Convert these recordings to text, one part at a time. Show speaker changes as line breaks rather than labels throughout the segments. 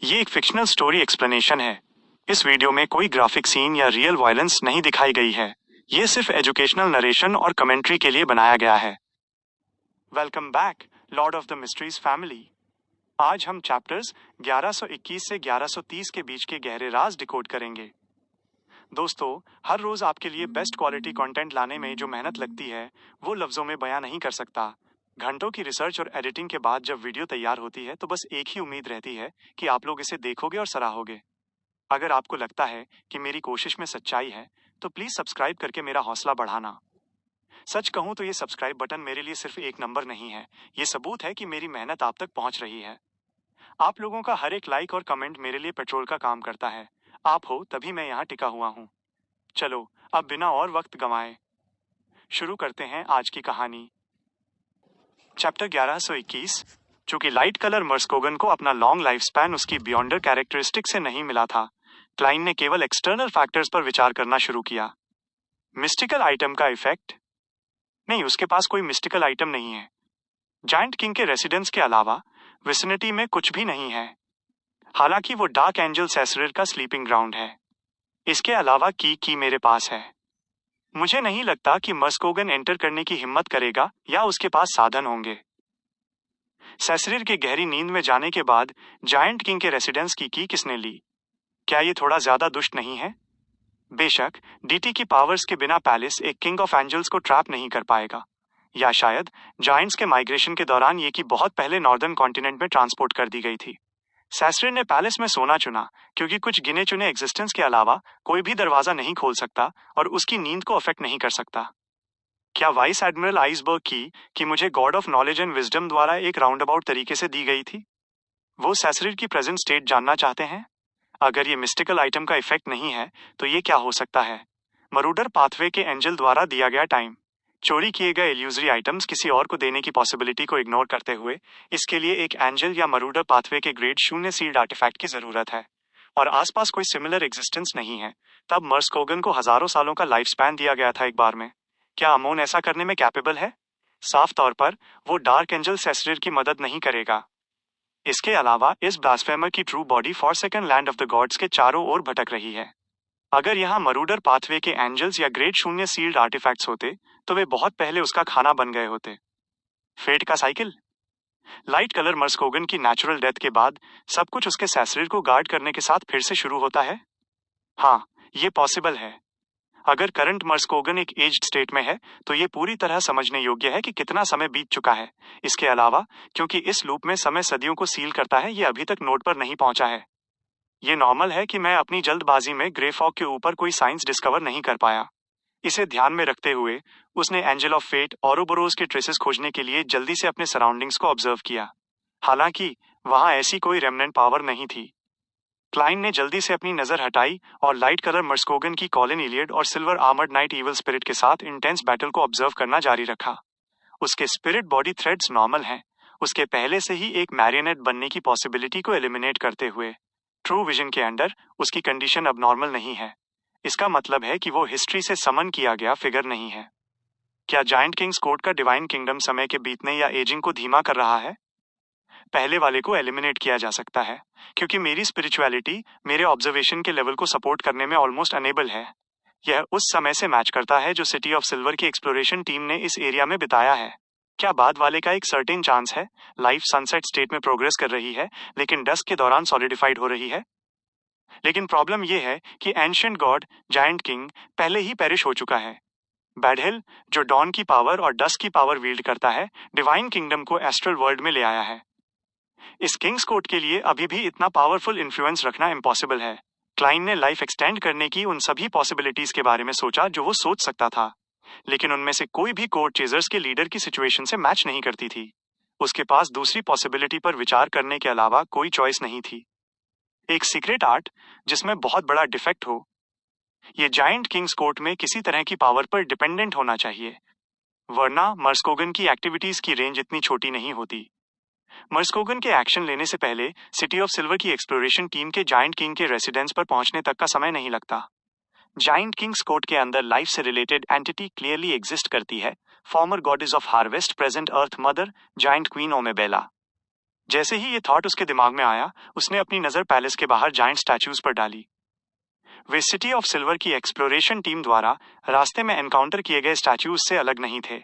ये एक fictional story explanation है। इस वीडियो में कोई ग्राफिक सीन या रियल वायलेंस नहीं दिखाई गई है। ये सिर्फ एजुकेशनल नरेशन और कमेंट्री के लिए बनाया गया है। Welcome back Lord of the mysteries family. आज हम चैप्टर्स 1121 से 1130 के बीच के गहरे राज डिकोड करेंगे। दोस्तों, हर रोज आपके लिए बेस्ट क्वालिटी कंटेंट लाने में जो मेहनत लगती है वो लफ्जों में बयां नहीं कर सकता। घंटों की रिसर्च और एडिटिंग के बाद जब वीडियो तैयार होती है तो बस एक ही उम्मीद रहती है कि आप लोग इसे देखोगे और सराहोगे। अगर आपको लगता है कि मेरी कोशिश में सच्चाई है तो प्लीज सब्सक्राइब करके मेरा हौसला बढ़ाना। सच कहूं तो ये सब्सक्राइब बटन मेरे लिए सिर्फ एक नंबर नहीं है, ये सबूत है कि मेरी मेहनत आप तक पहुंच रही है। आप लोगों का हर एक लाइक और कमेंट मेरे लिए पेट्रोल का काम करता है। आप हो तभी मैं यहाँ टिका हुआ हूँ। चलो अब बिना और वक्त गंवाए शुरू करते हैं आज की कहानी। चैप्टर 1121। चूंकि लाइट कलर मर्स्कोगन को अपना लॉन्ग लाइफ स्पैन उसकी बियॉन्डर कैरेक्टरिस्टिक से नहीं मिला था, क्लाइन ने केवल एक्सटर्नल फैक्टर्स पर विचार करना शुरू किया। मिस्टिकल आइटम का इफेक्ट? नहीं, उसके पास कोई मिस्टिकल आइटम नहीं है। जायंट किंग के रेसिडेंस के अलावा विसिनिटी में कुछ भी नहीं है। हालांकि वो डार्क एंजल सेसरिर का स्लीपिंग ग्राउंड है। इसके अलावा की मेरे पास है। मुझे नहीं लगता कि मर्स्कोगन एंटर करने की हिम्मत करेगा या उसके पास साधन होंगे। सेसरिर के गहरी नींद में जाने के बाद जायंट किंग के रेसिडेंस की किसने ली? क्या ये थोड़ा ज्यादा दुष्ट नहीं है? बेशक डीटी की पावर्स के बिना पैलेस एक किंग ऑफ एंजल्स को ट्रैप नहीं कर पाएगा, या शायद जायंट्स के माइग्रेशन के दौरान ये की बहुत पहले नॉर्दर्न कॉन्टिनेंट में ट्रांसपोर्ट कर दी गई थी। सेसरिर ने पैलेस में सोना चुना क्योंकि कुछ गिने चुने एग्जिस्टेंस के अलावा कोई भी दरवाजा नहीं खोल सकता और उसकी नींद को अफेक्ट नहीं कर सकता। क्या वाइस एडमिरल आइसबर्ग की मुझे God of knowledge and wisdom द्वारा एक राउंडअबाउट तरीके से दी गई थी? वो सेसरिर की प्रेजेंट स्टेट जानना चाहते हैं? अगर ये मिस्टिकल आइटम का इफेक्ट नहीं है तो ये क्या हो सकता है? मरूडर पाथवे के एंजल द्वारा दिया गया टाइम। चोरी किए गए इल्यूजरी आइटम्स किसी और को देने की पॉसिबिलिटी को इग्नोर करते हुए इसके लिए एक एंजल या मरूडर पाथवे के ग्रेड 0 सील्ड आर्टिफैक्ट की जरूरत है, और आसपास कोई सिमिलर एग्जिस्टेंस नहीं है। तब मर्स्कोगन को हजारों सालों का लाइफ स्पैन दिया गया था एक बार में। क्या अमोन ऐसा करने में कैपेबल है? साफ तौर पर वो डार्क एंजल सेसरिर की मदद नहीं करेगा। इसके अलावा इस ब्लास्फेमर की true body forsaken land of the gods के चारों ओर भटक रही है। अगर यहाँ मरूडर पाथवे के एंजल्स या ग्रेड 0 सील्ड आर्टिफैक्ट्स होते तो वे बहुत पहले उसका खाना बन गए होते। फेट का साइकिल? लाइट कलर मर्स्कोगन की नेचुरल डेथ के बाद सब कुछ उसके सेसरिर को गार्ड करने के साथ फिर से शुरू होता है। हाँ, ये पॉसिबल है। अगर करंट मर्स्कोगन एक एज्ड स्टेट में है तो ये पूरी तरह समझने योग्य है कि कितना समय बीत चुका है। इसके अलावा क्योंकि इस लूप में समय सदियों को सील करता है, ये अभी तक नोट पर नहीं पहुंचा है। ये नॉर्मल है कि मैं अपनी जल्दबाजी में ग्रे फॉग के ऊपर कोई साइंस डिस्कवर नहीं कर पाया। इसे ध्यान में रखते हुए उसने एंजल ऑफ फेट औरोबोरोस के ट्रेसेस खोजने के लिए जल्दी से अपने सराउंडिंग्स को ऑब्जर्व किया। हालांकि वहां ऐसी कोई रेमनेंट पावर नहीं थी। क्लाइन ने जल्दी से अपनी नजर हटाई और लाइट कलर मर्स्कोगन की कॉलिन इलियड और silver armoured night evil spirit के साथ इंटेंस बैटल को ऑब्जर्व करना जारी रखा। उसके स्पिरिट बॉडी थ्रेड्स नॉर्मल हैं, उसके पहले से ही एक मैरियनेट बनने की पॉसिबिलिटी को एलिमिनेट करते हुए। ट्रू विजन के अंडर उसकी कंडीशन अब नॉर्मल नहीं है। इसका मतलब है कि वो हिस्ट्री से समन किया गया फिगर नहीं है। क्या जायंट किंग्स कोर्ट का डिवाइन किंगडम समय के बीतने या एजिंग को धीमा कर रहा है? पहले वाले को एलिमिनेट किया जा सकता है क्योंकि मेरी स्पिरिचुअलिटी मेरे ऑब्जर्वेशन के लेवल को सपोर्ट करने में ऑलमोस्ट अनेबल है। यह उस समय से मैच करता है जो सिटी ऑफ सिल्वर की एक्सप्लोरेशन टीम ने इस एरिया में बिताया है। क्या बाद वाले का एक सर्टेन चांस है? लाइफ सनसेट स्टेट में प्रोग्रेस कर रही है लेकिन डस्क के दौरान सॉलिडिफाइड हो रही है। लेकिन प्रॉब्लम यह है कि एंशिएंट गॉड जायंट किंग पहले ही पेरिश हो चुका है। बैडहिल, जो डॉन की पावर और डस्क की पावर विल्ड करता है, डिवाइन किंगडम को एस्ट्रल वर्ल्ड में ले आया है। इस किंग्स कोर्ट के लिए अभी भी इतना पावरफुल इन्फ्लुएंस रखना इम्पॉसिबल है। क्लाइन ने लाइफ एक्सटेंड करने की उन सभी पॉसिबिलिटीज के बारे में सोचा जो वो सोच सकता था, लेकिन उनमें से कोई भी कोर्ट चेजर्स के लीडर की सिचुएशन से मैच नहीं करती थी। उसके पास दूसरी पॉसिबिलिटी पर विचार करने के अलावा कोई चॉइस नहीं थी। एक सीक्रेट आर्ट जिसमें बहुत बड़ा डिफेक्ट हो। ये जायंट किंग्स कोर्ट में किसी तरह की पावर पर डिपेंडेंट होना चाहिए, वरना मर्स्कोगन की एक्टिविटीज की रेंज इतनी छोटी नहीं होती। मर्स्कोगन के एक्शन लेने से पहले सिटी ऑफ सिल्वर की एक्सप्लोरेशन टीम के जायंट किंग के रेसिडेंस पर पहुंचने तक का समय नहीं लगता। जायंट किंग्स कोर्ट के अंदर लाइफ से रिलेटेड एंटिटी क्लियरली एग्जिस्ट करती है। Former goddess of harvest, present earth mother, giant queen Omebella. जैसे ही ये थॉट उसके दिमाग में आया, उसने अपनी नजर पैलेस के बाहर जायंट स्टैचूज पर डाली। वे सिटी ऑफ सिल्वर की एक्सप्लोरेशन टीम द्वारा रास्ते में एनकाउंटर किए गए स्टैचूज से अलग नहीं थे।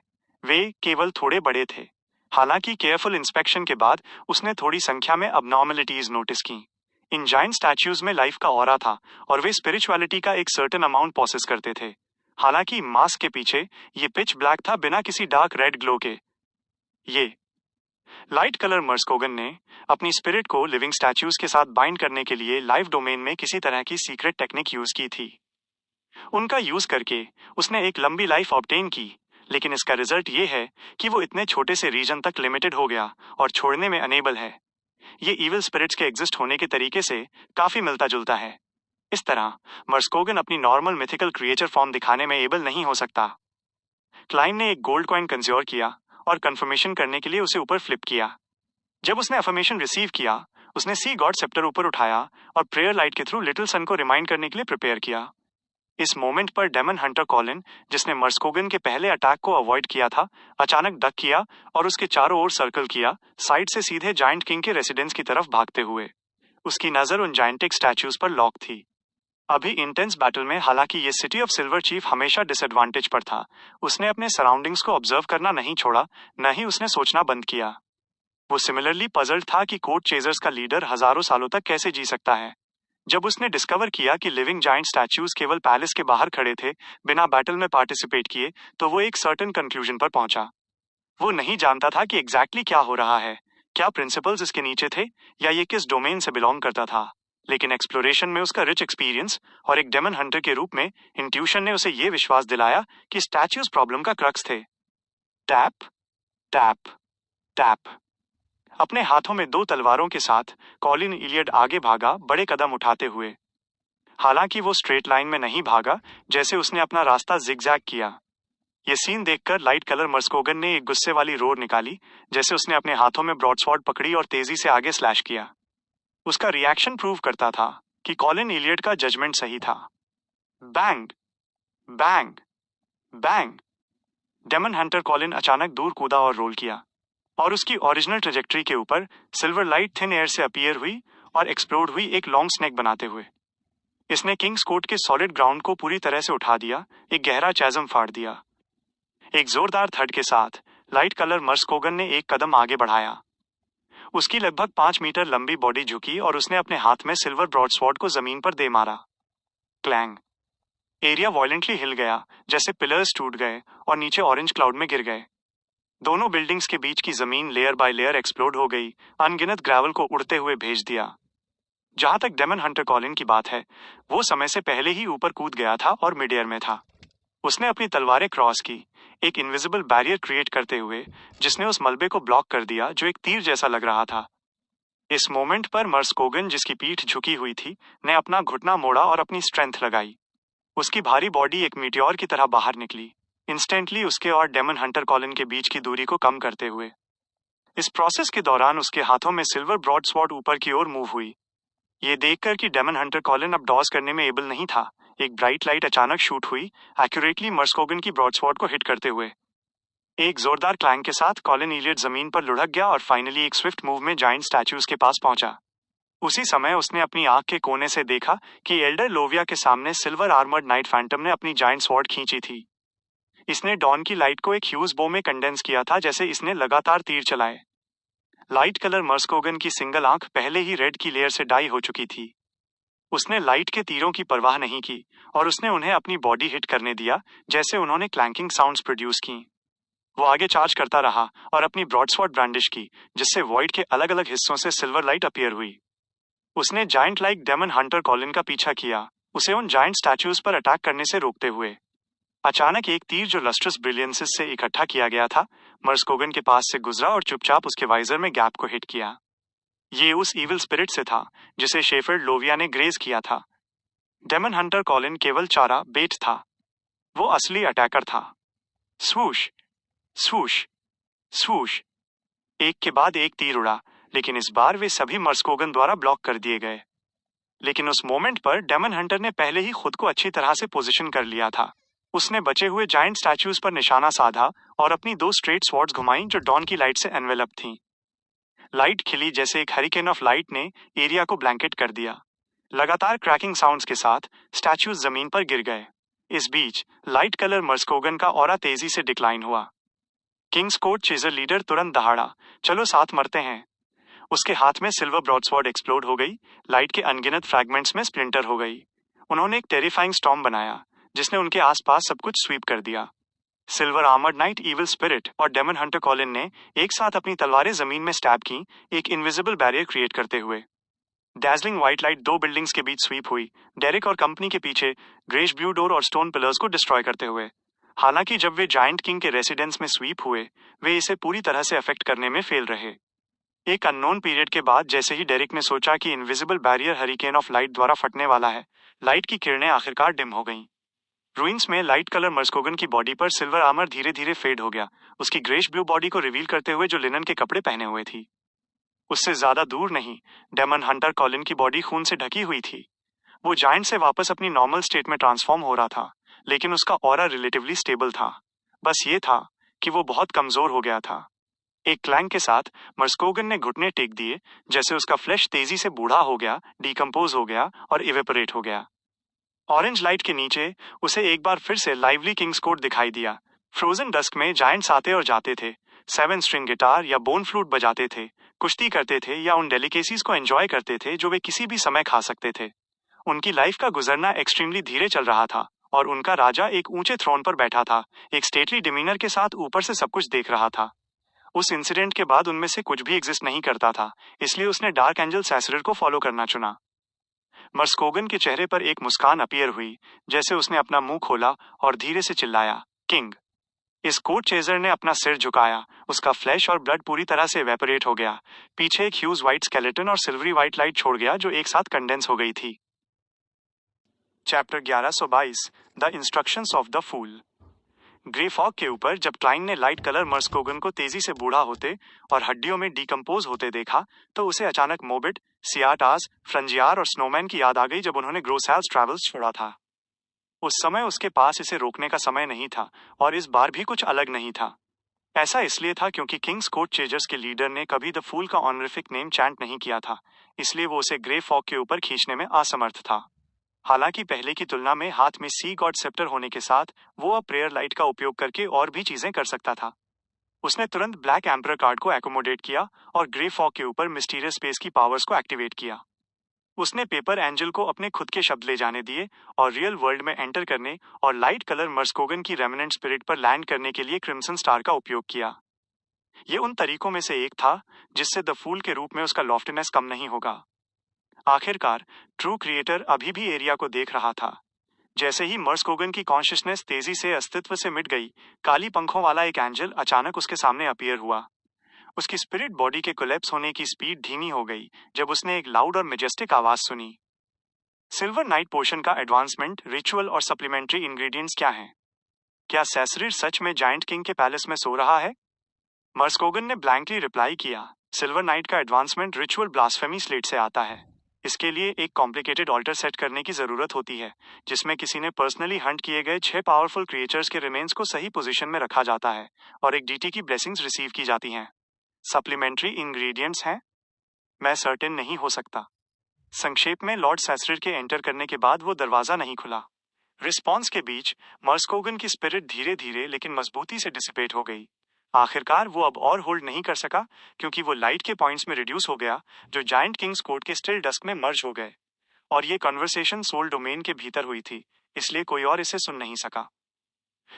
वे केवल थोड़े बड़े थे। हालांकि केयरफुल इंस्पेक्शन के बाद उसने थोड़ी संख्या में अबनॉर्मलिटीज नोटिस की। इन जायंट स्टैचूज में लाइफ का ऑरा था और वे स्पिरिचुअलिटी का एक सर्टेन अमाउंट प्रोसेस करते थे। हालांकि मास्क के पीछे ये पिच ब्लैक था, बिना किसी डार्क रेड ग्लो के। ये लाइट कलर मर्स्कोगन ने अपनी स्पिरिट को लिविंग स्टैच्यूज के साथ बाइंड करने के लिए लाइव डोमेन में किसी तरह की सीक्रेट टेक्निक यूज की थी। उनका यूज करके उसने एक लंबी लाइफ ऑब्टेन की, लेकिन इसका रिजल्ट ये है कि वो इतने छोटे से रीजन तक लिमिटेड हो गया और छोड़ने में अनेबल है। ये इविल स्पिरिट्स के एग्जिस्ट होने के तरीके से काफी मिलता जुलता है। इस तरह मर्स्कोगन अपनी नॉर्मल मिथिकल क्रिएचर फॉर्म दिखाने में एबल नहीं हो सकता। क्लाइन ने एक गोल्ड कॉइन कंज्योर किया और कंफर्मेशन करने के लिए उसे ऊपर फ्लिप किया। जब उसने अफर्मेशन रिसीव किया, उसने सी गॉड सेप्टर ऊपर उठाया और प्रेयर लाइट के थ्रू लिटिल सन को रिमाइंड करने के लिए प्रिपेयर किया। इस मोमेंट पर डेमन हंटर कॉलिन, जिसने मर्स्कोगन के पहले अटैक को अवॉइड किया था, अचानक डक किया और उसके चारों ओर सर्कल किया, साइड से सीधे जायंट किंग के रेसिडेंस की तरफ भागते हुए। उसकी नजर उन जायंटिक स्टैच्यूज पर लॉक थी। अभी इंटेंस बैटल में हालांकि ये सिटी ऑफ सिल्वर चीफ हमेशा डिसएडवांटेज पर था, उसने अपने सराउंडिंग्स को ऑब्जर्व करना नहीं छोड़ा, न ही उसने सोचना बंद किया। वो सिमिलरली पजल्ड था कि कोर्ट चेजर्स का लीडर हजारों सालों तक कैसे जी सकता है। जब उसने डिस्कवर किया कि लिविंग जायंट स्टैच्यूज केवल पैलेस के बाहर खड़े थे, बिना बैटल में पार्टिसिपेट किए, तो वो एक सर्टेन कंक्लूजन पर पहुंचा। वो नहीं जानता था कि एग्जैक्टली क्या हो रहा है, क्या प्रिंसिपल्स इसके नीचे थे, या ये किस डोमेन से बिलोंग करता था। लेकिन एक्सप्लोरेशन में उसका रिच एक्सपीरियंस और एक डेमन हंटर के रूप में इंट्यूशन ने उसे ये विश्वास दिलाया कि स्टैच्यूज प्रॉब्लम का क्रक्स थे। Tap tap tap. अपने हाथों में दो तलवारों के साथ कॉलिन इलियड आगे भागा, बड़े कदम उठाते हुए। हालांकि वो स्ट्रेट लाइन में नहीं भागा, जैसे उसने अपना रास्ता जिगजैग किया। ये सीन देखकर लाइट कलर मर्स्कोगन ने एक गुस्से वाली रोर निकाली, जैसे उसने अपने हाथों में ब्रॉडस्वॉर्ड पकड़ी और तेजी से आगे स्लैश किया। उसका रिएक्शन प्रूव करता था कि कॉलिन इलियड का जजमेंट सही था। Bang bang bang. Demon hunter Colin अचानक दूर कूदा और रोल किया, और उसकी ओरिजिनल ट्रेजेक्ट्री के ऊपर सिल्वर लाइट थिन एयर से अपीयर हुई और एक्सप्लोड हुई, एक लॉन्ग स्नेक बनाते हुए। इसने किंग्स कोर्ट के सॉलिड ग्राउंड को पूरी तरह से उठा दिया, एक गहरा चैज़म फाड़ दिया। एक जोरदार थड के साथ लाइट कलर मर्स्कोगन ने एक कदम आगे बढ़ाया। उसकी लगभग 5 मीटर लंबी बॉडी झुकी और उसने अपने हाथ में सिल्वर ब्रॉडस्वॉर्ड को जमीन पर दे मारा। क्लैंग। एरिया वायलेंटली हिल गया, जैसे पिलर्स टूट गए और नीचे ऑरेंज क्लाउड में गिर गए। दोनों बिल्डिंग्स के बीच की जमीन लेयर बाय लेयर एक्सप्लोड हो गई, अनगिनत ग्रेवल को उड़ते हुए भेज दिया। जहां तक डेमन हंटर कॉलिन की बात है, वो समय से पहले ही ऊपर कूद गया था और मिड एयर में था। उसने अपनी तलवारें क्रॉस की, एक इनविजिबल बैरियर क्रिएट करते हुए, जिसने उस मलबे को ब्लॉक कर दिया जो एक तीर जैसा लग रहा था। इस मोमेंट पर मर्स्कोगन, जिसकी पीठ झुकी हुई थी, ने अपना घुटना मोड़ा और अपनी स्ट्रेंथ लगाई। उसकी भारी बॉडी एक मीटियोर की तरह बाहर निकली, इंस्टेंटली उसके और डेमन हंटर कॉलिन के बीच की दूरी को कम करते हुए। इस प्रोसेस के दौरान उसके हाथों में सिल्वर ब्रॉडस्वॉर्ड ऊपर की ओर मूव हुई। ये देखकर कि डेमन हंटर कॉलिन अब डॉज करने में एबल नहीं था, एक ब्राइट लाइट अचानक शूट हुई, एक्यूरेटली मर्स्कोगन की ब्रॉडस्वॉर्ड को हिट करते हुए। एक जोरदार क्लैंग के साथ कॉलिन इलियड जमीन पर लुढ़क गया और फाइनली एक स्विफ्ट मूव में जायंट स्टैच्यूज के पास पहुंचा। उसी समय उसने अपनी आंख के कोने से देखा कि एल्डर लोविया के सामने सिल्वर आर्मर्ड नाइट फैंटम ने अपनी जायंट स्वॉर्ड खींची थी। इसने डॉन की लाइट को एक ह्यूज बो में कंडेंस किया था, जैसे इसने लगातार तीर चलाए। लाइट कलर मर्स्कोगन की सिंगल आंख पहले ही रेड की लेयर से डाई हो चुकी थी। उसने लाइट के तीरों की परवाह नहीं की और उसने उन्हें अपनी बॉडी हिट करने दिया, जैसे उन्होंने क्लैंकिंग साउंड्स प्रोड्यूस की। वो आगे चार्ज करता रहा और अपनी ब्रॉडस्वॉर्ड ब्रांडिश की, जिससे वॉइड के अलग अलग हिस्सों से सिल्वर लाइट अपीयर हुई। उसने giant like demon hunter Colin का पीछा किया, उसे उन जायंट स्टैच्यूज पर अटैक करने से रोकते हुए। अचानक एक तीर जो लस्ट्रस ब्रिलियंसेस से इकट्ठा किया गया था, मर्स्कोगन के पास से गुजरा और चुपचाप उसके वाइजर में गैप को हिट किया। ये उस इविल स्पिरिट से था जिसे शेफर्ड लोविया ने ग्रेज किया था। डेमन हंटर कॉलिन केवल चारा बेट था, वो असली अटैकर था। स्वूश स्वूश स्वूश। एक के बाद एक तीर उड़ा, लेकिन इस बार वे सभी मर्स्कोगन द्वारा ब्लॉक कर दिए गए। लेकिन उस मोमेंट पर डेमन हंटर ने पहले ही खुद को अच्छी तरह से पोजीशन कर लिया था। उसने बचे हुए जायंट स्टैच्यूज पर निशाना साधा और अपनी दो स्ट्रेट स्वॉर्ड्स घुमाई जो डॉन की लाइट से एनवेलप थीं। लाइट खिली जैसे एक हरिकेन ऑफ लाइट ने एरिया को ब्लैंकेट कर दिया। लगातार क्रैकिंग साउंड्स के साथ स्टैच्यूज जमीन पर गिर गए। इस बीच लाइट कलर मर्स्कोगन का ऑरा तेजी से डिक्लाइन हुआ। किंग्स कोर्ट चेजर लीडर तुरंत दहाड़ा, चलो साथ मरते हैं। उसके हाथ में सिल्वर ब्रॉडस्वॉर्ड एक्सप्लोड हो गई, लाइट के अनगिनत फ्रैगमेंट्स में स्प्लिंटर हो गई। उन्होंने एक टेरिफाइंग स्टॉर्म बनाया जिसने उनके आसपास सब कुछ स्वीप कर दिया। Silver armoured night, evil spirit और डेमन हंटर कॉलिन ने एक साथ अपनी तलवारें जमीन में स्टैब की, एक इनविजिबल बैरियर क्रिएट करते हुए। डैजलिंग व्हाइट लाइट दो बिल्डिंग्स के बीच स्वीप हुई, डेरिक और कंपनी के पीछे ग्रेश ब्लू डोर और स्टोन पिलर्स को डिस्ट्रॉय करते हुए। हालांकि जब वे जायंट किंग के रेसिडेंस में स्वीप हुए, वे इसे पूरी तरह से अफेक्ट करने में फेल रहे। एक अननोन पीरियड के बाद जैसे ही डेरिक ने सोचा कि invisible barrier hurricane of light द्वारा फटने वाला है, लाइट की किरणें आखिरकार डिम हो गईं। रूइंस में लाइट कलर मर्स्कोगन की बॉडी पर सिल्वर आर्मर धीरे धीरे फेड हो गया, उसकी ग्रेश ब्लू बॉडी को रिवील करते हुए जो लिनन के कपड़े पहने हुए थी। उससे ज्यादा दूर नहीं, डेमन हंटर कॉलिन की बॉडी खून से ढकी हुई थी। वो जायंट से वापस अपनी नॉर्मल स्टेट में ट्रांसफॉर्म हो रहा था, लेकिन उसका ऑरा रिलेटिवली स्टेबल था। बस ये था कि वो बहुत कमजोर हो गया था। एक क्लैंग के साथ मर्स्कोगन ने घुटने टेक दिए, जैसे उसका फ्लैश तेजी से बूढ़ा हो गया, डिकम्पोज हो गया और इवेपोरेट हो गया। ऑरेंज लाइट के नीचे उसे एक बार फिर से लाइवली किंग्स कोर्ट दिखाई दिया। फ्रोजन डस्क में जायंट्स आते और जाते थे, 7 स्ट्रिंग गिटार या बोन फ्लूट बजाते थे, कुश्ती करते थे या उन डेलिकेसीज को एंजॉय करते थे जो वे किसी भी समय खा सकते थे। उनकी लाइफ का गुजरना एक्सट्रीमली धीरे चल रहा था और उनका राजा एक ऊंचे थ्रोन पर बैठा था, एक स्टेटली डिमीनर के साथ ऊपर से सब कुछ देख रहा था। उस इंसिडेंट के बाद उनमें से कुछ भी एग्जिस्ट नहीं करता था, इसलिए उसने डार्क एंजल सैसरर को फॉलो करना चुना। मर्स्कोगन के चेहरे पर एक मुस्कान अपीयर हुई, जैसे उसने अपना मुंह खोला और धीरे से चिल्लाया, किंग। इस कोर्ट चेजर ने अपना सिर झुकाया, उसका फ्लैश और ब्लड पूरी तरह से इवेपोरेट हो गया। पीछे एक ह्यूज व्हाइट स्केलेटन और सिल्वरी व्हाइट लाइट छोड़ गया जो एक साथ कंडेंस हो गई थी। Chapter 1122, the instructions of the fool. Grey fog के ऊपर जब क्लाइन ने लाइट कलर मर्स्कोगन को तेजी से बूढ़ा होते और हड्डियों में डिकम्पोज होते देखा, तो उसे अचानक मोबिट, सियाटास, फ्रंजियार और स्नोमैन की याद आ गई जब उन्होंने ग्रोसैल्स ट्रैवल्स छोड़ा था। उस समय उसके पास इसे रोकने का समय नहीं था और इस बार भी कुछ अलग नहीं था। ऐसा इसलिए था क्योंकि किंग्स कोर्ट चेजर्स के लीडर ने कभी द फूल का ऑनरिफिक नेम चैंट नहीं किया था, इसलिए वो उसे ग्रे फॉग के ऊपर खींचने में असमर्थ था। हालांकि पहले की तुलना में हाथ में सी गॉड सेप्टर होने के साथ वो अब प्रेयर लाइट का उपयोग करके और भी चीजें कर सकता था। उसने तुरंत ब्लैक एम्परर कार्ड को एकोमोडेट किया और ग्रे फॉग के ऊपर मिस्टीरियस स्पेस की पावर्स को एक्टिवेट किया। उसने पेपर एंजल को अपने खुद के शब्द ले जाने दिए और रियल वर्ल्ड में एंटर करने और लाइट कलर मर्स्कोगन की रेमिनेंट स्पिरिट पर लैंड करने के लिए क्रिम्सन स्टार का उपयोग किया। ये उन तरीकों में से एक था जिससे द फूल के रूप में उसका लॉफ्टीनेस कम नहीं होगा। आखिरकार ट्रू क्रिएटर अभी भी एरिया को देख रहा था। जैसे ही मर्स्कोगन की कॉन्शियसनेस तेजी से अस्तित्व से मिट गई, काली पंखों वाला एक एंजल अचानक उसके सामने अपीयर हुआ। उसकी स्पिरिट बॉडी के कोलैप्स होने की स्पीड धीमी हो गई जब उसने एक लाउड और मेजेस्टिक आवाज सुनी। सिल्वर नाइट पोशन का एडवांसमेंट, रिचुअल और सप्लीमेंट्री इंग्रेडिएंट्स क्या हैं? क्या सैसरिर सच में जायंट किंग के पैलेस में सो रहा है? मर्स्कोगन ने ब्लैंकली रिप्लाई किया, सिल्वर नाइट का एडवांसमेंट रिचुअल ब्लास्फेमी स्लेट से आता है। इसके लिए एक कॉम्प्लिकेटेड ऑल्टर सेट करने की जरूरत होती है, जिसमें किसी ने पर्सनली हंट किए गए 6 पावरफुल क्रिएचर्स के रिमेन्स को सही पोजीशन में रखा जाता है और एक डीटी की ब्लेसिंग्स रिसीव की जाती हैं। सप्लीमेंट्री इंग्रेडिएंट्स हैं? मैं सर्टेन नहीं हो सकता। संक्षेप में, लॉर्ड सैसरिर के एंटर करने के बाद वो दरवाजा नहीं खुला। रिस्पॉन्स के बीच मर्स्कोगन की स्पिरिट धीरे धीरे लेकिन मजबूती से डिसिपेट हो गई। आखिरकार वो अब और होल्ड नहीं कर सका क्योंकि वो लाइट के पॉइंट्स में रिड्यूस हो गया जो जायंट किंग्स कोर्ट के स्टिल डस्क में मर्ज हो गए। और ये कन्वर्सेशन सोल डोमेन के भीतर हुई थी, इसलिए कोई और इसे सुन नहीं सका।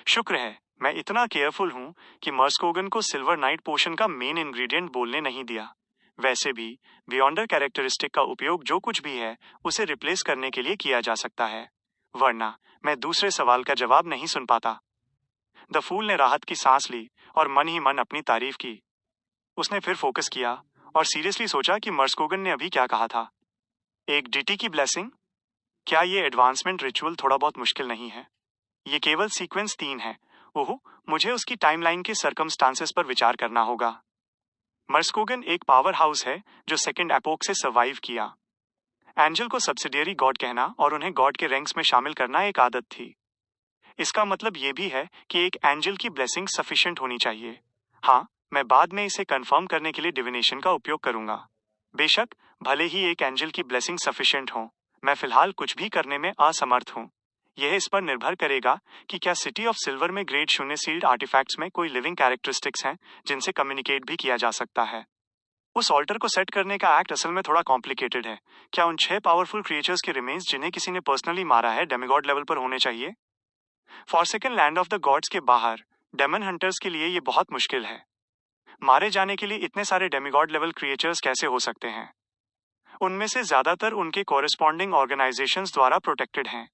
शुक्र है मैं इतना केयरफुल हूं कि मर्स्कोगन को सिल्वर नाइट पोशन का मेन इंग्रेडिएंट बोलने नहीं दिया। वैसे भी बियॉन्डर कैरेक्टरिस्टिक का उपयोग जो कुछ भी है उसे रिप्लेस करने के लिए किया जा सकता है, वरना मैं दूसरे सवाल का जवाब नहीं सुन पाता। द फूल ने राहत की सांस ली और मन ही मन अपनी तारीफ की। उसने फिर फोकस किया और सीरियसली सोचा कि मर्स्कोगन ने अभी क्या कहा था। एक डीटी की ब्लेसिंग? क्या ये एडवांसमेंट रिचुअल थोड़ा बहुत मुश्किल नहीं है? ये केवल सीक्वेंस 3 है। ओह, मुझे उसकी टाइमलाइन के सर्कमस्टांसेस पर विचार करना होगा। मर्स्कोगन एक पावर हाउस है जो सेकंड एपोक से सर्वाइव किया। एंजल को सब्सिडियरी गॉड कहना और उन्हें गॉड के रैंक्स में शामिल करना एक आदत थी। इसका मतलब ये भी है कि एक एंजल की ब्लेसिंग सफिशिएंट होनी चाहिए। हाँ, मैं बाद में इसे कंफर्म करने के लिए डिविनेशन का उपयोग करूंगा। बेशक भले ही एक एंजल की ब्लेसिंग सफिशिएंट हो, मैं फिलहाल कुछ भी करने में असमर्थ हूं। यह इस पर निर्भर करेगा कि क्या सिटी ऑफ सिल्वर में ग्रेड 0 सील्ड आर्टिफैक्ट्स में कोई लिविंग कैरेक्टरिस्टिक्स हैं जिनसे कम्युनिकेट भी किया जा सकता है। उस ऑल्टर को सेट करने का एक्ट असल में थोड़ा कॉम्प्लिकेटेड है। क्या उन 6 पावरफुल क्रिएचर्स के रिमेन्स जिन्हें किसी ने पर्सनली मारा है डेमिगॉड लेवल पर होने चाहिए? Forsaken land of the gods के बाहर डेमन हंटर्स के लिए ये बहुत मुश्किल है। मारे जाने के लिए इतने सारे डेमिगॉड लेवल क्रिएचर्स कैसे हो सकते हैं? उनमें से ज्यादातर उनके कॉरेस्पॉन्डिंग ऑर्गेनाइजेशंस द्वारा प्रोटेक्टेड हैं।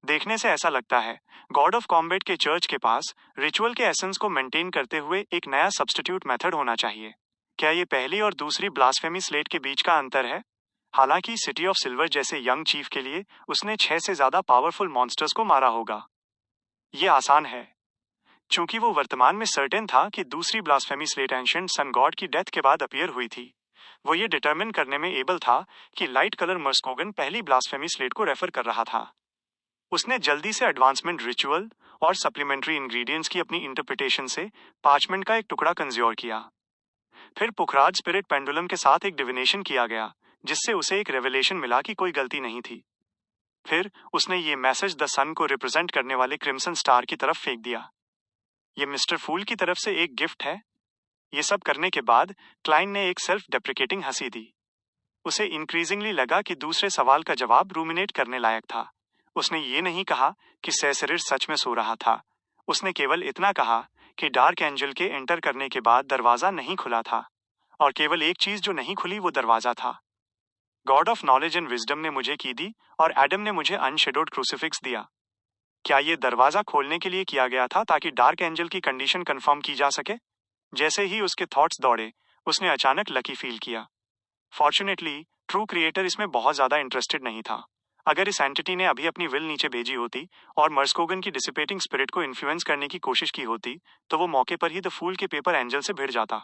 देखने से ऐसा लगता है गॉड ऑफ कॉम्बैट के चर्च के पास रिचुअल के एसेंस को मेंटेन करते हुए एक नया सब्स्टिट्यूट मेथड होना चाहिए। क्या ये पहली और दूसरी ब्लास्फेमी स्लेट के बीच का अंतर है? हालांकि सिटी ऑफ सिल्वर जैसे यंग चीफ के लिए उसने 6 से ज्यादा पावरफुल मॉन्स्टर्स को मारा होगा। ये आसान है चूंकि वो वर्तमान में सर्टेन था कि दूसरी blasphemy slate ancient sun god की डेथ के बाद अपीयर हुई थी। वो ये डिटरमिन करने में एबल था कि लाइट कलर मर्स्कोगन पहली ब्लास्फेमी स्लेट को रेफर कर रहा था। उसने जल्दी से एडवांसमेंट रिचुअल और सप्लीमेंट्री इंग्रेडिएंट्स की अपनी इंटरप्रिटेशन से पार्चमेंट का एक टुकड़ा कंज्योर किया। फिर पुखराज स्पिरिट पेंडुलम के साथ एक डिविनेशन किया गया जिससे उसे एक रेवलेशन मिला कि कोई गलती नहीं थी। फिर उसने ये मैसेज द सन को रिप्रेजेंट करने वाले क्रिम्सन स्टार की तरफ फेंक दिया। ये मिस्टर फूल की तरफ से एक गिफ्ट है। ये सब करने के बाद क्लाइन ने एक सेल्फ डेप्रिकेटिंग हंसी दी। उसे इंक्रीजिंगली लगा कि दूसरे सवाल का जवाब रूमिनेट करने लायक था। उसने ये नहीं कहा कि सेसरिर सच में सो रहा था। उसने केवल इतना कहा कि डार्क एंजल के एंटर करने के बाद दरवाजा नहीं खुला था और केवल एक चीज जो नहीं खुली वो दरवाजा था। God of knowledge and wisdom ने मुझे की दी और एडम ने मुझे अनशेडोड क्रूसिफिक्स दिया। क्या ये दरवाजा खोलने के लिए किया गया था ताकि डार्क एंजल की कंडीशन कंफर्म की जा सके? जैसे ही उसके थॉट्स दौड़े उसने अचानक लकी फील किया। फॉर्चुनेटली ट्रू क्रिएटर इसमें बहुत ज्यादा इंटरेस्टेड नहीं था। अगर इस एंटिटी ने अभी अपनी विल नीचे भेजी होती और मर्स्कोगन की डिसिपेटिंग स्पिरिट को इन्फ्लुएंस करने की कोशिश की होती तो वो मौके पर ही द फूल के पेपर एंजल से भिड़ जाता।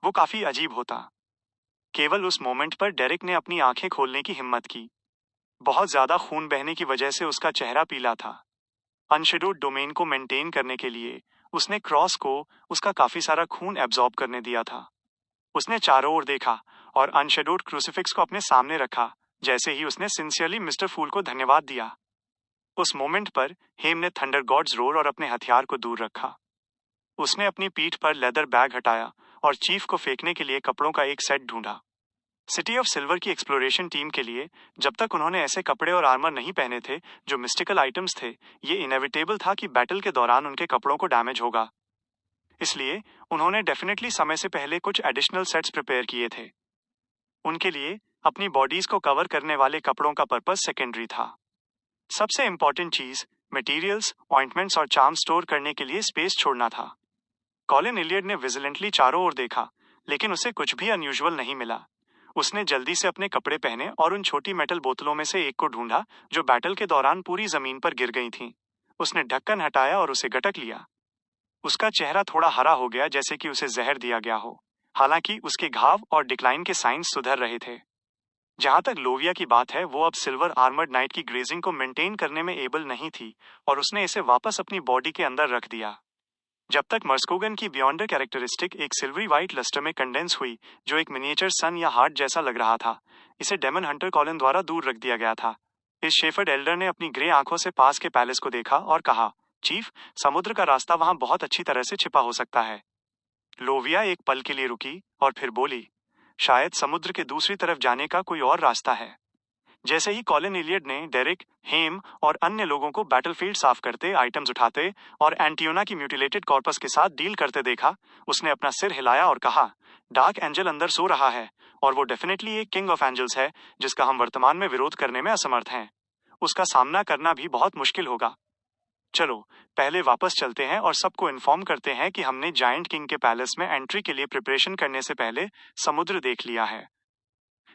वो काफी अजीब होता। केवल उस मोमेंट पर डेरिक ने अपनी आंखें खोलने की हिम्मत की। बहुत ज्यादा खून बहने की वजह से उसका चेहरा पीला था। अनशेडोड डोमेन को मेंटेन करने के लिए उसने क्रॉस को उसका काफी सारा खून एब्जॉर्ब करने दिया था। उसने चारों ओर देखा और अनशेडोड क्रूसिफिक्स को अपने सामने रखा जैसे ही उसने सिंसियरली मिस्टर फूल को धन्यवाद दिया। उस मोमेंट पर हेम ने थंडर गॉड्स रोर और अपने हथियार को दूर रखा। उसने अपनी पीठ पर लेदर बैग हटाया और चीफ को फेंकने के लिए कपड़ों का एक सेट ढूंढा। सिटी ऑफ सिल्वर की एक्सप्लोरेशन टीम के लिए जब तक उन्होंने ऐसे कपड़े और आर्मर नहीं पहने थे जो मिस्टिकल आइटम्स थे, ये इनएविटेबल था कि बैटल के दौरान उनके कपड़ों को डैमेज होगा। इसलिए उन्होंने डेफिनेटली समय से पहले कुछ एडिशनल सेट्स प्रिपेयर किए थे। उनके लिए अपनी बॉडीज को कवर करने वाले कपड़ों का पर्पस सेकेंडरी था। सबसे इंपॉर्टेंट चीज मटेरियल्स, ऑइंटमेंट्स और चार्म स्टोर करने के लिए स्पेस छोड़ना था। कॉलिन इलियड ने विजिलेंटली चारों ओर देखा लेकिन उसे कुछ भी अनयूजुअल नहीं मिला। उसने जल्दी से अपने कपड़े पहने और उन छोटी मेटल बोतलों में से एक को ढूंढा जो बैटल के दौरान पूरी जमीन पर गिर गई थीं। उसने ढक्कन हटाया और उसे गटक लिया। उसका चेहरा थोड़ा हरा हो गया जैसे कि उसे जहर दिया गया हो। हालांकि उसके घाव और डिक्लाइन के साइंस सुधर रहे थे। जहां तक लोविया की बात है, वो अब सिल्वर आर्मर्ड नाइट की ग्रेजिंग को मेंटेन करने में एबल नहीं थी और उसने इसे वापस अपनी बॉडी के अंदर रख दिया। जब तक मर्स्कोगन की बियॉन्डर कैरेक्टरिस्टिक एक सिल्वरी व्हाइट लस्टर में कंडेंस हुई जो एक मिनिएचर सन या हार्ट जैसा लग रहा था, इसे डेमन हंटर कॉलिन द्वारा दूर रख दिया गया था। इस शेफर्ड एल्डर ने अपनी ग्रे आंखों से पास के पैलेस को देखा और कहा, चीफ, समुद्र का रास्ता वहां बहुत अच्छी तरह से छिपा हो सकता है। लोविया एक पल के लिए रुकी और फिर बोली, शायद समुद्र के दूसरी तरफ जाने का कोई और रास्ता है। जैसे ही कॉलिन इलियड ने डेरिक, हेम और अन्य लोगों को बैटलफील्ड साफ करते, आइटम्स उठाते और एंटियोना की म्यूटिलेटेड कॉर्पस के साथ डील करते देखा, उसने अपना सिर हिलाया और कहा, डार्क एंजल अंदर सो रहा है और वो डेफिनेटली एक किंग ऑफ एंजल्स है जिसका हम वर्तमान में विरोध करने में असमर्थ हैं। उसका सामना करना भी बहुत मुश्किल होगा। चलो पहले वापस चलते हैं और सबको इन्फॉर्म करते हैं कि हमने जायंट किंग के पैलेस में एंट्री के लिए प्रिपरेशन करने से पहले समुद्र देख लिया है।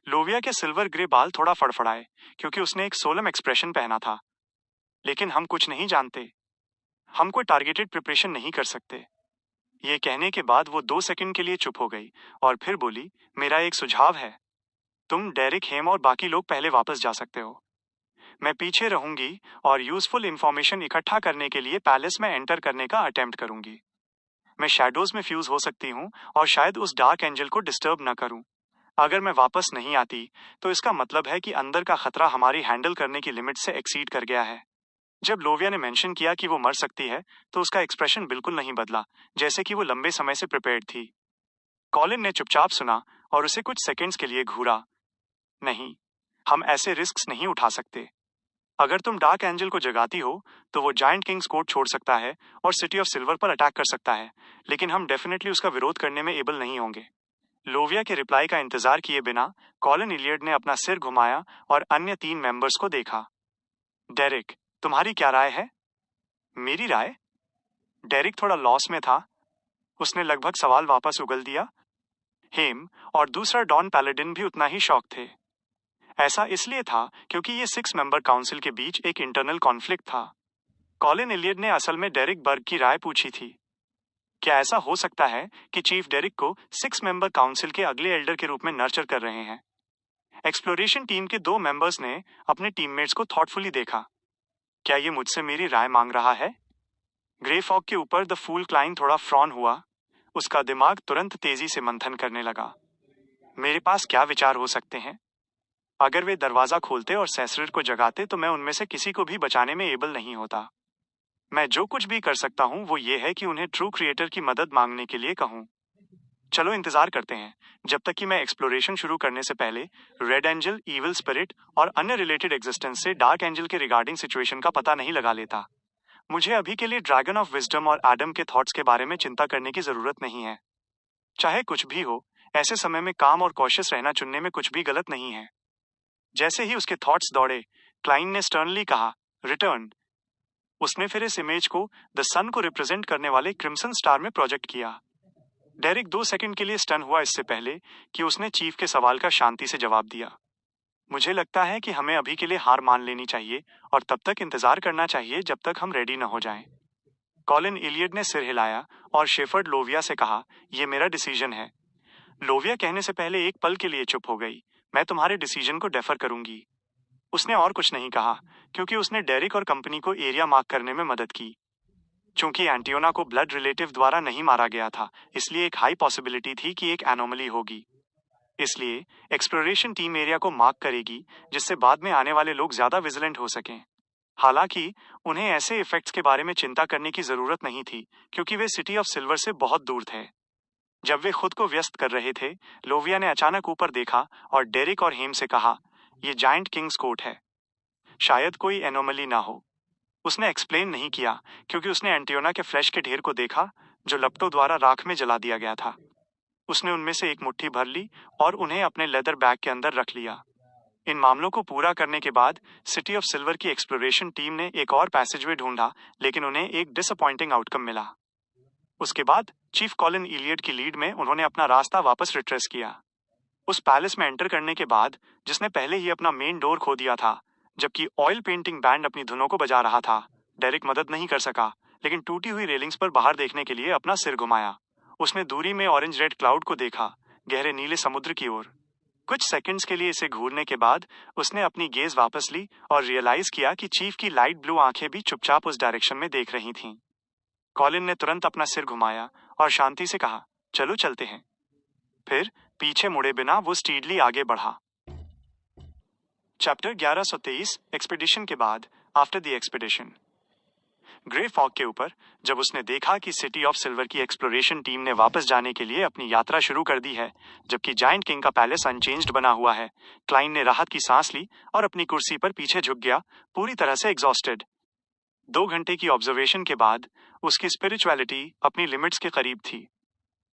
लोविया के सिल्वर ग्रे बाल थोड़ा फड़फड़ाए क्योंकि उसने एक सोलम एक्सप्रेशन पहना था। लेकिन हम कुछ नहीं जानते। हम कोई टारगेटेड प्रिपरेशन नहीं कर सकते। ये कहने के बाद वो 2 सेकंड के लिए चुप हो गई और फिर बोली, मेरा एक सुझाव है। तुम, डेरिक, हेम और बाकी लोग पहले वापस जा सकते हो। मैं पीछे रहूंगी और यूजफुल इंफॉर्मेशन इकट्ठा करने के लिए पैलेस में एंटर करने का अटेम्प्ट करूंगी। मैं शैडोज में फ्यूज हो सकती हूँ और शायद उस डार्क एंजल को डिस्टर्ब न करूँ। अगर मैं वापस नहीं आती तो इसका मतलब है कि अंदर का खतरा हमारी हैंडल करने की लिमिट से एक्सीड कर गया है। जब लोविया ने मेंशन किया कि वो मर सकती है तो उसका एक्सप्रेशन बिल्कुल नहीं बदला, जैसे कि वो लंबे समय से प्रिपेयर्ड थी। कॉलिन ने चुपचाप सुना और उसे कुछ सेकंड्स के लिए घूरा। नहीं, हम ऐसे रिस्क्स नहीं उठा सकते। अगर तुम डार्क एंजल को जगाती हो तो वो जायंट किंग्स कोर्ट छोड़ सकता है और सिटी ऑफ सिल्वर पर अटैक कर सकता है, लेकिन हम डेफिनेटली उसका विरोध करने में एबल नहीं होंगे। लोविया के रिप्लाई का इंतजार किए बिना कॉलिन इलियड ने अपना सिर घुमाया और अन्य 3 मेंबर्स को देखा। डेरिक, तुम्हारी क्या राय है? मेरी राय? डेरिक थोड़ा लॉस में था। उसने लगभग सवाल वापस उगल दिया। हेम और दूसरा डॉन पैलेडिन भी उतना ही शॉक थे। ऐसा इसलिए था क्योंकि ये 6 मेंबर काउंसिल के बीच एक इंटरनल कॉन्फ्लिक्ट था। कॉलिन इलियड ने असल में डेरिक बर्ग की राय पूछी थी। क्या ऐसा हो सकता है कि चीफ डेरिक को 6 मेंबर काउंसिल के अगले एल्डर के रूप में नर्चर कर रहे हैं? एक्सप्लोरेशन टीम के 2 मेंबर्स ने अपने टीममेट्स को थॉटफुली देखा। क्या ये मुझसे मेरी राय मांग रहा है? ग्रे फॉग के ऊपर द फूल क्लाइन थोड़ा फ्रॉन हुआ। उसका दिमाग तुरंत तेजी से मंथन करने लगा। मेरे पास क्या विचार हो सकते हैं? अगर वे दरवाजा खोलते और सेसरिर को जगाते तो मैं उनमें से किसी को भी बचाने में एबल नहीं होता। मैं जो कुछ भी कर सकता हूँ वो ये है कि उन्हें ट्रू क्रिएटर की मदद मांगने के लिए कहूँ। चलो इंतजार करते हैं जब तक कि मैं एक्सप्लोरेशन शुरू करने से पहले रेड एंजल, इविल स्पिरिट और अन्य रिलेटेड एग्जिस्टेंस से डार्क एंजल के रिगार्डिंग सिचुएशन का पता नहीं लगा लेता। मुझे अभी के लिए ड्रैगन ऑफ विजडम और एडम के थॉट्स के बारे में चिंता करने की जरूरत नहीं है। चाहे कुछ भी हो, ऐसे समय में काम और कॉशियस रहना चुनने में कुछ भी गलत नहीं है। जैसे ही उसके थॉट्स दौड़े, क्लाइन ने स्टर्नली कहा, रिटर्न। उसने फिर इस इमेज को द सन को रिप्रेजेंट करने वाले क्रिम्सन स्टार में प्रोजेक्ट किया। डेरिक 2 सेकंड के लिए स्टन हुआ इससे पहले कि उसने चीफ के सवाल का शांति से जवाब दिया। मुझे लगता है कि हमें अभी के लिए हार मान लेनी चाहिए और तब तक इंतजार करना चाहिए जब तक हम रेडी न हो जाएं। कॉलिन इलियड ने सिर हिलाया और शेफर्ड लोविया से कहा, यह मेरा डिसीजन है। लोविया कहने से पहले एक पल के लिए चुप हो गई। मैं तुम्हारे डिसीजन को डेफर करूंगी। उसने और कुछ नहीं कहा क्योंकि उसने डेरिक और कंपनी को एरिया मार्क करने में मदद की। चूंकि एंटियोना को ब्लड रिलेटिव द्वारा नहीं मारा गया था, इसलिए एक हाई पॉसिबिलिटी थी कि एक एनोमली होगी। इसलिए एक्सप्लोरेशन टीम एरिया को मार्क करेगी जिससे बाद में आने वाले लोग ज्यादा विजिलेंट हो सकें। हालांकि उन्हें ऐसे इफेक्ट्स के बारे में चिंता करने की जरूरत नहीं थी क्योंकि वे सिटी ऑफ सिल्वर से बहुत दूर थे। जब वे खुद को व्यस्त कर रहे थे, लोविया ने अचानक ऊपर देखा और डेरिक और हेम से कहा, यह जायंट किंग्स कोर्ट है। शायद कोई एनोमली ना हो। उसने एक्सप्लेन नहीं किया क्योंकि उसने एंटियोना के फ्लैश के ढेर को देखा जो लपटों द्वारा राख में जला दिया गया था। उसने उनमें से एक मुट्ठी भर ली और उन्हें अपने लेदर बैग के अंदर रख लिया। इन मामलों को पूरा करने के बाद सिटी ऑफ सिल्वर की एक्सप्लोरेशन टीम ने एक और पैसेजवे ढूंढा, लेकिन उन्हें एक डिसअपॉइंटिंग आउटकम मिला। उसके बाद चीफ कॉलिन इलियड की लीड में उन्होंने अपना रास्ता वापस रिट्रेस किया। उस पैलेस में एंटर करने के बाद, जिसने पहले ही अपना मेन डोर खो दिया था, जबकि ऑयल पेंटिंग बैंड अपनी धुनों को बजा रहा था, डेरिक मदद नहीं कर सका, लेकिन टूटी हुई रेलिंग्स पर बाहर देखने के लिए अपना सिर घुमाया। उसने दूरी में ऑरेंज रेड क्लाउड को देखा, गहरे नीले समुद्र की ओर। कुछ सेकंड्स के लिए इसे घूरने के बाद उसने अपनी गेज वापस ली और रियलाइज किया कि चीफ की लाइट ब्लू आंखें भी चुपचाप उस डायरेक्शन में देख रही थीं। कॉलिन ने तुरंत अपना सिर घुमाया और शांति से कहा, चलो चलते हैं। फिर पीछे मुड़े बिना वो स्टीडली आगे बढ़ा। चैप्टर 1123, एक्सपीडिशन के बाद, after the expedition. Grey fog के ऊपर जब उसने देखा कि सिटी ऑफ सिल्वर की एक्सप्लोरेशन टीम ने वापस जाने के लिए अपनी यात्रा शुरू कर दी है, जबकि जायंट किंग का पैलेस अनचेंज्ड बना हुआ है, क्लाइन ने राहत की सांस ली और अपनी कुर्सी पर पीछे झुक गया, पूरी तरह से एग्जॉस्टेड। 2 घंटे की ऑब्जर्वेशन के बाद उसकी स्पिरिचुअलिटी अपनी लिमिट्स के करीब थी।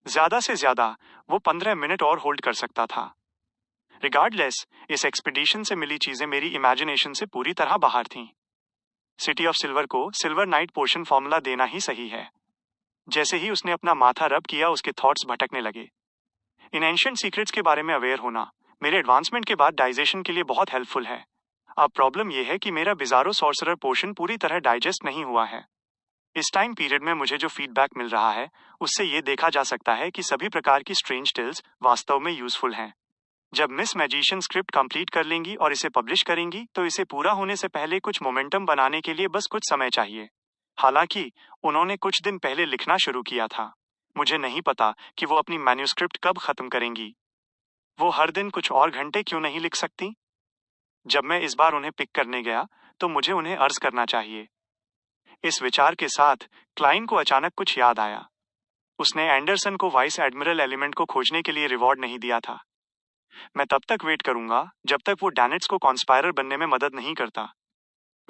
ज्यादा से ज्यादा वो 15 मिनट और होल्ड कर सकता था। रिगार्डलेस, इस एक्सपीडिशन से मिली चीजें मेरी इमेजिनेशन से पूरी तरह बाहर थीं। सिटी ऑफ सिल्वर को सिल्वर नाइट पोर्शन फॉर्मूला देना ही सही है। जैसे ही उसने अपना माथा रब किया, उसके थॉट्स भटकने लगे। इन एंशिएंट सीक्रेट्स के बारे में अवेयर होना मेरे एडवांसमेंट के बाद डाइजेशन के लिए बहुत हेल्पफुल है। अब प्रॉब्लम यह है कि मेरा बिजारो सॉर्सरर पोर्शन पूरी तरह डाइजेस्ट नहीं हुआ है। इस टाइम पीरियड में मुझे जो फीडबैक मिल रहा है उससे ये देखा जा सकता है कि सभी प्रकार की स्ट्रेंज टेल्स वास्तव में यूजफुल हैं। जब मिस मैजिशियन स्क्रिप्ट कंप्लीट कर लेंगी और इसे पब्लिश करेंगी तो इसे पूरा होने से पहले कुछ मोमेंटम बनाने के लिए बस कुछ समय चाहिए। हालांकि उन्होंने कुछ दिन पहले लिखना शुरू किया था। मुझे नहीं पता कि वो अपनी मैन्युस्क्रिप्ट कब खत्म करेंगी। वो हर दिन कुछ और घंटे क्यों नहीं लिख सकती? जब मैं इस बार उन्हें पिक करने गया, तो मुझे उन्हें अर्ज करना चाहिए। इस विचार के साथ क्लाइन को अचानक कुछ याद आया। उसने एंडरसन को वाइस एडमिरल एलिमेंट को खोजने के लिए रिवॉर्ड नहीं दिया था। मैं तब तक वेट करूंगा जब तक वो डैनिट्स को कॉन्स्पायरर बनने में मदद नहीं करता।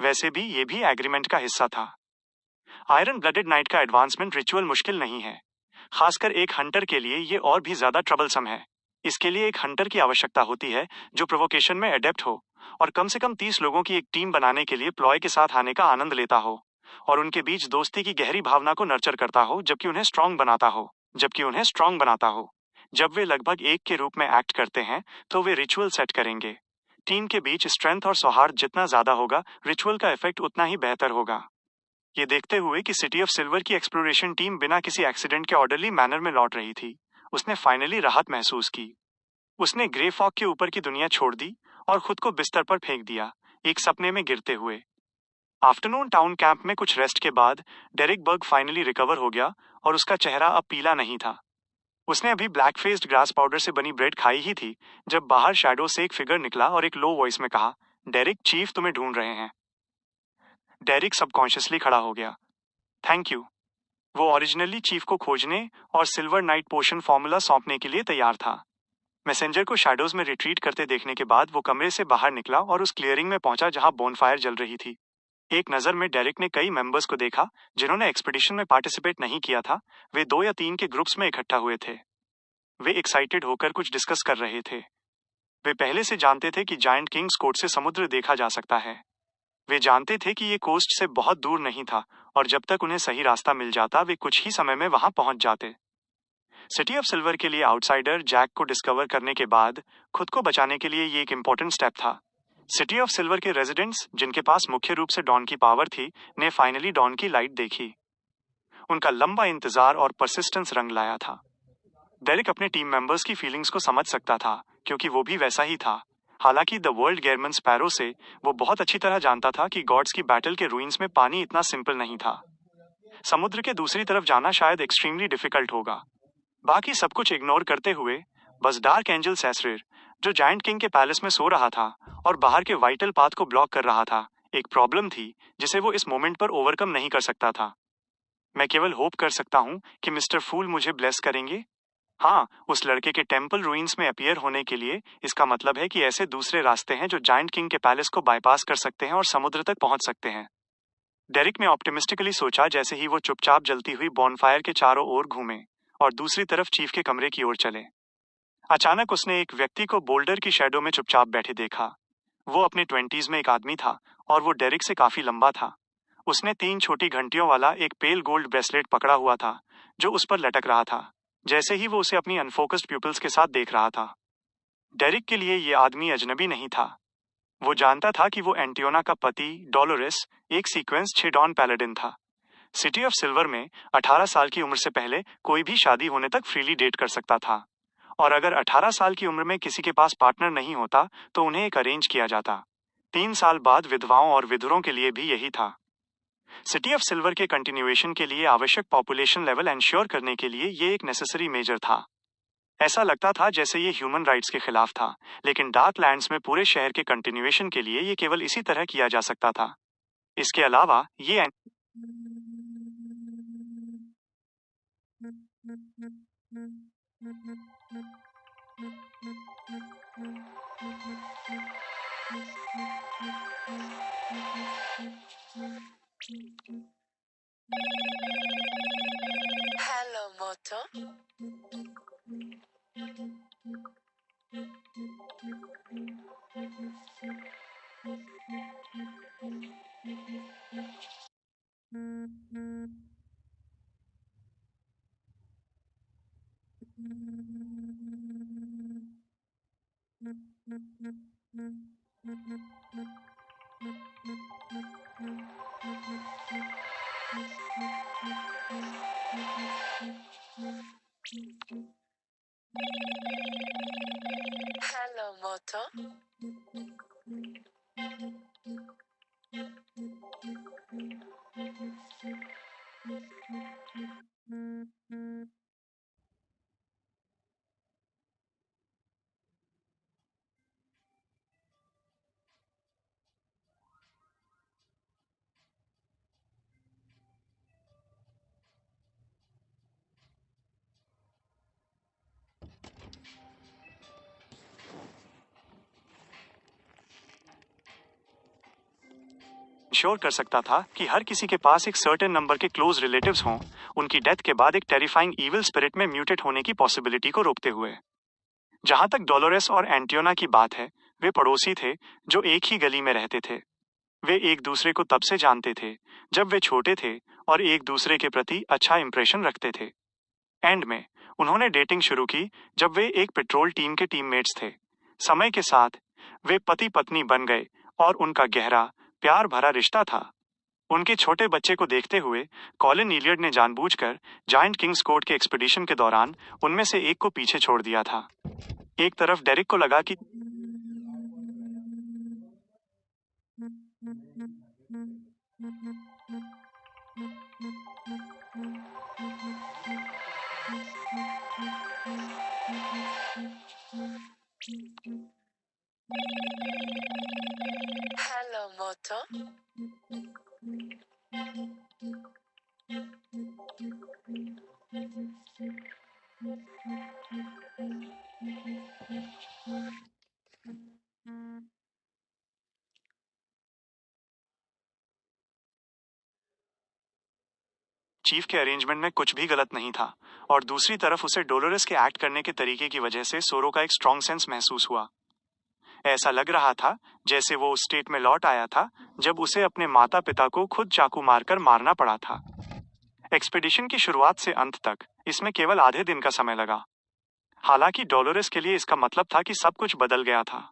वैसे भी ये भी एग्रीमेंट का हिस्सा था। आयरन ब्लडेड नाइट का एडवांसमेंट रिचुअल मुश्किल नहीं है, खासकर एक हंटर के लिए ये और भी ज्यादा ट्रबलसम है। इसके लिए एक हंटर की आवश्यकता होती है जो प्रोवोकेशन में एडेप्ट हो और कम से कम 30 लोगों की एक टीम बनाने के लिए प्लॉय के साथ आने का आनंद लेता हो और उनके बीच दोस्ती की गहरी भावना को नर्चर करता हो जबकि उन्हें स्ट्रांग बनाता हो। जब वे लगभग एक के रूप में एक्ट करते हैं तो वे रिचुअल सेट करेंगे। टीम के बीच स्ट्रेंथ और सौहार्द जितना ज्यादा होगा, रिचुअल का इफेक्ट उतना ही बेहतर होगा। ये देखते हुए कि सिटी ऑफ सिल्वर की एक्सप्लोरेशन टीम बिना किसी एक्सीडेंट के ऑर्डरली मैनर में लौट रही थी, उसने फाइनली राहत महसूस की। उसने ग्रे फॉग के ऊपर की दुनिया छोड़ दी और खुद को बिस्तर पर फेंक दिया, एक सपने में गिरते हुए। आफ्टरनून टाउन कैंप में कुछ रेस्ट के बाद डेरिक बर्ग फाइनली रिकवर हो गया और उसका चेहरा अब पीला नहीं था। उसने अभी ब्लैक फेस्ड ग्रास पाउडर से बनी ब्रेड खाई ही थी जब बाहर शैडो से एक फिगर निकला और एक लो वॉइस में कहा, डेरिक, चीफ तुम्हें ढूंढ रहे हैं। डेरिक सबकॉन्शियसली खड़ा हो गया। Thank you. वो ओरिजिनली चीफ को खोजने और सिल्वर नाइट पोशन फॉर्मूला सौंपने के लिए तैयार था। मैसेंजर को शैडोज में रिट्रीट करते देखने के बाद वो कमरे से बाहर निकला और उस क्लियरिंग में पहुंचा जहां बोनफायर जल रही थी। एक नजर में डेरिक ने कई मेंबर्स को देखा जिन्होंने एक्सपीडिशन में पार्टिसिपेट नहीं किया था। वे 2 या 3 के ग्रुप्स में इकट्ठा हुए थे। वे एक्साइटेड होकर कुछ डिस्कस कर रहे थे। वे पहले से जानते थे कि जायंट किंग्स कोर्ट से समुद्र देखा जा सकता है। वे जानते थे कि ये कोस्ट से बहुत दूर नहीं था और जब तक उन्हें सही रास्ता मिल जाता वे कुछ ही समय में वहां पहुंच जाते। सिटी ऑफ सिल्वर के लिए आउटसाइडर जैक को डिस्कवर करने के बाद खुद को बचाने के लिए ये एक इम्पोर्टेंट स्टेप था। सिटी ऑफ सिल्वर के रेजिडेंट्स, जिनके पास मुख्य रूप से डॉन की पावर थी, ने फाइनली डॉन की लाइट देखी। उनका लंबा इंतजार और परसिस्टेंस रंग लाया था। डेरिक अपने टीम मेंबर्स की फीलिंग्स को समझ सकता था क्योंकि वो भी वैसा ही था। हालांकि द वर्ल्ड गेरमन स्पैरो से वो बहुत अच्छी तरह जानता था कि गॉड्स की बैटल के रूइंस में पानी इतना सिंपल नहीं था। समुद्र के दूसरी तरफ जाना शायद एक्सट्रीमली डिफिकल्ट होगा। बाकी सब कुछ इग्नोर करते हुए बस डार्क एंजल सैसरेर, जो जायंट किंग के पैलेस में सो रहा था और बाहर के वाइटल पाथ को ब्लॉक कर रहा था, एक प्रॉब्लम थी जिसे वो इस मोमेंट पर ओवरकम नहीं कर सकता था। मैं केवल होप कर सकता हूँ कि मिस्टर फूल मुझे ब्लेस करेंगे। हाँ, उस लड़के के टेम्पल रूइंस में अपीयर होने के लिए इसका मतलब है कि ऐसे दूसरे रास्ते हैं जो जायंट किंग के पैलेस को बाईपास कर सकते हैं और समुद्र तक पहुंच सकते हैं। डेरिक ने ऑप्टिमिस्टिकली सोचा जैसे ही वो चुपचाप जलती हुई बॉनफायर के चारों ओर घूमे और दूसरी तरफ चीफ के कमरे की ओर चले। अचानक उसने एक व्यक्ति को बोल्डर की शैडो में चुपचाप बैठे देखा। वो अपने 20s में एक आदमी था और वो डेरिक से काफी लंबा था। उसने 3 छोटी घंटियों वाला एक पेल गोल्ड ब्रेसलेट पकड़ा हुआ था जो उस पर लटक रहा था, जैसे ही वो उसे अपनी अनफोकस्ड प्यूपिल्स के साथ देख रहा था। डेरिक के लिए ये आदमी अजनबी नहीं था। वो जानता था कि वो एंटियोना का पति डोलोरेस, एक सीक्वेंस 6 डॉन पैलेडिन था। सिटी ऑफ सिल्वर में 18 साल की उम्र से पहले कोई भी शादी होने तक फ्रीली डेट कर सकता था और अगर 18 साल की उम्र में किसी के पास पार्टनर नहीं होता तो उन्हें एक अरेंज किया जाता। 3 साल बाद विधवाओं और विधुरों के लिए भी यही था। सिटी ऑफ सिल्वर के कंटिन्यूएशन के लिए आवश्यक पॉपुलेशन लेवल एंश्योर करने के लिए ये एक नेसेसरी मेजर था। ऐसा लगता था जैसे ये ह्यूमन राइट्स के खिलाफ था, लेकिन डार्क लैंड्स में पूरे शहर के कंटिन्यूएशन के लिए ये केवल इसी तरह किया जा सकता था। इसके अलावा ये
Hello, Moto. Hello, Moto.
Ensure कर सकता था कि हर किसी के पास एक सर्टेन नंबर के क्लोज रिलेटिव्स हों, उनकी डेथ के बाद एक टेरिफाइंग इविल स्पिरिट में म्यूटेट होने की पॉसिबिलिटी को रोकते हुए। जहां तक डोलोरेस और एंटियोना की बात है, वे पड़ोसी थे जो एक ही गली में रहते थे। वे एक दूसरे को तब से जानते थे जब वे छोटे थे और एक दूसरे के प्रति अच्छा इंप्रेशन रखते थे। एंड में उन्होंने डेटिंग शुरू की जब वे एक पेट्रोल टीम के टीममेट्स थे। समय के साथ वे पति पत्नी बन गए और उनका गहरा प्यार भरा रिश्ता था। उनके छोटे बच्चे को देखते हुए कॉलिन इलियड ने जानबूझकर जायंट किंग्स कोर्ट के एक्सपीडिशन के दौरान उनमें से एक को पीछे छोड़ दिया था। एक तरफ डेरिक को लगा कि
Hello, Moto.
चीफ के अरेंजमेंट में कुछ भी गलत नहीं था, और दूसरी तरफ उसे डोलोरेस के एक्ट करने के तरीके की वजह से सोरो का एक स्ट्रॉन्ग सेंस महसूस हुआ। ऐसा लग रहा था जैसे वो उस स्टेट में लौट आया था जब उसे अपने माता पिता को खुद चाकू मारकर मारना पड़ा था। एक्सपीडिशन की शुरुआत से अंत तक इसमें केवल आधे दिन का समय लगा। हालांकि डोलोरेस के लिए इसका मतलब था कि सब कुछ बदल गया था।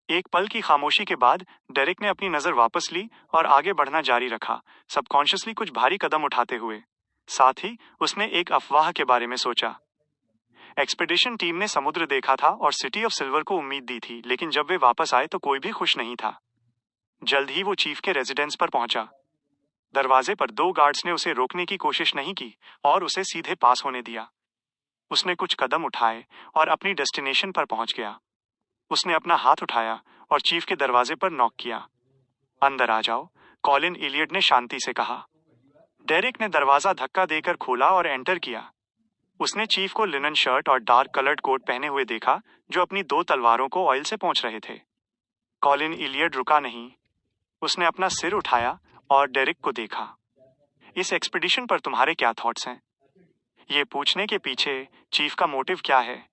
एक पल की खामोशी के बाद डेरिक ने अपनी नजर वापस ली और आगे बढ़ना जारी रखा, सबकॉन्शियसली कुछ भारी कदम उठाते हुए। साथ ही उसने एक अफवाह के बारे में सोचा। एक्सपीडिशन टीम ने समुद्र देखा था और सिटी ऑफ सिल्वर को उम्मीद दी थी, लेकिन जब वे वापस आए तो कोई भी खुश नहीं था। जल्द ही वो चीफ के रेजिडेंस पर पहुंचा। दरवाजे पर 2 गार्ड्स ने उसे रोकने की कोशिश नहीं की और उसे सीधे पास होने दिया। उसने कुछ कदम उठाए और अपनी डेस्टिनेशन पर पहुंच गया। उसने अपना हाथ उठाया और चीफ के दरवाजे पर नॉक किया। अंदर आ जाओ, कॉलिन इलियड ने शांति से कहा। डेरिक ने दरवाजा धक्का देकर खोला और एंटर किया। उसने चीफ को लिनन शर्ट और डार्क कलर्ड कोट पहने हुए देखा, जो अपनी 2 तलवारों को ऑयल से पोंछ रहे थे। कॉलिन इलियड रुका नहीं। उसने अपना सिर उठाया और डेरिक को देखा। इस एक्सपीडिशन पर तुम्हारे क्या थॉट्स हैं? ये पूछने के पीछे चीफ का मोटिव क्या है?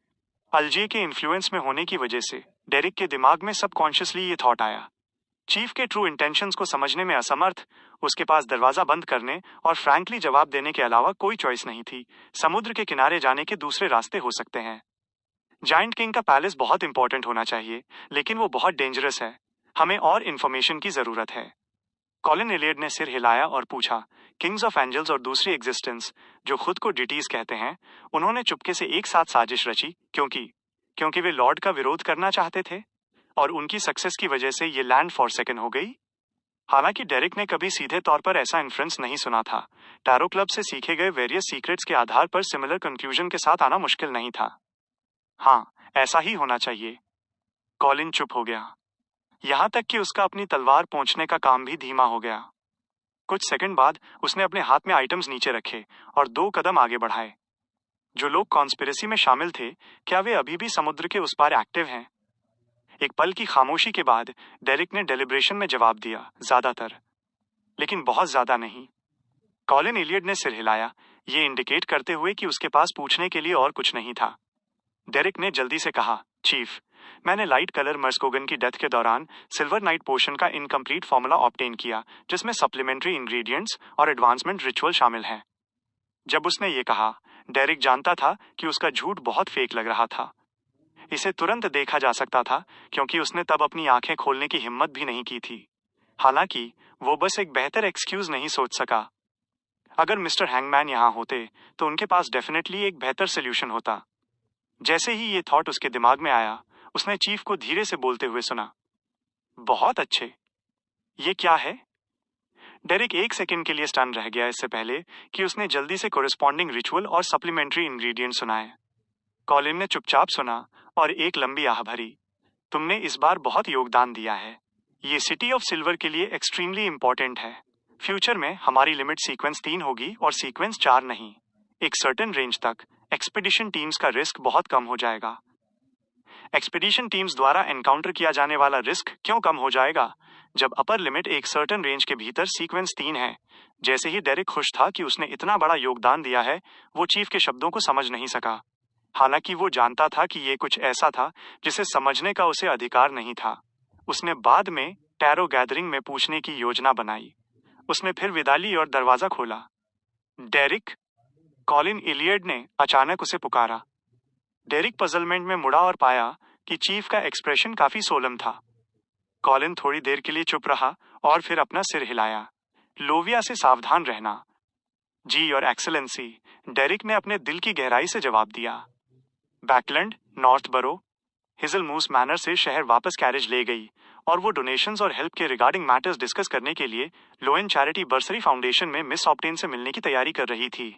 अल्जे के इन्फ्लुएंस में होने की वजह से डेरिक के दिमाग में सबकॉन्शियसली ये थॉट आया। चीफ के ट्रू इंटेंशंस को समझने में असमर्थ, उसके पास दरवाजा बंद करने और फ्रैंकली जवाब देने के अलावा कोई चॉइस नहीं थी। समुद्र के किनारे जाने के दूसरे रास्ते हो सकते हैं। जायंट किंग का पैलेस बहुत इंपॉर्टेंट होना चाहिए, लेकिन वो बहुत डेंजरस है। हमें और इन्फॉर्मेशन की जरूरत है। कॉलिन इलियड ने सिर हिलाया और पूछा। किंग्स ऑफ एंजल्स और दूसरी एग्जिस्टेंस, जो खुद को डिटीज कहते हैं, उन्होंने चुपके से एक साथ साजिश रची क्योंकि वे लॉर्ड का विरोध करना चाहते थे, और उनकी सक्सेस की वजह से ये लैंड फॉरसेकन हो गई। हालांकि डेरिक ने कभी सीधे तौर पर ऐसा इन्फ्रेंस नहीं सुना था। टैरो क्लब से सीखे गए वेरियस सीक्रेट्स के आधार पर सिमिलर कंक्लूजन के साथ आना मुश्किल नहीं था। हाँ, ऐसा ही होना चाहिए। कॉलिन चुप हो गया, यहां तक कि उसका अपनी तलवार पहुंचने का काम भी धीमा हो गया। कुछ सेकंड बाद उसने अपने हाथ में आइटम्स नीचे रखे और 2 कदम आगे बढ़ाए। जो लोग कॉन्स्पिरेसी में शामिल थे, क्या वे अभी भी समुद्र के उस पार एक्टिव हैं? एक पल की खामोशी के बाद डेरिक ने डेलिब्रेशन में जवाब दिया, ज्यादातर, लेकिन बहुत ज्यादा नहीं। कॉलिन इलियड ने सिर हिलाया, ये इंडिकेट करते हुए कि उसके पास पूछने के लिए और कुछ नहीं था। डेरिक ने जल्दी से कहा, चीफ, मैंने लाइट कलर मर्स्कोगन की डेथ के दौरान सिल्वर नाइट पोशन का इनकम्प्लीट फॉर्मूला ऑब्टेन किया, जिसमें सप्लीमेंट्री इंग्रेडिएंट्स और एडवांसमेंट रिचुअल शामिल हैं। जब उसने ये कहा, डेरिक जानता था कि उसका झूठ बहुत फेक लग रहा था। इसे तुरंत देखा जा सकता था, क्योंकि उसने तब अपनी आंखें खोलने की हिम्मत भी नहीं की थी। हालांकि वो बस एक बेहतर एक्सक्यूज नहीं सोच सका। अगर मिस्टर हैंगमैन यहां होते तो उनके पास डेफिनेटली एक बेहतर सोल्यूशन होता। जैसे ही ये थॉट उसके दिमाग में आया, उसने चीफ को धीरे से बोलते हुए सुना, बहुत अच्छे, ये क्या है? डेरिक 1 सेकंड के लिए स्टन रह गया, इससे पहले कि उसने जल्दी से कोरिस्पॉन्डिंग रिचुअल और सप्लीमेंट्री इंग्रेडिएंट सुनाए। कॉलिन ने चुपचाप सुना और एक लंबी आह भरी। तुमने इस बार बहुत योगदान दिया है। ये सिटी ऑफ सिल्वर के लिए एक्सट्रीमली इंपॉर्टेंट है। फ्यूचर में हमारी लिमिट सीक्वेंस 3 होगी और सीक्वेंस 4 नहीं। एक सर्टेन रेंज तक एक्सपीडिशन टीम्स का रिस्क बहुत कम हो जाएगा। एक्सपीडिशन टीम्स द्वारा एनकाउंटर किया जाने वाला रिस्क क्यों कम हो जाएगा? जब अपर लिमिट एक सर्टन रेंज के भीतर सीक्वेंस 3 है। जैसे ही डेरिक खुश था कि उसने इतना बड़ा योगदान दिया है, वो चीफ के शब्दों को समझ नहीं सका। हालांकि वो जानता था कि ये कुछ ऐसा था जिसे समझने का उसे अधिकार नहीं था। उसने बाद में टैरो गैदरिंग में पूछने की योजना बनाई। उसने फिर विदा ली और दरवाजा खोला। डेरिक, कॉलिन इलियड ने अचानक उसे पुकारा। डेरिक पजलमेंट में मुड़ा और पाया कि चीफ का एक्सप्रेशन काफी सोलम था। कॉलिन थोड़ी देर के लिए चुप रहा और फिर अपना सिर हिलाया। लोविया से सावधान रहना। जी योर एक्सेलेंसी, डेरिक ने अपने दिल की गहराई से जवाब दिया। बैकलैंड, नॉर्थबरो, हिजलमूस मैनर से शहर वापस कैरेज ले गई और वो डोनेशंस और हेल्प के रिगार्डिंग मैटर्स डिस्कस करने के लिए लोएन चैरिटी बर्सरी फाउंडेशन में मिस ऑप्टेन से मिलने की तैयारी कर रही थी।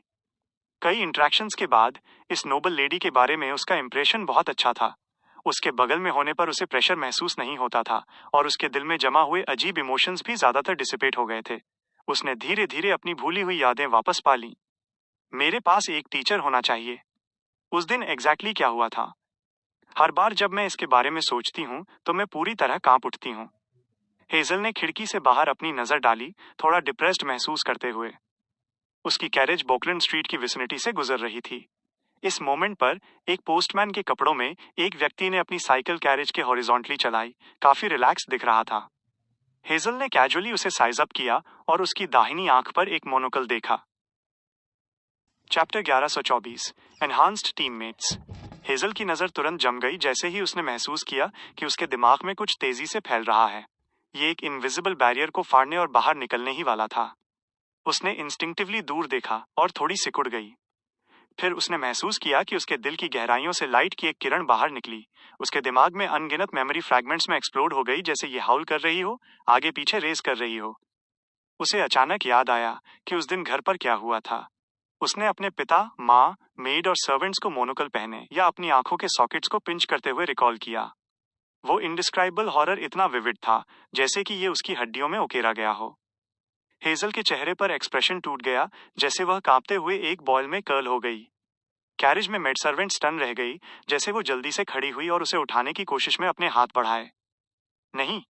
कई इंटरेक्शंस के बाद इस नोबल लेडी के बारे में उसका इंप्रेशन बहुत अच्छा था। उसके बगल में होने पर उसे प्रेशर महसूस नहीं होता था और उसके दिल में जमा हुए अजीब इमोशंस भी ज्यादातर डिसिपेट हो गए थे। उसने धीरे धीरे अपनी भूली हुई यादें वापस पा ली। मेरे पास एक टीचर होना चाहिए। उस दिन एग्जैक्टली क्या हुआ था? हर बार जब मैं इसके बारे में सोचती हूँ तो मैं पूरी तरह कांप उठती हूँ। हेजल ने खिड़की से बाहर अपनी नजर डाली, थोड़ा डिप्रेस्ड महसूस करते हुए। उसकी कैरेज बोकलैंड स्ट्रीट की विसिनिटी से गुजर रही थी। इस मोमेंट पर एक पोस्टमैन के कपड़ों में एक व्यक्ति ने अपनी साइकिल कैरेज के हॉरिजॉन्टली चलाई, काफी रिलैक्स दिख रहा था। हेजल ने कैजुअली उसे साइज अप किया और उसकी दाहिनी आंख पर एक मोनोकल देखा। Chapter 1124, enhanced teammates. हेजल की नजर तुरंत जम गई जैसे ही उसने महसूस किया कि उसके दिमाग में कुछ तेजी से फैल रहा है। ये एक इनविजिबल बैरियर को फाड़ने और बाहर निकलने ही वाला था। उसने इंस्टिंक्टिवली दूर देखा और थोड़ी सिकुड़ गई। फिर उसने महसूस किया कि उसके दिल की गहराइयों से लाइट की एक किरण बाहर निकली। उसके दिमाग में अनगिनत मेमोरी फ्रैगमेंट्स में एक्सप्लोड हो गई, जैसे ये हाउल कर रही हो, आगे पीछे रेस कर रही हो। उसे अचानक याद आया कि उस दिन घर पर क्या हुआ था। उसने अपने पिता, माँ, मेड और सर्वेंट्स को मोनोकल पहने या अपनी आंखों के सॉकेट्स को पिंच करते हुए रिकॉल किया। वो इंडिस्क्राइबल हॉरर इतना विविड था जैसे कि ये उसकी हड्डियों में उकेरा गया हो। हेजल के चेहरे पर एक्सप्रेशन टूट गया, जैसे वह कांपते हुए एक बॉल में कर्ल हो गई। कैरिज में मेड सर्वेंट स्टन रह गई, जैसे वो जल्दी से खड़ी हुई और उसे उठाने की कोशिश में अपने हाथ बढ़ाए। नहीं,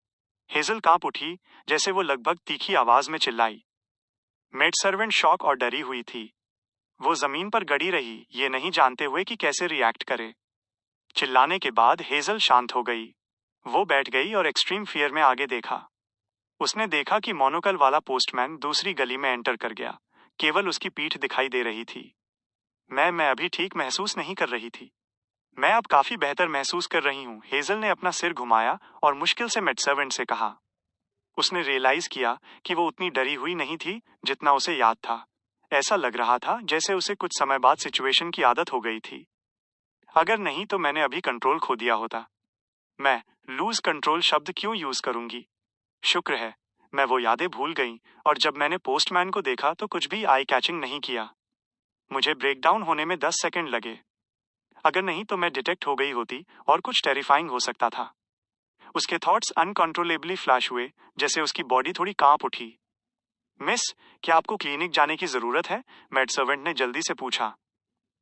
हेजल कांप उठी, जैसे वो लगभग तीखी आवाज में चिल्लाई। मेड सर्वेंट शॉक और डरी हुई थी। वो जमीन पर गड़ी रही, ये नहीं जानते हुए कि कैसे रिएक्ट करे। चिल्लाने के बाद हेजल शांत हो गई। वो बैठ गई और एक्सट्रीम फियर में आगे देखा। उसने देखा कि मोनोकल वाला पोस्टमैन दूसरी गली में एंटर कर गया। केवल उसकी पीठ दिखाई दे रही थी। मैं अभी ठीक महसूस नहीं कर रही थी। मैं अब काफी बेहतर महसूस कर रही हूँ। हेजल ने अपना सिर घुमाया और मुश्किल से मेड सर्वेंट से कहा। उसने रियलाइज किया कि वो उतनी डरी हुई नहीं थी जितना उसे याद था। ऐसा लग रहा था जैसे उसे कुछ समय बाद सिचुएशन की आदत हो गई थी। अगर नहीं तो मैंने अभी कंट्रोल खो दिया होता। मैं लूज कंट्रोल शब्द क्यों यूज करूंगी? शुक्र है मैं वो यादें भूल गई और जब मैंने पोस्टमैन को देखा तो कुछ भी आई कैचिंग नहीं किया। मुझे ब्रेकडाउन होने में 10 सेकंड लगे। अगर नहीं तो मैं डिटेक्ट हो गई होती और कुछ टेरिफाइंग हो सकता था। उसके थॉट्स अनकंट्रोलेबली फ्लैश हुए, जैसे उसकी बॉडी थोड़ी कांप उठी। मिस, क्या आपको क्लिनिक जाने की जरूरत है? मेड सर्वेंट ने जल्दी से पूछा।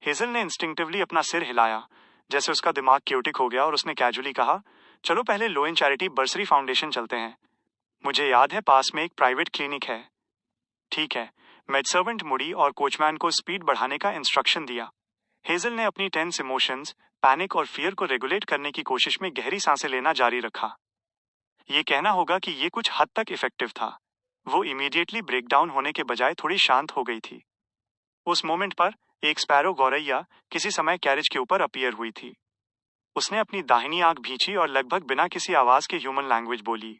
हेजल ने इंस्टिंक्टिवली अपना सिर हिलाया, जैसे उसका दिमाग क्योटिक हो गया और उसने कैजुअली कहा, चलो पहले लोएन चैरिटी बर्सरी फाउंडेशन चलते हैं। मुझे याद है पास में एक प्राइवेट क्लिनिक है। ठीक है। मेड सर्वेंट मुड़ी और कोचमैन को स्पीड बढ़ाने का इंस्ट्रक्शन दिया। हेजल ने अपनी टेंस इमोशंस, पैनिक और फियर को रेगुलेट करने की कोशिश में गहरी सांसें लेना जारी रखा। ये कहना होगा कि ये कुछ हद तक इफेक्टिव था। वो इमीडिएटली ब्रेकडाउन होने के बजाय थोड़ी शांत हो गई थी। उस मोमेंट पर एक स्पैरो गौरैया किसी समय कैरेज के ऊपर अपीयर हुई थी। उसने अपनी दाहिनी आंख भींची और लगभग बिना किसी आवाज के ह्यूमन लैंग्वेज बोली।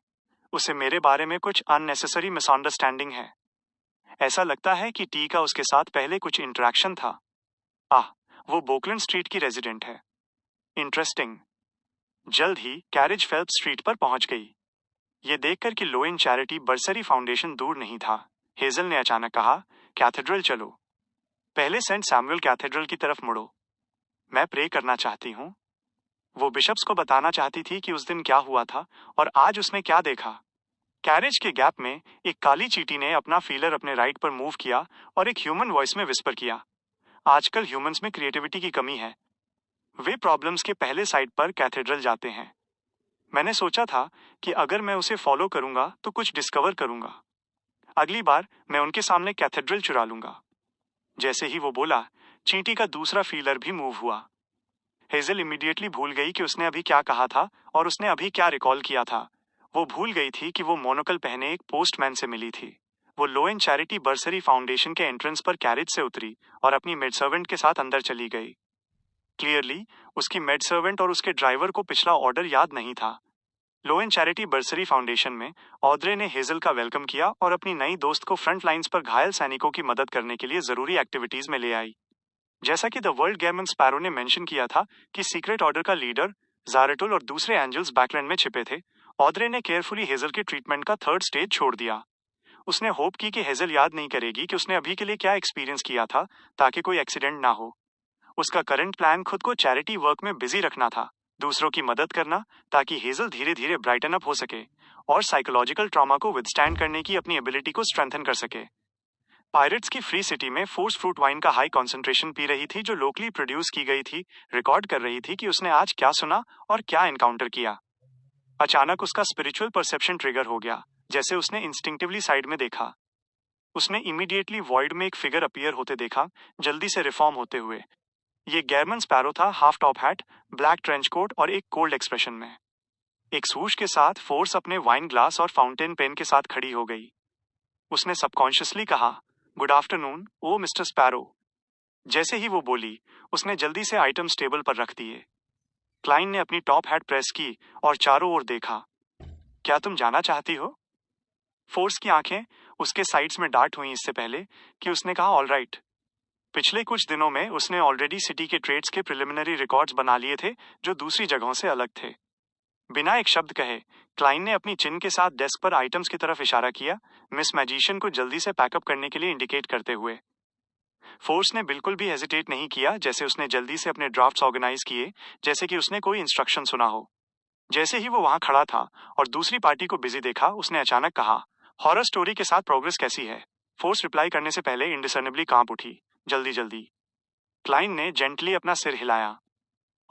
उसे मेरे बारे में कुछ अननेसेसरी मिसअंडरस्टैंडिंग है। ऐसा लगता है कि टी का उसके साथ पहले कुछ इंटरेक्शन था। आह, वो बोकलैंड स्ट्रीट की रेजिडेंट है। इंटरेस्टिंग। जल्द ही कैरेज फेल्प स्ट्रीट पर पहुंच गई। ये देखकर कि लोएन चैरिटी बर्सरी फाउंडेशन दूर नहीं था, हेजल ने अचानक कहा, कैथेड्रल चलो। पहले सेंट सैमुअल कैथेड्रल की तरफ मुड़ो। मैं प्रे करना चाहती हूँ। वो बिशप्स को बताना चाहती थी कि उस दिन क्या हुआ था और आज उसने क्या देखा। कैरेज के गैप में एक काली चींटी ने अपना फीलर अपने राइट पर मूव किया और एक ह्यूमन वॉइस में विस्पर किया। आजकल ह्यूमंस में क्रिएटिविटी की कमी है। वे प्रॉब्लम्स के पहले साइड पर कैथेड्रल जाते हैं। मैंने सोचा था कि अगर मैं उसे फॉलो करूंगा तो कुछ डिस्कवर करूंगा। अगली बार मैं उनके सामने कैथेड्रल चुरा लूंगा। जैसे ही वो बोला, चींटी का दूसरा फीलर भी मूव हुआ। हेजल इमीडिएटली भूल गई कि उसने अभी क्या कहा था और उसने अभी क्या रिकॉल किया था। वो भूल गई थी कि वो मोनोकल पहने एक पोस्टमैन से मिली थी। वो लोएन चैरिटी बर्सरी फाउंडेशन के एंट्रेंस पर कैरेज से उतरी और अपनी मेड सर्वेंट के साथ अंदर चली गई। क्लियरली उसकी मेड सर्वेंट और उसके ड्राइवर को पिछला ऑर्डर याद नहीं था। लोएन चैरिटी बर्सरी फाउंडेशन में ऑद्रे ने हेजल का वेलकम किया और अपनी नई दोस्त को फ्रंट लाइंस पर घायल सैनिकों की मदद करने के लिए जरूरी एक्टिविटीज में ले आई। जैसा कि द वर्ल्ड गेमन स्पैरो ने मेंशन किया था कि सीक्रेट ऑर्डर का लीडर जारेटुल और दूसरे एंजल्स बैकलैंड में छिपे थे, ऑद्रे ने केयरफुली हेजल के ट्रीटमेंट का थर्ड स्टेज छोड़ दिया। उसने होप की कि हेजल याद नहीं करेगी कि उसने अभी के लिए क्या एक्सपीरियंस किया था, ताकि कोई एक्सीडेंट ना हो। उसका करंट प्लान खुद को चैरिटी वर्क में बिजी रखना था, दूसरों की मदद करना, ताकि हेजल धीरे धीरे ब्राइटन अप हो सके और साइकोलॉजिकल ट्रॉमा को विदस्टैंड करने की अपनी एबिलिटी को स्ट्रेंथन कर सके। पायरेट्स की फ्री सिटी में फोर्स फ्रूट वाइन का हाई कॉन्सेंट्रेशन पी रही थी, जो लोकली प्रोड्यूस की गई थी, रिकॉर्ड कर रही थी कि उसने आज क्या सुना और क्या एनकाउंटर किया। अचानक उसका स्पिरिचुअल परसेप्शन ट्रिगर हो गया, जैसे उसने इंस्टिंक्टिवली साइड में देखा। उसने इमीडिएटली वॉइड में एक फिगर अपीयर होते देखा, जल्दी से रिफॉर्म होते हुए। ये गेरमन स्पैरो था, half top hat, black trench coat और एक कोल्ड एक्सप्रेशन में। एक swoosh के साथ फोर्स अपने वाइन ग्लास और फाउंटेन पेन के साथ खड़ी हो गई। उसने सबकॉन्शियसली कहा, गुड आफ्टरनून ओ मिस्टर स्पैरो। जैसे ही वो बोली, उसने जल्दी से आइटम्स टेबल पर रख दिए। क्लाइन ने अपनी टॉप हैट प्रेस की और चारों ओर देखा। क्या तुम जाना चाहती हो? फोर्स की आंखें उसके साइड्स में डार्ट हुई इससे पहले कि उसने कहा ऑल राइट। पिछले कुछ दिनों में उसने ऑलरेडी सिटी के ट्रेड्स के प्रिलिमिनरी रिकॉर्ड्स बना लिए थे, जो दूसरी जगहों से अलग थे। बिना एक शब्द कहे क्लाइन ने अपनी चिन के साथ डेस्क पर आइटम्स की तरफ इशारा किया, मिस मैजिशियन को जल्दी से पैकअप करने के लिए इंडिकेट करते हुए। फोर्स ने बिल्कुल भी हेजिटेट नहीं किया, जैसे उसने जल्दी से अपने ड्राफ्ट्स ऑर्गेनाइज किए, जैसे कि उसने कोई इंस्ट्रक्शन सुना हो। जैसे ही वो वहां खड़ा था और दूसरी पार्टी को बिजी देखा, उसने अचानक कहा, हॉरर स्टोरी के साथ प्रोग्रेस कैसी है? फोर्स रिप्लाई करने से पहले इंडिसर्नेबली कांप उठी, जल्दी जल्दी। क्लाइन ने जेंटली अपना सिर हिलाया।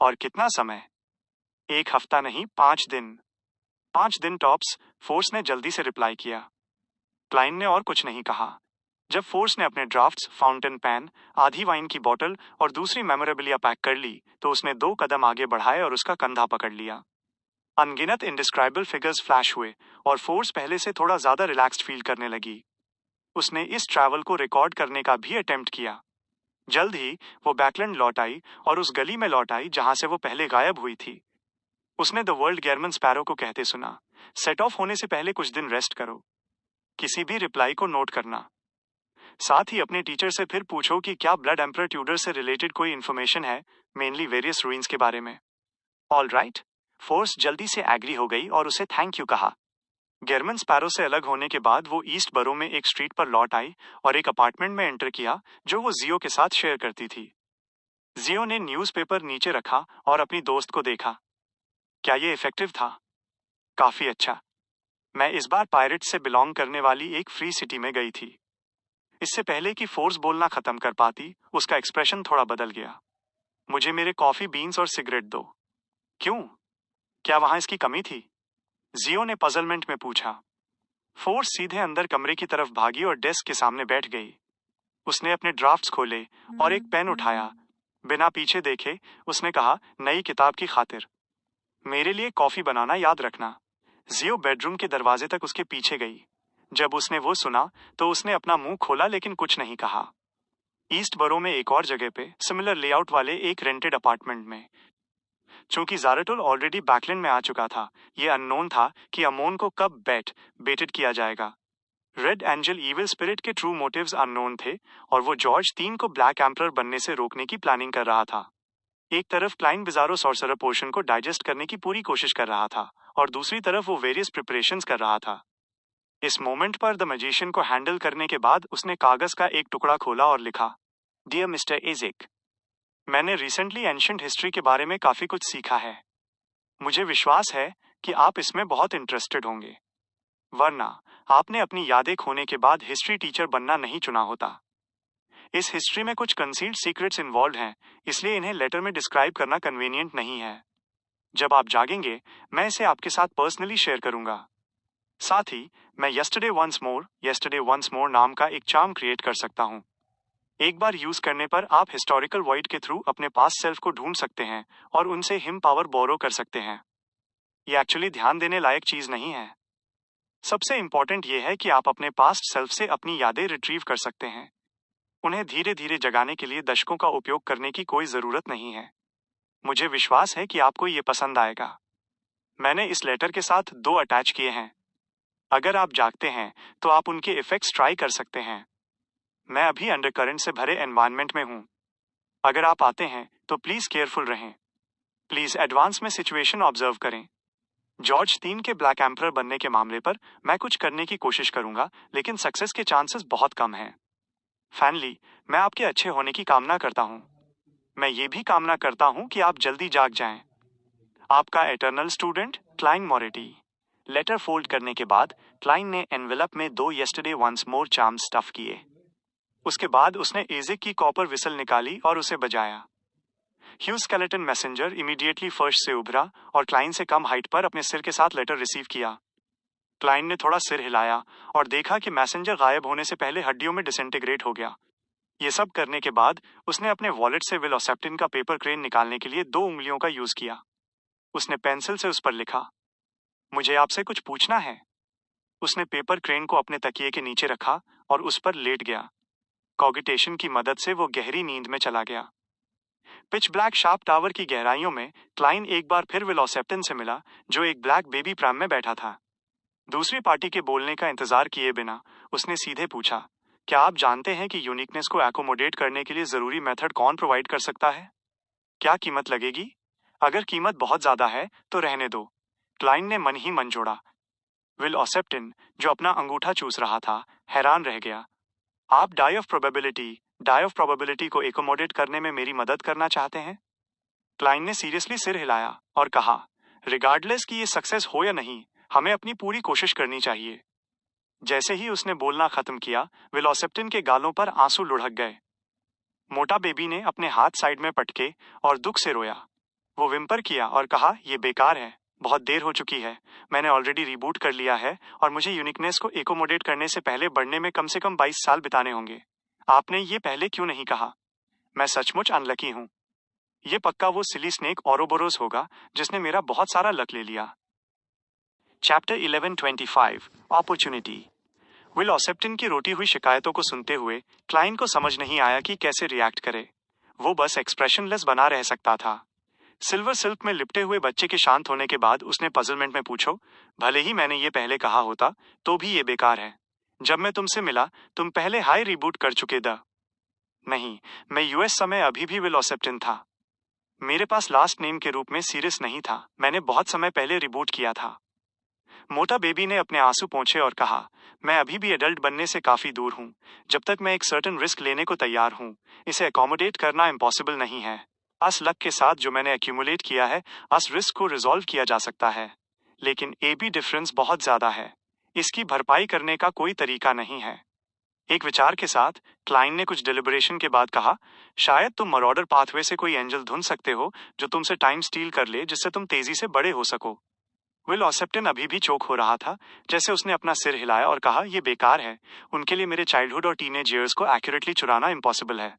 और कितना समय? 1 हफ्ता नहीं, 5 दिन। 5 दिन टॉप्स, फोर्स ने जल्दी से रिप्लाई किया। क्लाइन ने और कुछ नहीं कहा। जब फोर्स ने अपने ड्राफ्ट्स, फाउंटेन पैन, आधी वाइन की बोतल और दूसरी मेमोरेबिलिया पैक कर ली, तो उसने 2 कदम आगे बढ़ाए और उसका कंधा पकड़ लिया। अनगिनत इंडिस्क्राइबल फिगर्स फ्लैश हुए और फोर्स पहले से थोड़ा ज्यादा रिलैक्स्ड फील करने लगी। उसने इस ट्रैवल को रिकॉर्ड करने का भी अटेम्प्ट किया। जल्द ही वो बैकलैंड लौट आई और उस गली में लौट आई जहां से वो पहले गायब हुई थी। उसने द वर्ल्ड गेरमन स्पैरो को कहते सुना, सेट ऑफ होने से पहले कुछ दिन रेस्ट करो, किसी भी रिप्लाई को नोट करना, साथ ही अपने टीचर से फिर पूछो कि क्या ब्लड एम्परर ट्यूडर से रिलेटेड कोई इन्फॉर्मेशन है, मेनली वेरियस रूइंस के बारे में। All right. फोर्स जल्दी से एग्री हो गई और उसे थैंक यू कहा। गेरमन स्पैरो से अलग होने के बाद वो ईस्ट बरो में एक स्ट्रीट पर लौट आई और एक अपार्टमेंट में एंटर किया, जो वो जियो के साथ शेयर करती थी। जियो ने न्यूज़पेपर नीचे रखा और अपनी दोस्त को देखा। क्या ये इफेक्टिव था? काफी अच्छा। मैं इस बार पायरेट से बिलोंग करने वाली एक फ्री सिटी में गई थी। इससे पहले कि फोर्स बोलना खत्म कर पाती, उसका एक्सप्रेशन थोड़ा बदल गया। मुझे मेरे कॉफी बीन्स और सिगरेट दो। क्यों? क्या वहां इसकी कमी थी? जियो ने पजलमेंट में पूछा। फोर्स सीधे अंदर कमरे की तरफ भागी और डेस्क के सामने बैठ गई। उसने अपने ड्राफ्ट्स खोले और एक पेन उठाया। बिना पीछे देखे उसने कहा, नई किताब की खातिर मेरे लिए कॉफी बनाना याद रखना। जियो बेडरूम के दरवाजे तक उसके पीछे गई। जब उसने वो सुना तो उसने अपना मुंह खोला, लेकिन कुछ नहीं कहा। ईस्ट बरो में एक और जगह पे सिमिलर लेआउट वाले एक रेंटेड अपार्टमेंट में, चूंकि जारेटुल ऑलरेडी बैकलैंड में आ चुका था, ये अननोन था कि अमोन को कब बेटेड किया जाएगा। रेड एंजल इविल स्पिरिट के ट्रू मोटिव्स अननोन थे और वो जॉर्ज 3 को ब्लैक एम्परर बनने से रोकने की प्लानिंग कर रहा था। एक तरफ क्लाइन बिजारो सॉर्सरर पोर्शन को डाइजेस्ट करने की पूरी कोशिश कर रहा था और दूसरी तरफ वो वेरियस प्रिपरेशंस कर रहा था। इस मोमेंट पर द मैजिशियन को हैंडल करने के बाद उसने कागज का एक टुकड़ा खोला और लिखा, डियर मिस्टर एजिक, मैंने रिसेंटली एंशिएंट हिस्ट्री के बारे में काफी कुछ सीखा है। मुझे विश्वास है कि आप इसमें बहुत इंटरेस्टेड होंगे, वरना आपने अपनी यादें खोने के बाद हिस्ट्री टीचर बनना नहीं चुना होता। इस हिस्ट्री में कुछ कंसील्ड सीक्रेट्स इन्वॉल्व हैं, इसलिए इन्हें लेटर में डिस्क्राइब करना कन्वीनियंट नहीं है। जब आप जागेंगे, मैं इसे आपके साथ पर्सनली शेयर करूंगा। साथ ही मैं यस्टरडे वंस मोर नाम का एक चार्म क्रिएट कर सकता हूं। एक बार यूज करने पर आप हिस्टोरिकल वॉइड के थ्रू अपने पास्ट सेल्फ को ढूंढ सकते हैं और उनसे हिम पावर बोरो कर सकते हैं। ये एक्चुअली ध्यान देने लायक चीज नहीं है। सबसे इंपॉर्टेंट ये है कि आप अपने पास्ट सेल्फ से अपनी यादें रिट्रीव कर सकते हैं। उन्हें धीरे धीरे जगाने के लिए दशकों का उपयोग करने की कोई जरूरत नहीं है। मुझे विश्वास है कि आपको ये पसंद आएगा। मैंने इस लेटर के साथ 2 अटैच किए हैं। अगर आप जागते हैं तो आप उनके इफेक्ट्स ट्राई कर सकते हैं। मैं अभी अंडरकरेंट से भरे एनवायरनमेंट में हूं। अगर आप आते हैं तो प्लीज केयरफुल रहें। प्लीज एडवांस में सिचुएशन ऑब्जर्व करें। जॉर्ज 3 के ब्लैक एम्परर बनने के मामले पर मैं कुछ करने की कोशिश करूंगा, लेकिन सक्सेस के चांसेस बहुत कम हैं। फैनली, मैं आपके अच्छे होने की कामना करता हूं। मैं ये भी कामना करता हूं कि आप जल्दी जाग जाएं। आपका eternal student Klein Moretti. Letter fold करने के बाद क्लाइन ने एनवेलप में 2 yesterday once more charm stuff किए। उसके बाद उसने एजिक की कॉपर विसल निकाली और उसे बजाया। ह्यूज स्केलेटन मैसेंजर इमीडिएटली फर्श से उभरा और क्लाइन से कम हाइट पर अपने सिर के साथ लेटर रिसीव किया। क्लाइन ने थोड़ा सिर हिलाया और देखा कि मैसेंजर गायब होने से पहले हड्डियों में डिसइंटीग्रेट हो गया। ये सब करने के बाद उसने अपने वॉलेट से विल ओसेप्टिन का पेपर क्रेन निकालने के लिए 2 उंगलियों का यूज किया। उसने पेंसिल से उस पर लिखा, मुझे आपसे कुछ पूछना है। उसने पेपर क्रेन को अपने तकिए के नीचे रखा और उस पर लेट गया। कॉगिटेशन की मदद से वो गहरी नींद में चला गया। पिच ब्लैक शार्प टावर की गहराइयों में क्लाइन एक बार फिर विल ओसेप्टिन से मिला, जो एक ब्लैक बेबी प्राम में बैठा था। दूसरी पार्टी के बोलने का इंतजार किए बिना उसने सीधे पूछा, क्या आप जानते हैं कि यूनिकनेस को एकोमोडेट करने के लिए जरूरी मेथड कौन प्रोवाइड कर सकता है? क्या कीमत लगेगी? अगर कीमत बहुत ज्यादा है तो रहने दो। क्लाइन ने मन ही मन जोड़ा। विल ओसेप्टिन, जो अपना अंगूठा चूस रहा था, हैरान रह गया। आप डाई ऑफ प्रोबेबिलिटी को एकोमोडेट करने में मेरी मदद करना चाहते हैं? क्लाइन ने सीरियसली सिर हिलाया और कहा, रिगार्डलेस कि ये सक्सेस हो या नहीं, हमें अपनी पूरी कोशिश करनी चाहिए। जैसे ही उसने बोलना खत्म किया, विल ओसेप्टिन के गालों पर आंसू लुढ़क गए। मोटा बेबी ने अपने हाथ साइड में पटके और दुख से रोया। वो विम्पर किया और कहा, यह बेकार है, बहुत देर हो चुकी है, मैंने ऑलरेडी रिबूट कर लिया है और मुझे यूनिकनेस को एकोमोडेट करने से पहले बढ़ने में कम से कम 22 साल बिताने होंगे। आपने ये पहले क्यों नहीं कहा? मैं सचमुच अनलकी हूं। ये पक्का वो सिली स्नेक ओरोबोरोस होगा जिसने मेरा बहुत सारा लक ले लिया। Chapter 1125 opportunity. विल ओसेप्टिन की रोटी हुई शिकायतों को सुनते हुए क्लाइन को समझ नहीं आया कि कैसे रिएक्ट करे। वो बस एक्सप्रेशनलेस बना रह सकता था। सिल्वर सिल्क में लिपटे हुए बच्चे के शांत होने के बाद उसने पजलमेंट में पूछो, भले ही मैंने ये पहले कहा होता तो भी ये बेकार है। जब मैं तुमसे मिला तुम पहले हाई रिबूट कर चुके द। नहीं, मैं यूएस समय अभी भी विल ओसेप्टिन था। मेरे पास लास्ट नेम के रूप में सीरियस नहीं था, मैंने बहुत समय पहले रिबूट किया था। मोटा बेबी ने अपने आंसू पोंछे और कहा, मैं अभी भी एडल्ट बनने से काफी दूर हूं। जब तक मैं एक सर्टेन रिस्क लेने को तैयार हूं, इसे अकोमोडेट करना इम्पॉसिबल नहीं है। अस लक के साथ जो मैंने एक्यूमुलेट किया है, अस रिस्क को रिजॉल्व किया जा सकता है, लेकिन एबी डिफरेंस बहुत ज्यादा है। इसकी भरपाई करने का कोई तरीका नहीं है। एक विचार के साथ क्लाइन ने कुछ डिलिबरेशन के बाद कहा, शायद तुम मरॉडर पाथवे से कोई एंजल ढूंढ सकते हो जो तुमसे टाइम स्टील कर ले, जिससे तुम तेजी से बड़े हो सको। विल ओसेप्टिन अभी भी चोक हो रहा था जैसे उसने अपना सिर हिलाया और कहा, यह बेकार है। उनके लिए मेरे चाइल्डहुड और टीनेज ईयर्स को एक्यूरेटली चुराना इम्पॉसिबल है।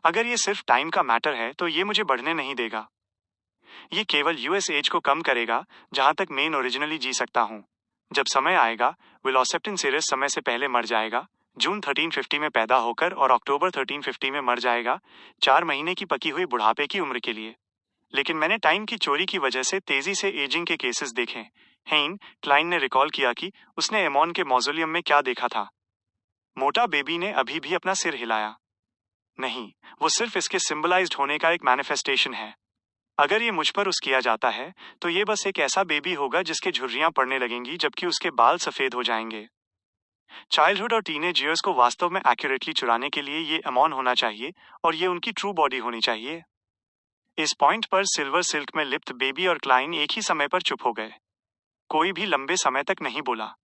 अगर ये सिर्फ टाइम का मैटर है तो ये मुझे बढ़ने नहीं देगा। ये केवल यूएस एज को कम करेगा जहां तक मेन ओरिजिनली जी सकता हूं। जब समय आएगा, विल ओसेप्टिन सीरियस समय से पहले मर जाएगा। जून 1350 में पैदा होकर और अक्टूबर 1350 में मर जाएगा, 4 महीने की पकी हुई बुढ़ापे की उम्र के लिए। लेकिन मैंने टाइम की चोरी की वजह से तेजी से एजिंग के केसेस देखे हैं। क्लाइन ने रिकॉल किया कि उसने एमोन के मौजोलियम में क्या देखा था। मोटा बेबी ने अभी भी अपना सिर हिलाया। नहीं, वो सिर्फ इसके सिंबलाइज्ड होने का एक मैनिफेस्टेशन है। अगर ये मुझ पर उस किया जाता है तो ये बस एक ऐसा बेबी होगा जिसके झुर्रियां पड़ने लगेंगी जबकि उसके बाल सफेद हो जाएंगे। चाइल्डहुड और टीनेज ईयर्स को वास्तव में एक्यूरेटली चुराने के लिए ये एमोन होना चाहिए और ये उनकी ट्रू बॉडी होनी चाहिए। इस पॉइंट पर सिल्वर सिल्क में लिप्त बेबी और क्लाइन एक ही समय पर चुप हो गए। कोई भी लंबे समय तक नहीं बोला।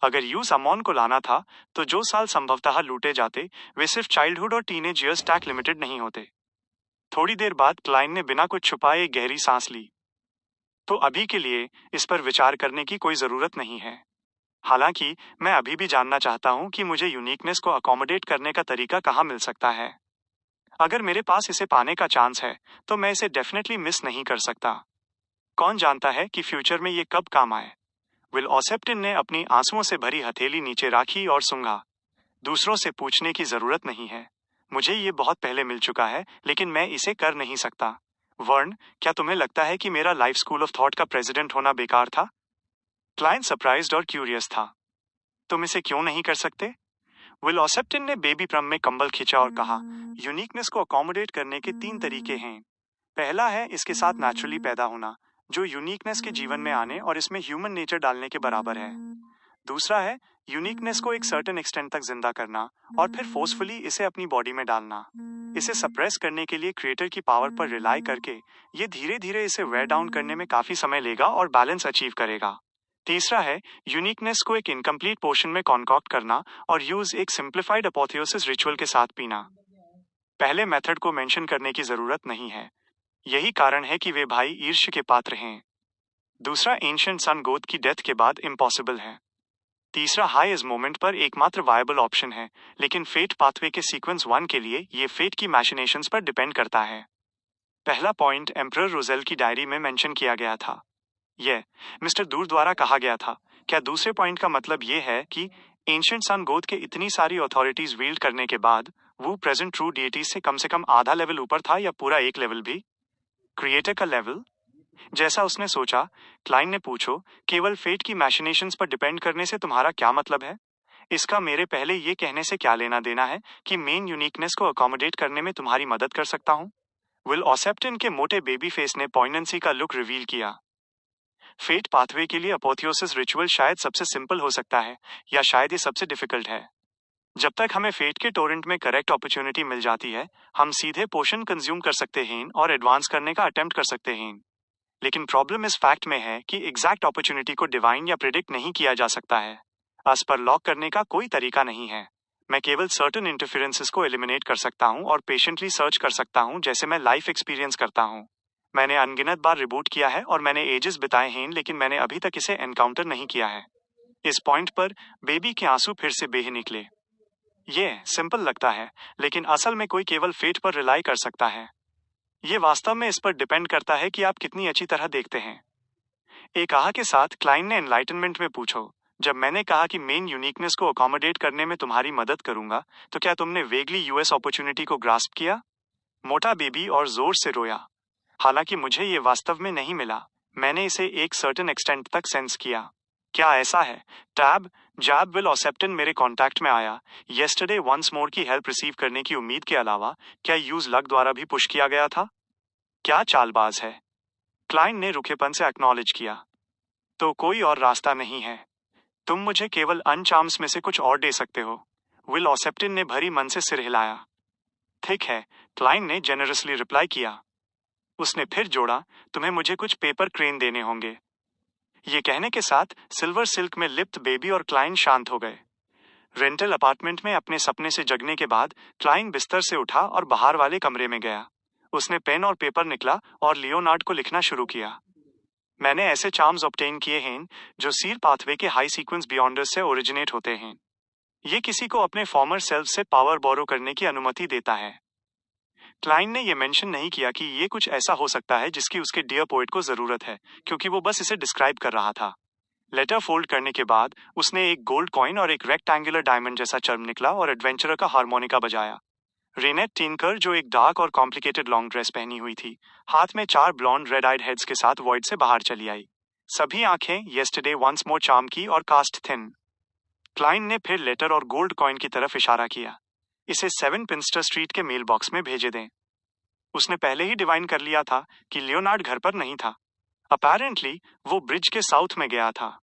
अगर यूस अमोन को लाना था तो जो साल संभवतः लूटे जाते वे सिर्फ चाइल्डहुड और टीनेज ईयर्स टैक लिमिटेड नहीं होते। थोड़ी देर बाद क्लाइन ने बिना कुछ छुपाए एक गहरी सांस ली। तो अभी के लिए इस पर विचार करने की कोई जरूरत नहीं है। हालांकि मैं अभी भी जानना चाहता हूं कि मुझे यूनिकनेस को अकोमोडेट करने का तरीका कहाँ मिल सकता है। अगर मेरे पास इसे पाने का चांस है तो मैं इसे डेफिनेटली मिस नहीं कर सकता। कौन जानता है कि फ्यूचर में ये कब काम आए। विल ऑसेप्टिन ने अपनी आंसुओं से भरी हथेली नीचे राखी और सूंघा। दूसरों से पूछने की जरूरत नहीं है। मुझे ये बहुत पहले मिल चुका है, लेकिन मैं इसे कर नहीं सकता। वर्ण, क्या तुम्हें लगता है कि मेरा लाइफ स्कूल ऑफ थॉट का प्रेसिडेंट होना बेकार था? क्लाइंट सरप्राइज्ड और क्यूरियस था। तुम इसे क्यों नहीं कर सकते? विल ऑसेप्टिन ने बेबी प्रम में कंबल खींचा और कहा, यूनिकनेस को अकोमोडेट करने के 3 तरीके हैं। पहला है इसके साथ नेचुरली पैदा होना, जो यूनिकनेस के जीवन में आने और इसमें ह्यूमन नेचर डालने के बराबर है। दूसरा है यूनिकनेस को एक सर्टेन एक्सटेंट तक जिंदा करना और फिर फोर्सफुली इसे अपनी बॉडी में डालना। इसे सप्रेस करने के लिए क्रिएटर की पावर पर रिलाई करके ये धीरे धीरे इसे वेयर डाउन करने में काफी समय लेगा और बैलेंस अचीव करेगा। तीसरा है यूनिकनेस को एक इनकम्प्लीट पोर्शन में कॉन्कॉक्ट करना और यूज एक सिंप्लीफाइड अपोथियोसिस रिचुअल के साथ पीना। पहले मेथड को मेंशन करने की जरूरत नहीं है। यही कारण है कि वे भाई ईर्ष्य के पात्र हैं। दूसरा एंशिएंट सन गोत की डेथ के बाद इम्पॉसिबल है। तीसरा हाई इज मोमेंट पर एकमात्र वायबल ऑप्शन है, लेकिन फेट पाथवे के सीक्वेंस 1 के लिए ये फेट की मैशिनेशंस पर डिपेंड करता है। पहला पॉइंट एम्परर रोजेल की डायरी में मेंशन किया गया था। यह मिस्टर दूर द्वारा कहा गया था। क्या दूसरे पॉइंट का मतलब यह है कि एंशिएंट सन गोत के इतनी सारी अथॉरिटीज वील्ड करने के बाद वो प्रेजेंट ट्रू डीटीज से कम आधा लेवल ऊपर था या पूरा एक लेवल भी? क्रिएटर का लेवल? जैसा उसने सोचा, क्लाइंट ने पूछो, केवल फेट की मैशिनेशंस पर डिपेंड करने से तुम्हारा क्या मतलब है? इसका मेरे पहले ये कहने से क्या लेना देना है कि मेन यूनिकनेस को अकोमोडेट करने में तुम्हारी मदद कर सकता हूं? विल ऑसेप्टिन के मोटे बेबी फेस ने पॉइनेंसी का लुक रिवील किया। फेट पाथवे के लिए अपोथियोसिस रिचुअल शायद सबसे सिंपल हो सकता है, या शायद ये सबसे डिफिकल्ट है। जब तक हमें फेट के टोरेंट में करेक्ट अपॉर्चुनिटी मिल जाती है, हम सीधे पोशन कंज्यूम कर सकते हैं और एडवांस करने का अटेम्प्ट कर सकते हैं। लेकिन प्रॉब्लम इस फैक्ट में है कि एग्जैक्ट अपॉर्चुनिटी को डिवाइन या प्रिडिक्ट नहीं किया जा सकता है। अस पर लॉक करने का कोई तरीका नहीं है। मैं केवल सर्टेन इंटरफेरेंसेस को एलिमिनेट कर सकता हूं और पेशेंटली सर्च कर सकता हूं, जैसे मैं लाइफ एक्सपीरियंस करता हूं। मैंने अनगिनत बार रिबूट किया है और मैंने एजेस बिताए हैं, लेकिन मैंने अभी तक इसे एनकाउंटर नहीं किया है। इस पॉइंट पर बेबी के आंसू फिर से बेह निकले। ये सिंपल लगता है, लेकिन असल में कोई केवल फेट पर रिलाई कर सकता है। ये वास्तव में इस पर डिपेंड करता है कि आप कितनी अच्छी तरह देखते हैं। एक आह के साथ क्लाइंट ने एनलाइटनमेंट में पूछो, जब मैंने कहा कि मेन यूनिकनेस को अकोमोडेट करने में तुम्हारी मदद करूंगा, तो क्या तुमने वेगली यूएस अपॉर्चुनिटी को ग्रास्प किया? मोटा बेबी और जोर से रोया। हालांकि मुझे ये वास्तव में नहीं मिला, मैंने इसे एक सर्टेन एक्सटेंट तक सेंस किया। क्या ऐसा है? टैब जैब विल ऑसेप्टिन मेरे कांटेक्ट में आया येस्टरडे वंस मोर की हेल्प रिसीव करने की उम्मीद के अलावा क्या यूज लक द्वारा भी पुश किया गया था? क्या चालबाज है। क्लाइंट ने रुखेपन से एक्नॉलेज किया। तो कोई और रास्ता नहीं है। तुम मुझे केवल अनचार्म्स में से कुछ और दे सकते हो। विल ऑसेप्टिन ने भरी मन से सिर हिलाया। ठीक है, क्लाइंट ने जेनरसली रिप्लाई किया। उसने फिर जोड़ा, तुम्हें मुझे कुछ पेपर क्रेन देने होंगे। ये कहने के साथ सिल्वर सिल्क में लिप्त बेबी और क्लाइंट शांत हो गए। रेंटल अपार्टमेंट में अपने सपने से जगने के बाद क्लाइंट बिस्तर से उठा और बाहर वाले कमरे में गया। उसने पेन और पेपर निकला और लियोनार्ड को लिखना शुरू किया। मैंने ऐसे चार्म्स ऑब्टेन किए हैं जो सीर पाथवे के हाई सीक्वेंस बियॉन्डर्स से ओरिजिनेट होते हैं। ये किसी को अपने फॉर्मर सेल्फ से पावर बोरो करने की अनुमति देता है। क्लाइंट ने यह मेंशन नहीं किया कि ये कुछ ऐसा हो सकता है जिसकी उसके डियर पोएट को जरूरत है, क्योंकि वो बस इसे डिस्क्राइब कर रहा था। लेटर फोल्ड करने के बाद उसने एक गोल्ड कॉइन और एक रेक्टेंगुलर डायमंड जैसा चर्म निकला और एडवेंचरर का हारमोनिका बजाया। रेनेट टिनकर, जो एक डार्क और कॉम्प्लिकेटेड लॉन्ग ड्रेस पहनी हुई थी, हाथ में 4 ब्लॉन्ड रेड आइड हेड्स के साथ वॉइड से बाहर चली आई। सभी आंखें येस्टरडे वंस मोर चार्म की और कास्ट थिन। क्लाइंट ने फिर लेटर और गोल्ड कॉइन की तरफ इशारा किया। इसे 7 पिंस्टर स्ट्रीट के मेल बॉक्स में भेजे दें। उसने पहले ही डिवाइन कर लिया था कि लियोनार्ड घर पर नहीं था। अपेरेंटली वो ब्रिज के साउथ में गया था।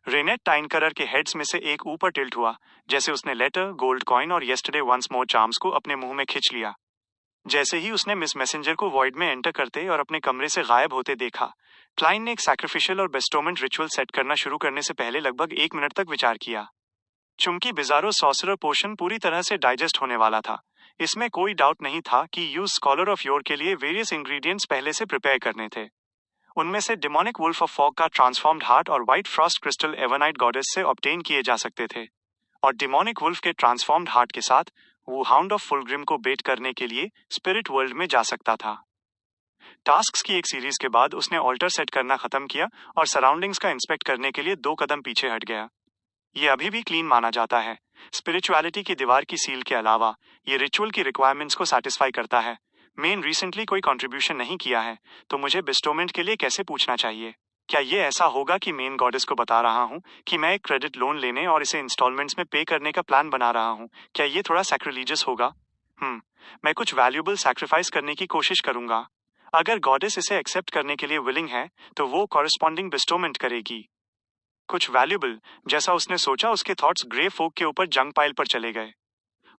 रेनेट टाइनकरर के हेड्स में से एक ऊपर टिल्ट हुआ, जैसे उसने लेटर, गोल्ड कॉइन और येस्टरडे वंस मोर चार्म्स को अपने मुंह में खींच लिया। जैसे ही उसने मिस मैसेंजर को वॉइड में एंटर करते और अपने कमरे से गायब होते देखा, क्लाइंट ने एक सैक्रिफिशियल और बेस्टोमेंट रिचुअल सेट करना शुरू करने से पहले लगभग 1 मिनट तक विचार किया। चूंकि बिजारो सॉसरर पोशन पूरी तरह से डाइजेस्ट होने वाला था, इसमें कोई डाउट नहीं था कि यूज स्कॉलर ऑफ योर के लिए वेरियस इंग्रेडिएंट्स पहले से प्रिपेयर करने थे। उनमें से डेमोनिक वुल्फ ऑफ फॉग का ट्रांसफॉर्म्ड हार्ट और white Frost crystal Evernight goddess से ऑब्टेन किए जा सकते थे, और डेमोनिक वुल्फ के ट्रांसफॉर्म्ड हार्ट के साथ वो हाउंड ऑफ फुलग्रिम को बेट करने के लिए स्पिरिट वर्ल्ड में जा सकता था। टास्क्स की एक सीरीज के बाद उसने ऑल्टर सेट करना खत्म किया और सराउंडिंग्स का इंस्पेक्ट करने के लिए 2 कदम पीछे हट गया। ये अभी भी क्लीन माना जाता है। स्पिरिचुअलिटी की दीवार की सील के अलावा ये रिचुअल की रिक्वायरमेंट्स को सेटिस्फाई करता है। मेन रिसेंटली कोई कंट्रीब्यूशन नहीं किया है, तो मुझे बेस्टोमेंट के लिए कैसे पूछना चाहिए? क्या ये ऐसा होगा कि मेन गॉडेस को बता रहा हूँ कि मैं एक क्रेडिट लोन लेने और इसे इंस्टॉलमेंट्स में पे करने का प्लान बना रहा हूँ? क्या ये थोड़ा सैक्रिलीजियस होगा? मैं कुछ वैल्यूएबल सैक्रिफाइस करने की कोशिश करूंगा। अगर गॉडेस इसे एक्सेप्ट करने के लिए विलिंग है, तो वो कॉरेस्पॉन्डिंग बेस्टोमेंट करेगी। कुछ वैल्यूएबल, जैसा उसने सोचा, उसके थॉट्स ग्रे फोक के ऊपर जंग पाइल पर चले गए।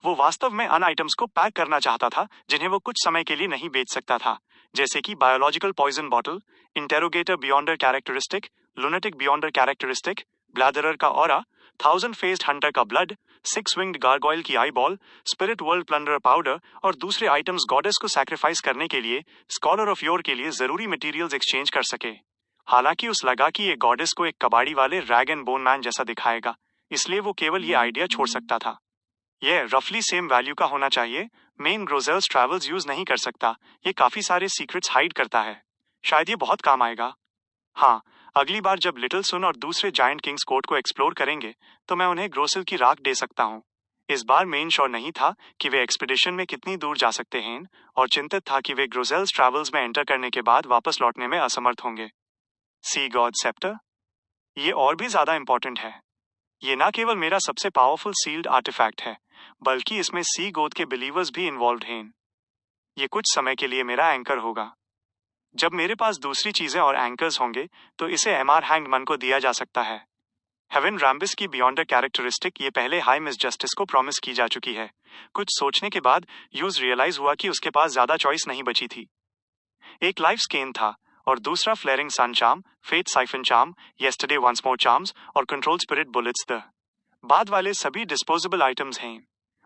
वो वास्तव में अन आइटम्स को पैक करना चाहता था जिन्हें वो कुछ समय के लिए नहीं बेच सकता था, जैसे कि biological poison bottle, interrogator beyonder characteristic, lunatic beyonder characteristic, bladderer का ऑरा, 1000 फेस्ड हंटर का ब्लड, 6 विंग्ड गार्गोइल की eye ball, spirit world plunder powder और दूसरे आइटम्स गॉडेस को सैक्रिफाइस करने के लिए स्कॉलर ऑफ योर के लिए जरूरी मटेरियल्स एक्सचेंज कर सके। हालांकि उस लगा कि ये गॉडेस को एक कबाड़ी वाले रैग एंड बोन मैन जैसा दिखाएगा, इसलिए वो केवल ये आइडिया छोड़ सकता था। यह रफली सेम वैल्यू का होना चाहिए। मेन ग्रोजेल्स ट्रैवल्स यूज नहीं कर सकता, ये काफी सारे सीक्रेट्स हाइड करता है। शायद ये बहुत काम आएगा। हाँ, अगली बार जब लिटिल सुन और दूसरे जायंट किंग्स कोर्ट को एक्सप्लोर करेंगे, तो मैं उन्हें ग्रोसिल की राख दे सकता हूँ। इस बार मेन श्योर नहीं था कि वे एक्सपीडिशन में कितनी दूर जा सकते हैं, और चिंतित था कि वे ग्रोजेल्स ट्रैवल्स में एंटर करने के बाद वापस लौटने में असमर्थ होंगे। सी गॉड सेप्टर, ये और भी ज्यादा इंपॉर्टेंट है। ये ना केवल मेरा सबसे पावरफुल सील्ड आर्टिफैक्ट है, बल्कि इसमें सी गोद के बिलीवर्स भी इन्वॉल्व हैं। ये कुछ समय के लिए मेरा एंकर होगा। जब मेरे पास दूसरी चीजें और एंकर्स होंगे, तो इसे एमआर हैंग्ड मन को दिया जा सकता है। हेवन रैम्बिस की बियॉन्डर कैरेक्टरिस्टिक ये पहले हाई मिस जस्टिस को प्रॉमिस की जा चुकी है। कुछ सोचने के बाद यूज रियलाइज हुआ कि उसके पास ज्यादा चॉइस नहीं बची थी। एक लाइफ स्केन था और दूसरा flaring sun charm, faith siphon charm, yesterday once more charms और कंट्रोल स्पिरिट बुलेट्स। द बाद वाले सभी डिस्पोजेबल आइटम्स हैं।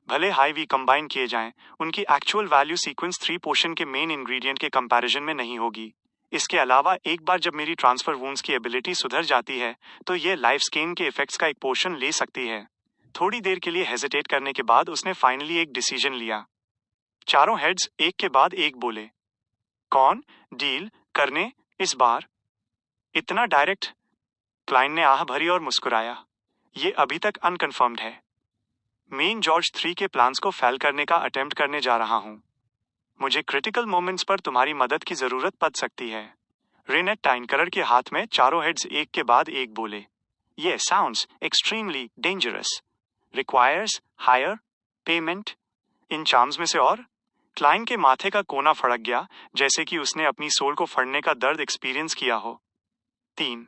भले हाई वी कंबाइन किए जाएं, उनकी एक्चुअल वैल्यू सीक्वेंस 3 पोशन के मेन इंग्रेडिएंट के कंपैरिजन में नहीं होगी। इसके अलावा एक बार जब मेरी ट्रांसफर वूंड्स की एबिलिटी सुधर जाती है, तो ये लाइफ स्केन के इफेक्ट्स का एक पोर्शन ले सकती है। थोड़ी देर के लिए हेजिटेट करने के बाद उसने फाइनली एक डिसीजन लिया। चारों हेड्स एक के बाद एक बोले, कौन डील करने इस बार? इतना डायरेक्ट? क्लाइंट ने आह भरी और मुस्कुराया। ये अभी तक अनकंफर्म्ड है। मेन जॉर्ज 3 के प्लान्स को फेल करने का अटेम्प्ट करने जा रहा हूं। मुझे क्रिटिकल मोमेंट्स पर तुम्हारी मदद की जरूरत पड़ सकती है। रेनेट टाइनकलर के हाथ में चारों हेड्स एक के बाद एक बोले, ये sounds extremely dangerous, requires higher payment. इन चार्म्स में से और? क्लाइंट के माथे का कोना फड़क गया, जैसे कि उसने अपनी सोल को फड़ने का दर्द एक्सपीरियंस किया हो। 3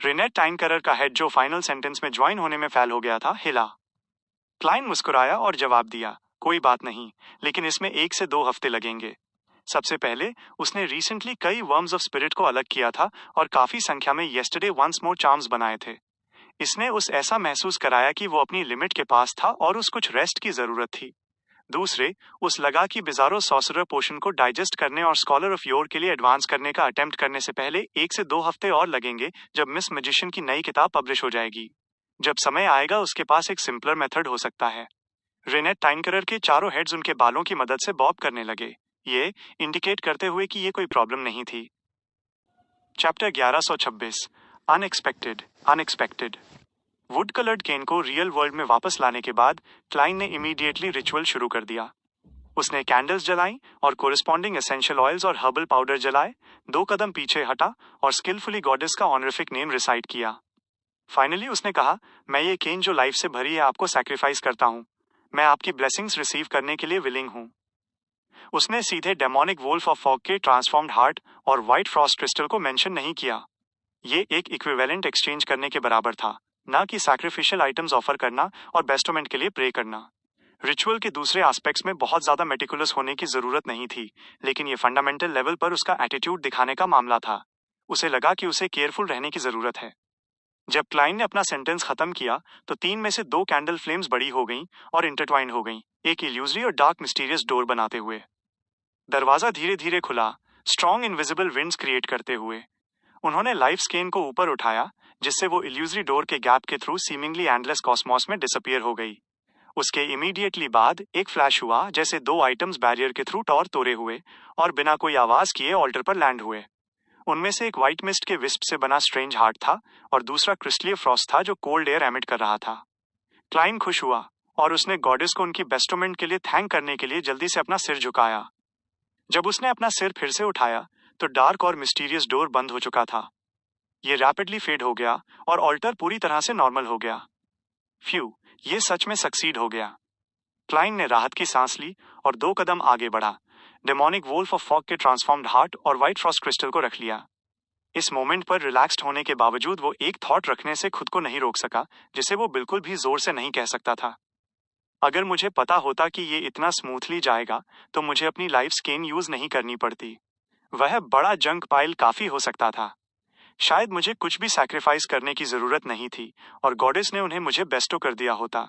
रेनेट टाइनकलर का हेड, जो फाइनल सेंटेंस में ज्वाइन होने में फेल हो गया था, हिला। क्लाइंट मुस्कुराया और जवाब दिया, कोई बात नहीं, लेकिन इसमें 1 से 2 हफ्ते लगेंगे। सबसे पहले उसने रिसेंटली कई वर्म्स ऑफ स्पिरिट को अलग किया था और काफी संख्या में येस्टरडे वंस मोर चार्म्स बनाए थे। इसने उस ऐसा महसूस कराया कि वो अपनी लिमिट के पास था और उस कुछ रेस्ट की जरूरत थी। दूसरे, उस लगा कि बिजारो सॉर्सरर पोशन को डाइजेस्ट करने और स्कॉलर ऑफ योर के लिए एडवांस करने का अटेम्प्ट करने से पहले 1 से 2 हफ्ते और लगेंगे, जब मिस मैजिशियन की नई किताब पब्लिश हो जाएगी। जब समय आएगा, उसके पास एक सिंपलर मेथड हो सकता है। रेनेट टाइनकलर के चारों हेड्स उनके बालों की मदद से बॉब करने लगे, ये इंडिकेट करते हुए कि ये कोई प्रॉब्लम नहीं थी। Chapter 1126 unexpected. Unexpected. Wood coloured cane को रियल वर्ल्ड में वापस लाने के बाद क्लाइन ने इमीडिएटली रिचुअल शुरू कर दिया। उसने कैंडल्स जलाई और कोरिस्पॉन्डिंग एसेंशियल ऑयल्स और हर्बल पाउडर जलाए, 2 कदम पीछे हटा और स्किलफुली गॉडेस का ऑनरिफिक नेम रिसाइट किया। फाइनली उसने कहा, मैं ये केन जो लाइफ से भरी है आपको सैक्रिफाइस करता हूँ। मैं आपकी ब्लेसिंग्स रिसीव करने के लिए विलिंग हूँ। उसने सीधे डेमोनिक वुल्फ ऑफ फॉग के ट्रांसफॉर्म्ड हार्ट और व्हाइट फ्रॉस्ट क्रिस्टल को मेंशन नहीं किया। ये एक इक्विवेलेंट एक्सचेंज करने के बराबर था, ना कि सैक्रिफिशियल आइटम्स ऑफर करना और बेस्टोमेंट के लिए प्रे करना। रिचुअल के दूसरे एस्पेक्ट्स में बहुत ज्यादा मेटिकुलस होने की जरूरत नहीं थी, लेकिन ये फंडामेंटल लेवल पर उसका एटीट्यूड दिखाने का मामला था। उसे लगा कि उसे केयरफुल रहने की जरूरत है। जब क्लाइंट ने अपना सेंटेंस खत्म किया, तो 3 में से 2 कैंडल फ्लेम्स बड़ी हो गईं और इंटरट्वाइंड हो गईं, एक इल्यूजरी और डार्क मिस्टीरियस डोर बनाते हुए। दरवाजा धीरे धीरे खुला। स्ट्रॉन्ग इनविजिबल विंड्स क्रिएट करते हुए। उन्होंने लाइफ स्केन को ऊपर उठाया, जिससे वो इल्यूजरी डोर के गैप के थ्रू सीमिंगली एंडलेस कॉस्मोस में डिसअपियर हो गई। उसके इमीडिएटली बाद एक फ्लैश हुआ, जैसे दो आइटम्स बैरियर के थ्रू टॉर तोड़े हुए और बिना कोई आवाज किए ऑल्टर पर लैंड हुए। उनमें से एक व्हाइट मिस्ट के विस्प से बना स्ट्रेंज हार्ट था और दूसरा क्रिस्टलीय फ्रॉस्ट था जो कोल्ड एयर एमिट कर रहा था। क्लाइन खुश हुआ और उसने गॉडेस को उनकी बेस्टोमेंट के लिए थैंक करने के लिए जल्दी से अपना सिर झुकाया। जब उसने अपना सिर फिर से उठाया तो डार्क और मिस्टीरियस डोर बंद हो चुका था। ये रैपिडली फेड हो गया और ऑल्टर पूरी तरह से नॉर्मल हो गया। फ्यू, ये सच में सक्सीड हो गया। क्लाइन ने राहत की सांस ली और 2 कदम आगे बढ़ा, डेमोनिक वोल्फ ऑफ फॉग के ट्रांसफॉर्म्ड हार्ट और व्हाइट फ्रॉस्ट क्रिस्टल को रख लिया। इस मोमेंट पर रिलैक्स्ड होने के बावजूद वो एक थॉट रखने से खुद को नहीं रोक सका, जिसे वो बिल्कुल भी जोर से नहीं कह सकता था। अगर मुझे पता होता कि ये इतना स्मूथली जाएगा तो मुझे अपनी लाइफ स्केन यूज नहीं करनी पड़ती। वह बड़ा जंक पाइल काफी हो सकता था। शायद मुझे कुछ भी सैक्रिफाइस करने की जरूरत नहीं थी और गॉडेस ने उन्हें मुझे बेस्टो कर दिया होता।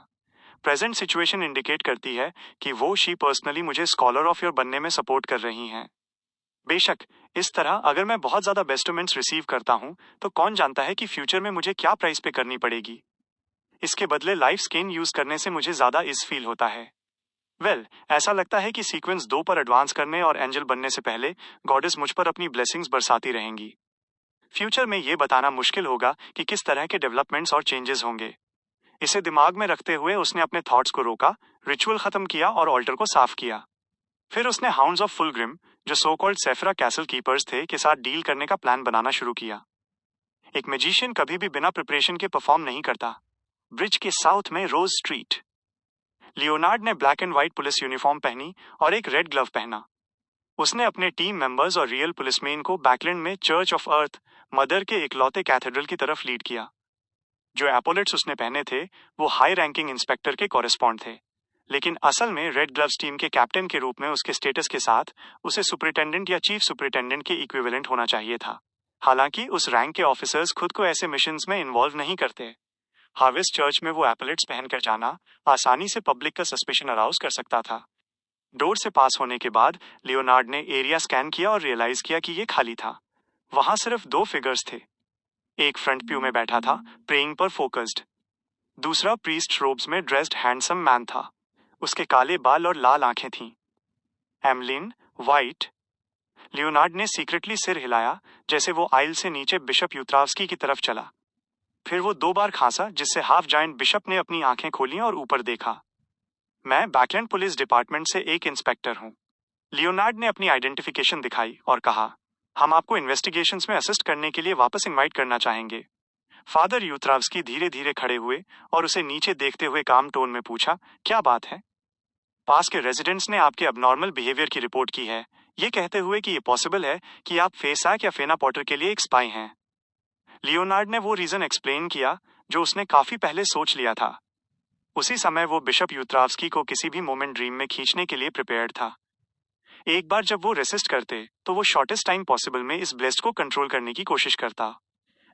प्रेजेंट सिचुएशन इंडिकेट करती है कि वो शी पर्सनली मुझे स्कॉलर ऑफ ईयर बनने में सपोर्ट कर रही हैं। बेशक इस तरह अगर मैं बहुत ज्यादा बेस्टोमेंट्स रिसीव करता हूं तो कौन जानता है कि फ्यूचर में मुझे क्या प्राइस पे करनी पड़ेगी। इसके बदले लाइफ स्केन यूज करने से मुझे ज्यादा इस फील होता है। ऐसा लगता है कि सीक्वेंस 2 पर एडवांस करने और एंजल बनने से पहले गॉडेस मुझ पर अपनी ब्लेसिंग्स बरसाती रहेंगी। फ्यूचर में ये बताना मुश्किल होगा कि किस तरह के डेवलपमेंट्स और चेंजेस होंगे। इसे दिमाग में रखते हुए उसने अपने थॉट्स को रोका, रिचुअल खत्म किया और ऑल्टर को साफ किया। फिर उसने हाउंड्स ऑफ फुलग्रिम, जो सो कॉल्ड सेफरा कैसल कीपर्स थे, के साथ डील करने का प्लान बनाना शुरू किया। एक मैजिशियन कभी भी बिना प्रिपरेशन के परफॉर्म नहीं करता। ब्रिज के साउथ में रोज स्ट्रीट। लियोनार्ड ने black and white police uniform पहनी और एक रेड ग्लव पहना। उसने अपने टीम मेंबर्स और रियल पुलिसमैन को बैकलैंड में चर्च ऑफ अर्थ मदर के इकलौते कैथेड्रल की तरफ लीड किया। जो एपोलेट्स उसने पहने थे वो हाई रैंकिंग इंस्पेक्टर के कॉरेस्पॉन्ड थे, लेकिन असल में रेड ग्लव्स टीम के कैप्टन के रूप में उसके स्टेटस के साथ उसे सुपरिटेंडेंट या चीफ सुपरिटेंडेंट के इक्विवेलेंट होना चाहिए था। हालांकि उस रैंक के ऑफिसर्स खुद को ऐसे मिशंस में इन्वॉल्व नहीं करते। हार्वेस्ट चर्च में वो एपोलेट्स पहनकर जाना आसानी से पब्लिक का सस्पेशन अराउज कर सकता था। डोर से पास होने के बाद लियोनार्ड ने एरिया स्कैन किया और रियलाइज किया कि ये खाली था। वहां सिर्फ 2 फिगर्स थे। एक फ्रंट प्यू में बैठा था, प्रेइंग पर फोकस्ड। दूसरा प्रीस्ट रोब्स में ड्रेस्ड हैंडसम मैन था। उसके काले बाल और लाल आंखें थीं। Emlyn white. लियोनार्ड ने सीक्रेटली सिर हिलाया, जैसे वो आइल से नीचे बिशप यूत्रावस्की की तरफ चला। फिर वो 2 बार खांसा, जिससे हाफ जायंट बिशप ने अपनी आंखें खोली और ऊपर देखा। मैं बैकलैंड पुलिस डिपार्टमेंट से एक इंस्पेक्टर हूं। लियोनार्ड ने अपनी आइडेंटिफिकेशन दिखाई और कहा, हम आपको इन्वेस्टिगेशंस में असिस्ट करने के लिए वापस इनवाइट करना चाहेंगे। फादर यूत्रावस्की धीरे धीरे खड़े हुए और उसे नीचे देखते हुए काम टोन में पूछा, क्या बात है? पास के रेजिडेंट्स ने आपके अबनॉर्मल बिहेवियर की रिपोर्ट की है, ये कहते हुए कि ये पॉसिबल है कि आप फेसैक या फेना पॉटर के लिए एक स्पाई हैं। लियोनार्ड ने वो रीजन एक्सप्लेन किया जो उसने काफी पहले सोच लिया था। उसी समय वो बिशप यूत्रावस्की को किसी भी मोमेंट ड्रीम में खींचने के लिए प्रिपेयर्ड था। एक बार जब वो रेसिस्ट करते तो वो शॉर्टेस्ट टाइम पॉसिबल में इस ब्लेस्ट को कंट्रोल करने की कोशिश करता।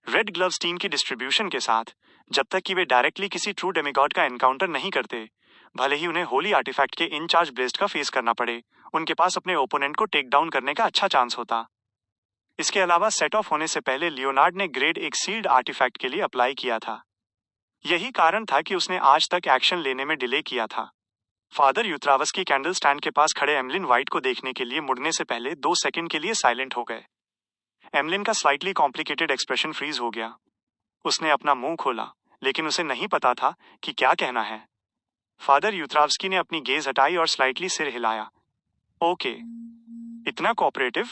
रेड ग्लव्स टीम की डिस्ट्रीब्यूशन के साथ, जब तक कि वे डायरेक्टली किसी ट्रू डेमिगॉड का एनकाउंटर नहीं करते, भले ही उन्हें होली आर्टिफैक्ट के इंचार्ज ब्लेस्ट का फेस करना पड़े, उनके पास अपने ओपोनेंट को टेक डाउन करने का अच्छा चांस होता। इसके अलावा सेट ऑफ होने से पहले लियोनार्ड ने ग्रेड एक सील्ड आर्टिफैक्ट के लिए अप्लाई किया था। यही कारण था कि उसने आज तक एक्शन लेने में डिले किया था। फादर यूत्रावस्की कैंडल स्टैंड के पास खड़े एमलिन वाइट को देखने के लिए मुड़ने से पहले 2 सेकंड के लिए साइलेंट हो गए। एमलिन का स्लाइटली कॉम्प्लिकेटेड एक्सप्रेशन फ्रीज हो गया। उसने अपना मुंह खोला, लेकिन उसे नहीं पता था कि क्या कहना है। फादर यूत्रावस्की ने अपनी गेज हटाई और स्लाइटली सिर हिलाया। ओके, इतना कोऑपरेटिव?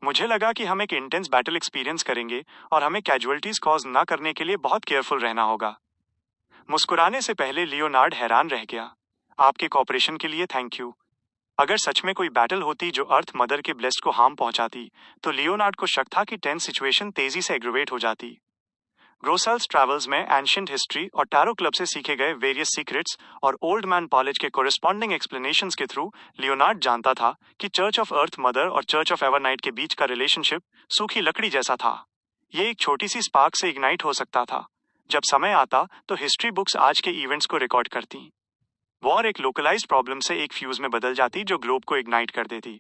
मुझे लगा कि हम एक इंटेंस बैटल एक्सपीरियंस करेंगे और हमें कैजुअलिटीज कॉज ना करने के लिए बहुत केयरफुल रहना होगा। मुस्कुराने से पहले लियोनार्ड हैरान रह गया। आपके कोऑपरेशन के लिए थैंक यू। अगर सच में कोई बैटल होती जो अर्थ मदर के ब्लेस्ड को हार्म पहुंचाती, तो लियोनार्ड को शक था कि टेंस सिचुएशन तेजी से एग्रीवेट हो जाती। ग्रोसल्स ट्रैवल्स में एंशिएंट हिस्ट्री और टैरो क्लब से सीखे गए वेरियस सीक्रेट्स और ओल्ड मैन कॉलेज के कोरिस्पॉन्डिंग एक्सप्लेनेशंस के थ्रू लियोनार्ड जानता था कि चर्च ऑफ अर्थ मदर और चर्च ऑफ एवरनाइट के बीच का रिलेशनशिप सूखी लकड़ी जैसा था। ये एक छोटी सी स्पार्क से इग्नाइट हो सकता था। जब समय आता तो हिस्ट्री बुक्स आज के इवेंट्स को रिकॉर्ड करती। वॉर एक लोकलाइज्ड प्रॉब्लम से एक फ्यूज में बदल जाती जो ग्लोब को इग्नाइट कर देती।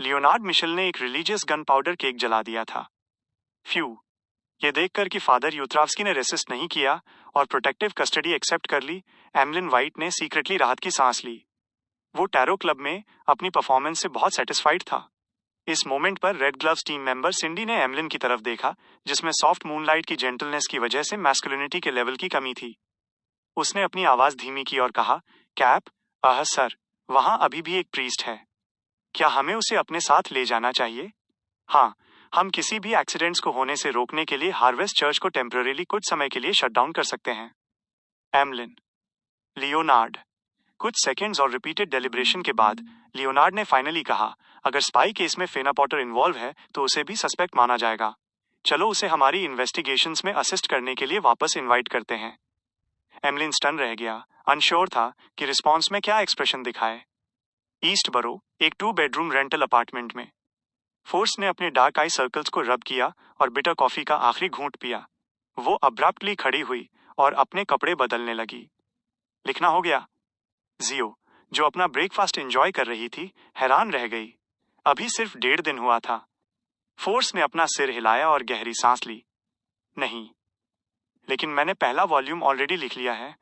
लियोनार्ड मिशेल ने एक रिलीजियस गन पाउडर केक जला दिया था। फ्यू। ये देखकर कि फादर यूत्रावस्की ने रेसिस्ट नहीं किया और प्रोटेक्टिव कस्टडी एक्सेप्ट कर ली, एमलिन वाइट ने सीक्रेटली राहत की सांस ली। वो टैरो क्लब में अपनी परफॉर्मेंस से बहुत सेटिस्फाइड था। इस मोमेंट पर रेड ग्लव्स टीम मेंबर सिंडी ने एमलिन की तरफ देखा, जिसमें सॉफ्ट मूनलाइट की जेंटलनेस की वजह से मैस्कुलिनिटी के लेवल की कमी थी। उसने अपनी आवाज धीमी की और कहा, कैप, सर, वहां अभी भी एक प्रीस्ट है। क्या हमें उसे अपने साथ ले जाना चाहिए? हाँ, हम किसी भी एक्सीडेंट्स को होने से रोकने के लिए हार्वेस्ट चर्च को टेम्पररीली कुछ समय के लिए शट डाउन कर सकते हैं। एमलिन। लियोनार्ड। कुछ सेकेंड्स और रिपीटेड डेलिब्रेशन के बाद लियोनार्ड ने फाइनली कहा, अगर स्पाई केस में फेना पॉटर इन्वॉल्व है तो उसे भी सस्पेक्ट माना जाएगा। चलो उसे हमारी इन्वेस्टिगेशंस में असिस्ट करने के लिए वापस इनवाइट करते हैं। एमलिन स्टन रह गया, अनश्योर था कि रिस्पॉन्स में क्या एक्सप्रेशन दिखाए। ईस्ट बरो, एक 2 बेडरूम रेंटल अपार्टमेंट में। फोर्स ने अपने डार्क आई सर्कल्स को रब किया और बिटर कॉफी का आखिरी घूंट पिया। वो अब्रप्टली खड़ी हुई और अपने कपड़े बदलने लगी। लिखना हो गया। जियो, जो अपना ब्रेकफास्ट एंजॉय कर रही थी, हैरान रह गई। अभी सिर्फ 1.5 दिन हुआ था। फोर्स ने अपना सिर हिलाया और गहरी सांस ली। नहीं, लेकिन मैंने पहला वॉल्यूम ऑलरेडी लिख लिया है।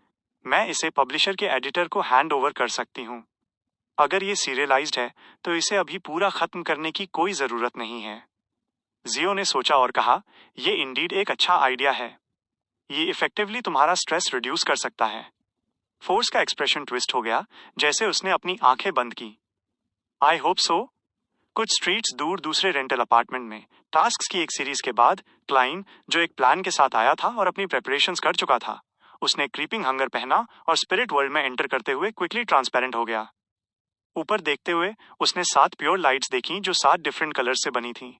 मैं इसे पब्लिशर के एडिटर को हैंड ओवर कर सकती हूँ। अगर ये सीरियलाइज्ड है तो इसे अभी पूरा खत्म करने की कोई जरूरत नहीं है। जियो ने सोचा और कहा, यह इंडीड एक अच्छा आइडिया है। ये इफेक्टिवली तुम्हारा स्ट्रेस रिड्यूस कर सकता है। फोर्स का एक्सप्रेशन ट्विस्ट हो गया, जैसे उसने अपनी आंखें बंद की। I hope so. कुछ स्ट्रीट्स दूर दूसरे रेंटल अपार्टमेंट में टास्क्स की एक सीरीज के बाद क्लाइन, जो एक प्लान के साथ आया था और अपनी प्रेपरेशंस कर चुका था, उसने क्रीपिंग हंगर पहना और स्पिरिट वर्ल्ड में एंटर करते हुए क्विकली ट्रांसपेरेंट हो गया। ऊपर देखते हुए उसने 7 प्योर लाइट्स देखी जो 7 डिफरेंट कलर्स से बनी थी।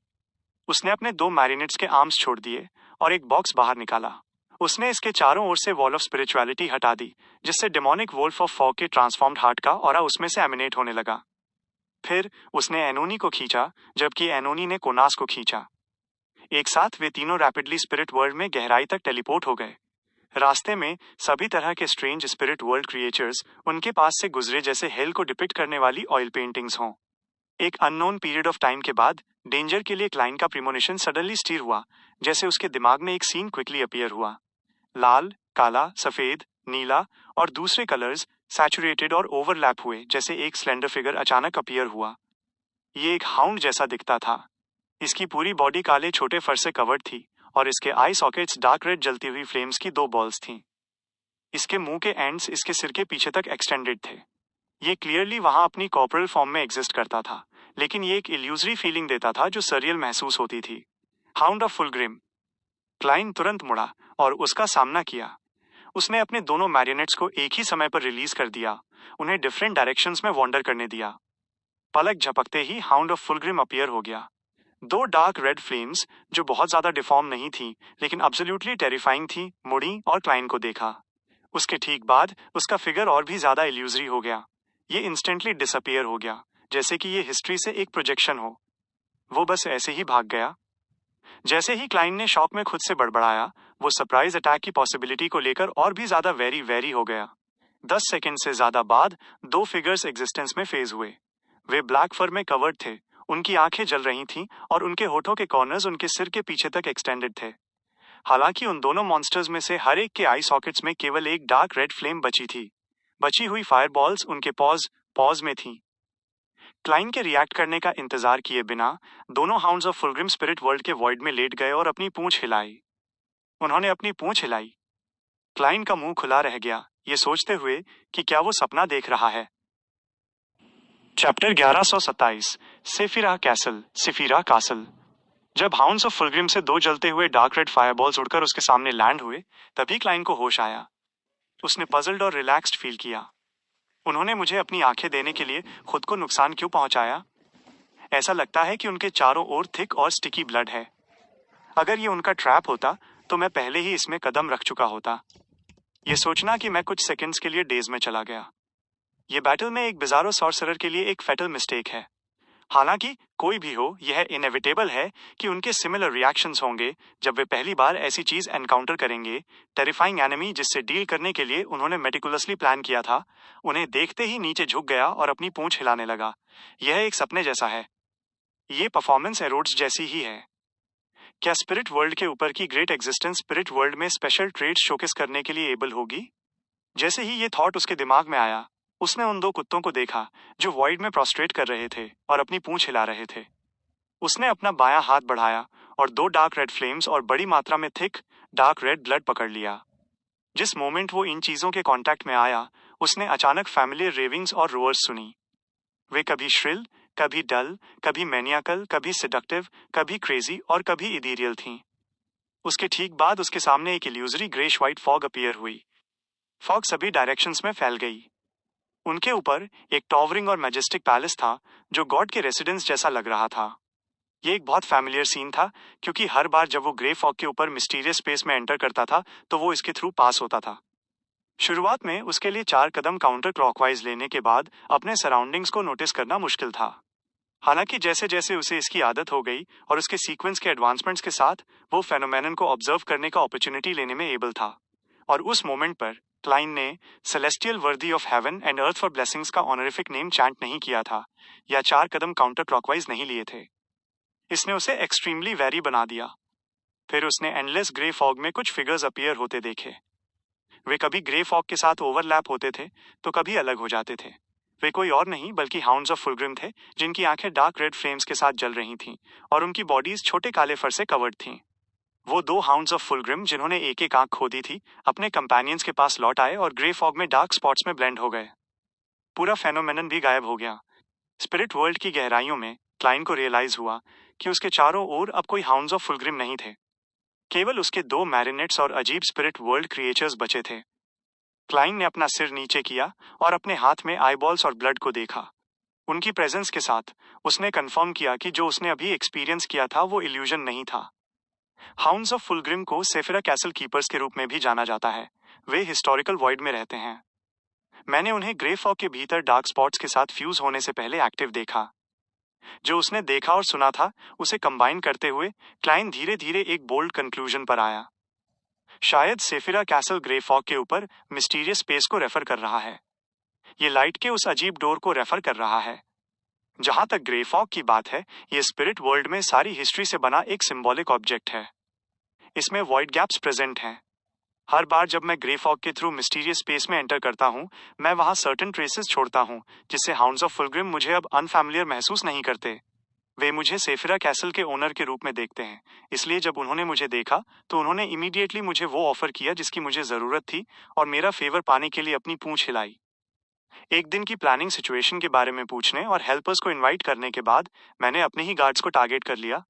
उसने अपने 2 मैरिनेट्स के आर्म्स छोड़ दिए और एक बॉक्स बाहर निकाला। उसने इसके चारों ओर से वॉल ऑफ स्पिरिचुअलिटी हटा दी, जिससे डेमोनिक वोल्फ ऑफ फॉग के ट्रांसफॉर्म्ड हार्ट का ऑरा उसमें से एमिनेट होने लगा। फिर उसने एनोनी को खींचा, जबकि एनोनी ने कोनास को खींचा। एक साथ वे तीनों रैपिडली स्पिरिट वर्ल्ड में गहराई तक टेलीपोर्ट हो गए। रास्ते में सभी तरह के स्ट्रेंज स्पिरिट वर्ल्ड क्रिएचर्स उनके पास से गुजरे, जैसे हेल को डिपिक्ट करने वाली ऑयल पेंटिंग्स हों। एक अननोन पीरियड ऑफ टाइम के बाद डेंजर के लिए क्लाइन का प्रीमोनिशन सडनली स्टीर हुआ, जैसे उसके दिमाग में एक सीन क्विकली अपीयर हुआ। लाल, काला, सफेद, नीला और दूसरे कलर्स सैचुरेटेड और ओवरलैप हुए, जैसे एक स्लेंडर फिगर अचानक अपीयर हुआ। ये एक हाउंड जैसा दिखता था। इसकी पूरी बॉडी काले छोटे फर से कवर्ड थी और इसके आई सॉकेट्स डार्क रेड जलती हुई फ्लेम्स की 2 बॉल्स थीं। इसके मुंह के एंड्स इसके सिर के पीछे तक एक्सटेंडेड थे। ये क्लियरली वहां अपनी कॉर्पोरल फॉर्म में एग्जिस्ट करता था, लेकिन ये एक इल्यूजरी फीलिंग देता था जो सरियल महसूस होती थी। Hound of फुलग्रिम। क्लाइन तुरंत मुड़ा और उसका सामना किया। उसने अपने दोनों मैरिनेट्स को एक ही समय पर रिलीज कर दिया, उन्हें डिफरेंट डायरेक्शंस में वॉन्डर करने दिया। पलक झपकते ही हाउंड ऑफ फुलग्रिम अपीयर हो गया। 2 डार्क रेड फ्लेम्स, जो बहुत ज्यादा डिफॉर्म नहीं थी लेकिन एब्सोल्युटली टेरिफाइंग थी, मुड़ी और क्लाइन को देखा। उसके ठीक बाद उसका फिगर और भी ज्यादा इल्यूजरी हो गया। ये इंस्टेंटली डिसअपियर हो गया, जैसे कि ये हिस्ट्री से एक प्रोजेक्शन हो। वो बस ऐसे ही भाग गया। जैसे ही क्लाइन ने शॉक में खुद से बड़बड़ाया, वो सरप्राइज अटैक की पॉसिबिलिटी को लेकर और भी ज्यादा वेरी हो गया। 10 सेकंड से ज्यादा बाद 2 फिगर्स एग्जिस्टेंस में फेज हुए। वे ब्लैक फर में कवर्ड थे, उनकी आंखें जल रही थीं और उनके होठों के कॉर्नर्स उनके सिर के पीछे तक एक्सटेंडेड थे। हालांकि उन दोनों मॉन्स्टर्स में से हर एक के आई सॉकेट्स में केवल एक डार्क रेड फ्लेम बची थी। बची हुई फायरबॉल्स उनके पॉज में थीं। क्लाइन के रिएक्ट करने का इंतजार किए बिना दोनों हाउंड्स ऑफ फुलग्रिम स्पिरिट वर्ल्ड के वॉइड में लेट गए और अपनी पूंछ हिलाई। उन्होंने अपनी पूंछ हिलाई। क्लाइन का मुंह खुला रह गया, ये सोचते हुए कि क्या वो सपना देख रहा है। Chapter 1127, Sephira castle, Sifira castle. जब हाउंड्स ऑफ फुलग्रिम से 2 जलते हुए डार्क रेड फायरबॉल्स उड़कर उसके सामने लैंड हुए, तभी क्लाइन को होश आया। उसने पजल्ड और रिलैक्स्ड फील किया। उन्होंने मुझे अपनी आंखें देने के लिए खुद को नुकसान क्यों पहुंचाया? ऐसा लगता है कि उनके चारों ओर थिक और स्टिकी ब्लड है। अगर ये उनका ट्रैप होता तो मैं पहले ही इसमें कदम रख चुका होता। ये सोचना कि मैं कुछ सेकंड्स के लिए डेज में चला गया। ये बैटल में एक बिजारो सॉर्सरर के लिए एक फैटल मिस्टेक है। हालांकि कोई भी हो, यह इनएविटेबल है कि उनके सिमिलर रिएक्शंस होंगे जब वे पहली बार ऐसी चीज एनकाउंटर करेंगे। टेरिफाइंग एनिमी जिससे डील करने के लिए उन्होंने मेटिकुलसली प्लान किया था, उन्हें देखते ही नीचे झुक गया और अपनी पूंछ हिलाने लगा। यह एक सपने जैसा है। ये परफॉर्मेंस एरोड्स जैसी ही है। क्या स्पिरिट वर्ल्ड के ऊपर की ग्रेट एग्जिस्टेंस स्पिरिट वर्ल्ड में स्पेशल ट्रेड्स शोकेस करने के लिए एबल होगी? जैसे ही ये थॉट उसके दिमाग में आया, उसने उन दो कुत्तों को देखा जो वॉइड में प्रोस्ट्रेट कर रहे थे और अपनी पूंछ हिला रहे थे। उसने अपना बायां हाथ बढ़ाया और दो डार्क रेड फ्लेम्स और बड़ी मात्रा में थिक डार्क रेड ब्लड पकड़ लिया। जिस मोमेंट वो इन चीजों के कांटेक्ट में आया, उसने अचानक फैमिलियर रेविंग्स और रोअर्स सुनी। वे कभी श्रिल, कभी डल, कभी मैनियाकल, कभी सिडक्टिव, कभी क्रेजी और कभी इथीरियल थीं। उसके ठीक बाद उसके सामने एक illusory greyish white fog appear हुई। फॉग सभी डायरेक्शंस में फैल गई। उनके ऊपर एक टॉवरिंग और मैजेस्टिक पैलेस था जो गॉड के रेसिडेंस जैसा लग रहा था। ये एक बहुत फैमिलियर सीन था क्योंकि हर बार जब वो ग्रे फॉग के ऊपर मिस्टीरियस स्पेस में एंटर करता था तो वो इसके थ्रू पास होता था। शुरुआत में उसके लिए 4 कदम काउंटर क्लॉकवाइज लेने के बाद अपने सराउंडिंग्स को नोटिस करना मुश्किल था। हालांकि जैसे जैसे उसे इसकी आदत हो गई और उसके सीक्वेंस के एडवांसमेंट्स के साथ वो फेनोमेनन को ऑब्जर्व करने का अपॉर्चुनिटी लेने में एबल था। और उस मोमेंट पर क्लाइन ने celestial worthy of heaven and earth for blessings का ऑनरिफिक नेम चैंट नहीं किया था या 4 कदम काउंटर क्लॉकवाइज नहीं लिए थे। इसने उसे एक्सट्रीमली वेरी बना दिया। फिर उसने एंडलेस ग्रे फॉग में कुछ फिगर्स अपीयर होते देखे। वे कभी ग्रे फॉग के साथ ओवरलैप होते थे तो कभी अलग हो जाते थे। वे कोई और नहीं बल्कि हाउंड्स ऑफ फुलग्रिम थे, जिनकी आंखें डार्क रेड फ्लेम्स के साथ जल रही थीं और उनकी बॉडीज छोटे काले फर से कवर्ड थीं। वो 2 हाउंड्स ऑफ फुलग्रिम जिन्होंने एक एक आंख खोदी थी, अपने कंपेनियंस के पास लौट आए और ग्रे फॉग में डार्क स्पॉट्स में ब्लेंड हो गए। पूरा फेनोमेनन भी गायब हो गया। स्पिरिट वर्ल्ड की गहराइयों में क्लाइन को रियलाइज हुआ कि उसके चारों ओर अब कोई हाउंड्स ऑफ फुलग्रिम नहीं थे। केवल उसके 2 मैरिनेट्स और अजीब स्पिरिट वर्ल्ड क्रिएचर्स बचे थे। क्लाइन ने अपना सिर नीचे किया और अपने हाथ में आईबॉल्स और ब्लड को देखा। उनकी प्रेजेंस के साथ उसने कंफर्म किया कि जो उसने अभी एक्सपीरियंस किया था वो इल्यूजन नहीं था। हाउंड्स ऑफ फुलग्रिम को सेफिरा कैसल कीपर्स के रूप में भी जाना जाता है। वे हिस्टोरिकल वॉइड में रहते हैं। मैंने उन्हें ग्रे फॉग के भीतर डार्क स्पॉट्स के साथ फ्यूज होने से पहले एक्टिव देखा। जो उसने देखा और सुना था उसे कंबाइन करते हुए क्लाइन धीरे धीरे एक बोल्ड कंक्लूजन पर आया। शायद सेफिरा कैसल ग्रे फॉग के ऊपर मिस्टीरियस स्पेस को रेफर कर रहा है। ये लाइट के उस अजीब डोर को रेफर कर रहा है। जहां तक ग्रे फॉग की बात है, ये स्पिरिट वर्ल्ड में सारी हिस्ट्री से बना एक सिंबॉलिक ऑब्जेक्ट है। इसमें वॉइड गैप्स प्रेजेंट हैं। हर बार जब मैं ग्रे फॉग के थ्रू मिस्टीरियस स्पेस में एंटर करता हूं, मैं वहां सर्टेन ट्रेसेस छोड़ता हूं, जिससे हाउंड्स ऑफ फुलग्रिम मुझे अब अनफैमिलियर महसूस नहीं करते। वे मुझे सेफिरा कैसल के ओनर के रूप में देखते हैं, इसलिए जब उन्होंने मुझे देखा तो उन्होंने इमीडिएटली मुझे वो ऑफर किया जिसकी मुझे जरूरत थी और मेरा फेवर पाने के लिए अपनी पूंछ हिलाई। एक दिन की प्लानिंग सिचुएशन के बारे में पूछने और हेल्पर्स को इनवाइट करने के बाद मैंने अपने ही गार्ड्स को टारगेट कर लिया।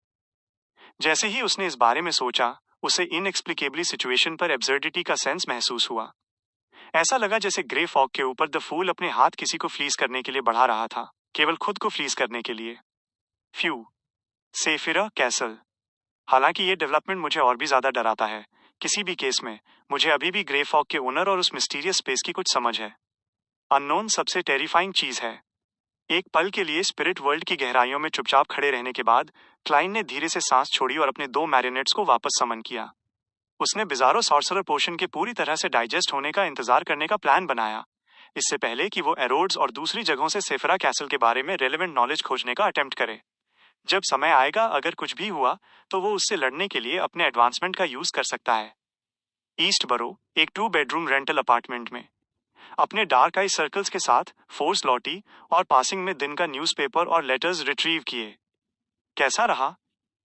जैसे ही उसने इस बारे में सोचा, उसे इनएक्सप्लिकेबली सिचुएशन पर एब्सर्डिटी का सेंस महसूस हुआ। ऐसा लगा जैसे ग्रे फॉग के ऊपर द फूल अपने हाथ किसी को फ्लीस करने के लिए बढ़ा रहा था, केवल खुद को फ्लीस करने के लिए। Few Sephira castle. हालांकि ये डेवलपमेंट मुझे और भी ज्यादा डराता है। किसी भी केस में मुझे अभी भी ग्रे फॉग के ओनर और उस मिस्टीरियस स्पेस की कुछ समझ है। अननोन सबसे टेरिफाइंग चीज है। एक पल के लिए स्पिरिट वर्ल्ड की गहराइयों में चुपचाप खड़े रहने के बाद क्लाइन ने धीरे से सांस छोड़ी और अपने 2 मैरिनेट्स को वापस समन किया। उसने बिजारो सॉर्सरर पोशन के पूरी तरह से डाइजेस्ट होने का इंतजार करने का प्लान बनाया, इससे पहले कि वो एरोड्स और दूसरी जगहों से सेफिरा कैसल के बारे में रेलेवेंट नॉलेज खोजने का अटेम्प्ट करे। जब समय आएगा, अगर कुछ भी हुआ तो वो उससे लड़ने के लिए अपने एडवांसमेंट का यूज कर सकता है। ईस्ट बरो एक 2 बेडरूम रेंटल अपार्टमेंट में अपने डार्क आई सर्कल्स के साथ फोर्स लौटी और पासिंग में दिन का न्यूज़पेपर और लेटर्स रिट्रीव किए। कैसा रहा?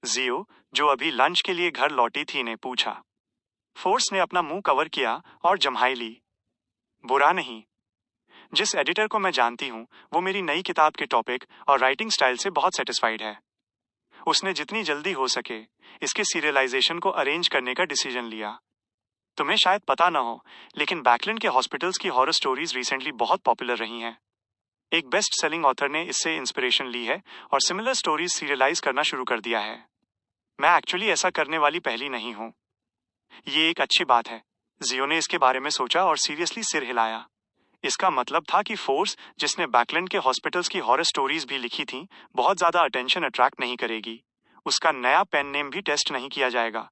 जियो, जो अभी लंच के लिए घर लौटी थी, ने पूछा। फोर्स ने अपना मुंह कवर किया और जम्हाई ली। बुरा नहीं। जिस एडिटर को मैं जानती हूँ वो मेरी नई किताब के टॉपिक और राइटिंग स्टाइल से बहुत सेटिस्फाइड है। उसने जितनी जल्दी हो सके इसके सीरियलाइजेशन को अरेंज करने का डिसीजन लिया। तुम्हें शायद पता ना हो, लेकिन बैकलैंड के हॉस्पिटल्स की हॉरर स्टोरीज रिसेंटली बहुत पॉपुलर रही हैं। एक बेस्ट सेलिंग ऑथर ने इससे इंस्पिरेशन ली है और सिमिलर स्टोरीज सीरियलाइज करना शुरू कर दिया है। मैं एक्चुअली ऐसा करने वाली पहली नहीं हूँ। ये एक अच्छी बात है। जियो ने इसके बारे में सोचा और सीरियसली सिर हिलाया। इसका मतलब था कि फोर्स, जिसने बैकलैंड के हॉस्पिटल्स की हॉरर स्टोरीज भी लिखी थी, बहुत ज्यादा अटेंशन अट्रैक्ट नहीं करेगी। उसका नया पेन नेम भी टेस्ट नहीं किया जाएगा।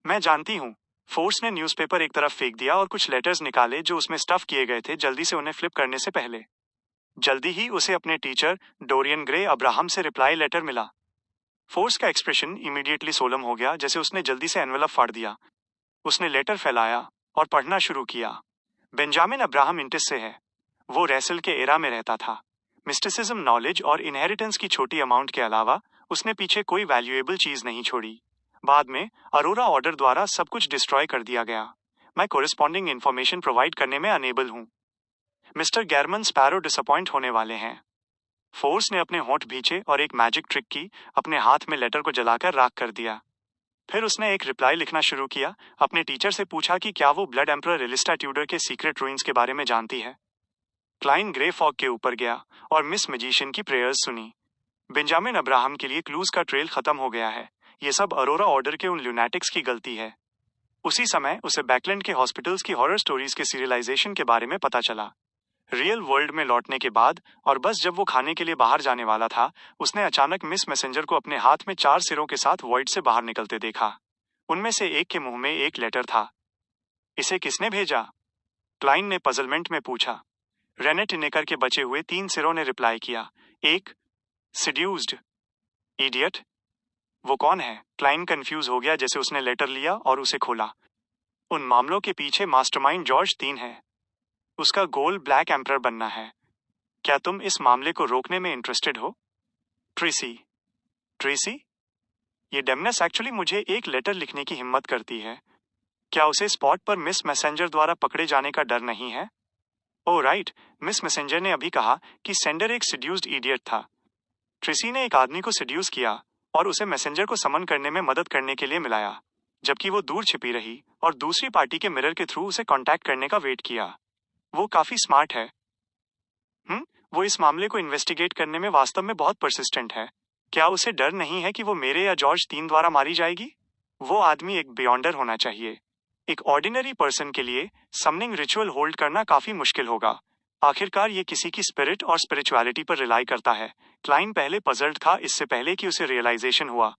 मैं जानती हूँ। फोर्स ने न्यूज़पेपर एक तरफ फेंक दिया और कुछ लेटर्स निकाले जो उसमें स्टफ किए गए थे, जल्दी से उन्हें फ्लिप करने से पहले। जल्दी ही उसे अपने टीचर डोरियन ग्रे अब्राहम से रिप्लाई लेटर मिला। फोर्स का एक्सप्रेशन इमीडिएटली सोलम हो गया, जैसे उसने जल्दी से एनवेलप फाड़ दिया। उसने लेटर फैलाया और पढ़ना शुरू किया। बेंजामिन अब्राहम इंटिस से है। वो रेसल के एरा में रहता था। मिस्टिसिज्म, नॉलेज और इनहेरिटेंस की छोटी अमाउंट के अलावा उसने पीछे कोई वैल्यूएबल चीज नहीं छोड़ी। बाद में अरोरा ऑर्डर द्वारा सब कुछ डिस्ट्रॉय कर दिया गया। मैं कोरिस्पॉन्डिंग इंफॉर्मेशन प्रोवाइड करने में अनेबल हूं। मिस्टर गैरमन स्पैरो डिसअपॉइंट होने वाले हैं। फोर्स ने अपने होंठ भींचे और एक मैजिक ट्रिक की, अपने हाथ में लेटर को जलाकर राख कर दिया। फिर उसने एक रिप्लाई लिखना शुरू किया। अपने टीचर से पूछा कि क्या वो ब्लड एम्परर एलिस्टा ट्यूडर के सीक्रेट रूइंस के बारे में जानती है। क्लाइन ग्रे फॉग के ऊपर गया और मिस मैजिशियन की प्रेयर्स सुनी। बेंजामिन अब्राहम के लिए क्लूज का ट्रेल खत्म हो गया है। ये सब अरोरा ऑर्डर के उन ल्यूनेटिक्स की गलती है। उसी समय उसे बैकलैंड के हॉस्पिटल्स की हॉरर स्टोरीज के सीरियलाइजेशन के बारे में पता चला। रियल वर्ल्ड में लौटने के बाद और बस जब वो खाने के लिए बाहर जाने वाला था, उसने अचानक मिस मैसेंजर को अपने हाथ में 4 सिरों के साथ वॉइड से बाहर निकलते देखा। उनमें से एक के मुंह में एक लेटर था। इसे किसने भेजा? क्लाइन ने पजलमेंट में पूछा। रेने टिनेकर के बचे हुए 3 सिरों ने रिप्लाई किया। एक, सिड्यूस्ड इडियट। वो कौन है? क्लाइन कंफ्यूज हो गया जैसे उसने लेटर लिया और उसे खोला। उन मामलों के पीछे मास्टरमाइंड जॉर्ज 3 है। उसका गोल ब्लैक एम्परर बनना है। क्या तुम इस मामले को रोकने में इंटरेस्टेड हो? ट्रेसी। ट्रेसी? ये डेमनेस एक्चुअली मुझे एक लेटर लिखने की हिम्मत करती है। क्या उसे स्पॉट पर मिस मैसेंजर द्वारा पकड़े जाने का डर नहीं है? ओह राइट, मिस मैसेंजर ने अभी कहा कि सेंडर एक सिड्यूस्ड इडियट था। ट्रेसी ने एक आदमी को सिड्यूस किया और उसे मैसेंजर को समन करने में मदद करने के लिए मिलाया, जबकि वो दूर छिपी रही और दूसरी पार्टी के मिरर के थ्रू उसे कांटेक्ट करने का वेट किया। वो काफी स्मार्ट है। वो इस मामले को इन्वेस्टिगेट करने में वास्तव में बहुत परसिस्टेंट है। क्या उसे डर नहीं है कि वो मेरे या जॉर्ज 3 द्वारा मारी जाएगी? वो आदमी एक बियॉन्डर होना चाहिए। एक ऑर्डिनरी पर्सन के लिए समनिंग रिचुअल होल्ड करना काफी मुश्किल होगा। आखिरकार ये किसी की स्पिरिट और स्पिरिचुअलिटी पर रिलाई करता है। क्लाइन पहले पजल्ड था, इससे पहले कि उसे रियलाइजेशन हुआ।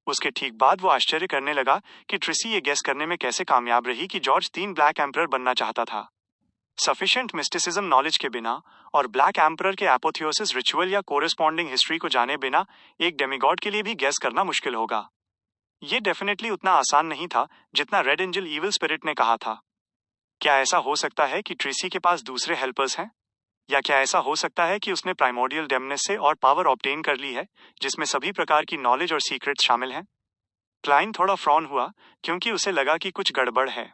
उसके ठीक बाद वो आश्चर्य करने लगा कि ट्रिसी ये गेस करने में कैसे कामयाब रही कि जॉर्ज 3 ब्लैक एम्परर बनना चाहता था। सफिशिएंट मिस्टिसिज्म नॉलेज के बिना और ब्लैक एम्परर के एपोथियोसिस रिचुअल या कोरेस्पॉन्डिंग हिस्ट्री को जाने बिना एक डेमिगॉड के लिए भी गेस करना मुश्किल होगा। ये डेफिनेटली उतना आसान नहीं था जितना रेड एंजल इविल स्पिरिट ने कहा था। क्या ऐसा हो सकता है कि ट्रेसी के पास दूसरे हेल्पर्स हैं? या क्या ऐसा हो सकता है कि उसने प्राइमोर्डियल डेमनेस से और पावर ऑब्टेन कर ली है, जिसमें सभी प्रकार की नॉलेज और सीक्रेट्स शामिल हैं? क्लाइन थोड़ा फ्रॉन हुआ क्योंकि उसे लगा कि कुछ गड़बड़ है।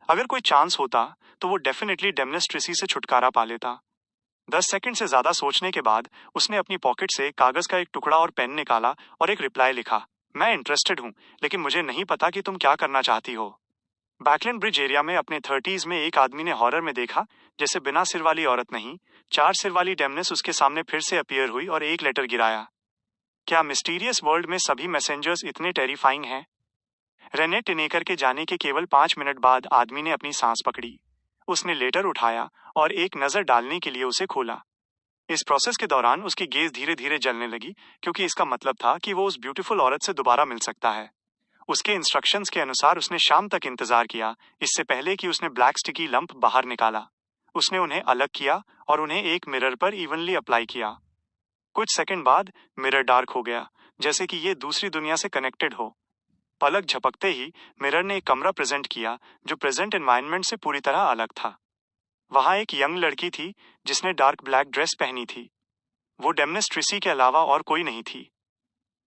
अगर कोई चांस होता तो वो डेफिनेटली डेमनेस ट्रेसी से छुटकारा पा लेता। 10 सेकंड से ज्यादा सोचने के बाद उसने अपनी पॉकेट से कागज का एक टुकड़ा और पेन निकाला और एक रिप्लाई लिखा। मैं इंटरेस्टेड हूं, लेकिन मुझे नहीं पता कि तुम क्या करना चाहती हो। बैकलैंड ब्रिज एरिया में अपने 30s में एक आदमी ने हॉरर में देखा जैसे बिना सिर वाली औरत नहीं, 4 सिर वाली डेमनेस उसके सामने फिर से अपीयर हुई और एक लेटर गिराया। क्या मिस्टीरियस वर्ल्ड में सभी मैसेंजर्स इतने टेरिफाइंग हैं? रेने टिनेकर के जाने के केवल 5 मिनट बाद आदमी ने अपनी सांस पकड़ी। उसने लेटर उठाया और एक नजर डालने के लिए उसे खोला। इस प्रोसेस के दौरान उसकी गेज धीरे धीरे जलने लगी, क्योंकि इसका मतलब था कि वो उस ब्यूटीफुल औरत से दोबारा मिल सकता है। उसके इंस्ट्रक्शंस के अनुसार उसने शाम तक इंतजार किया, इससे पहले कि उसने ब्लैक स्टिकी लंप बाहर निकाला। उसने उन्हें अलग किया और उन्हें एक मिरर पर इवनली अप्लाई किया। कुछ सेकंड बाद मिरर डार्क हो गया, जैसे कि ये दूसरी दुनिया से कनेक्टेड हो। पलक झपकते ही मिरर ने एक कमरा प्रेजेंट किया जो प्रेजेंट एनवायरनमेंट से पूरी तरह अलग था। वहां एक यंग लड़की थी जिसने डार्क ब्लैक ड्रेस पहनी थी। वो डेमनेस ट्रेसी के अलावा और कोई नहीं थी।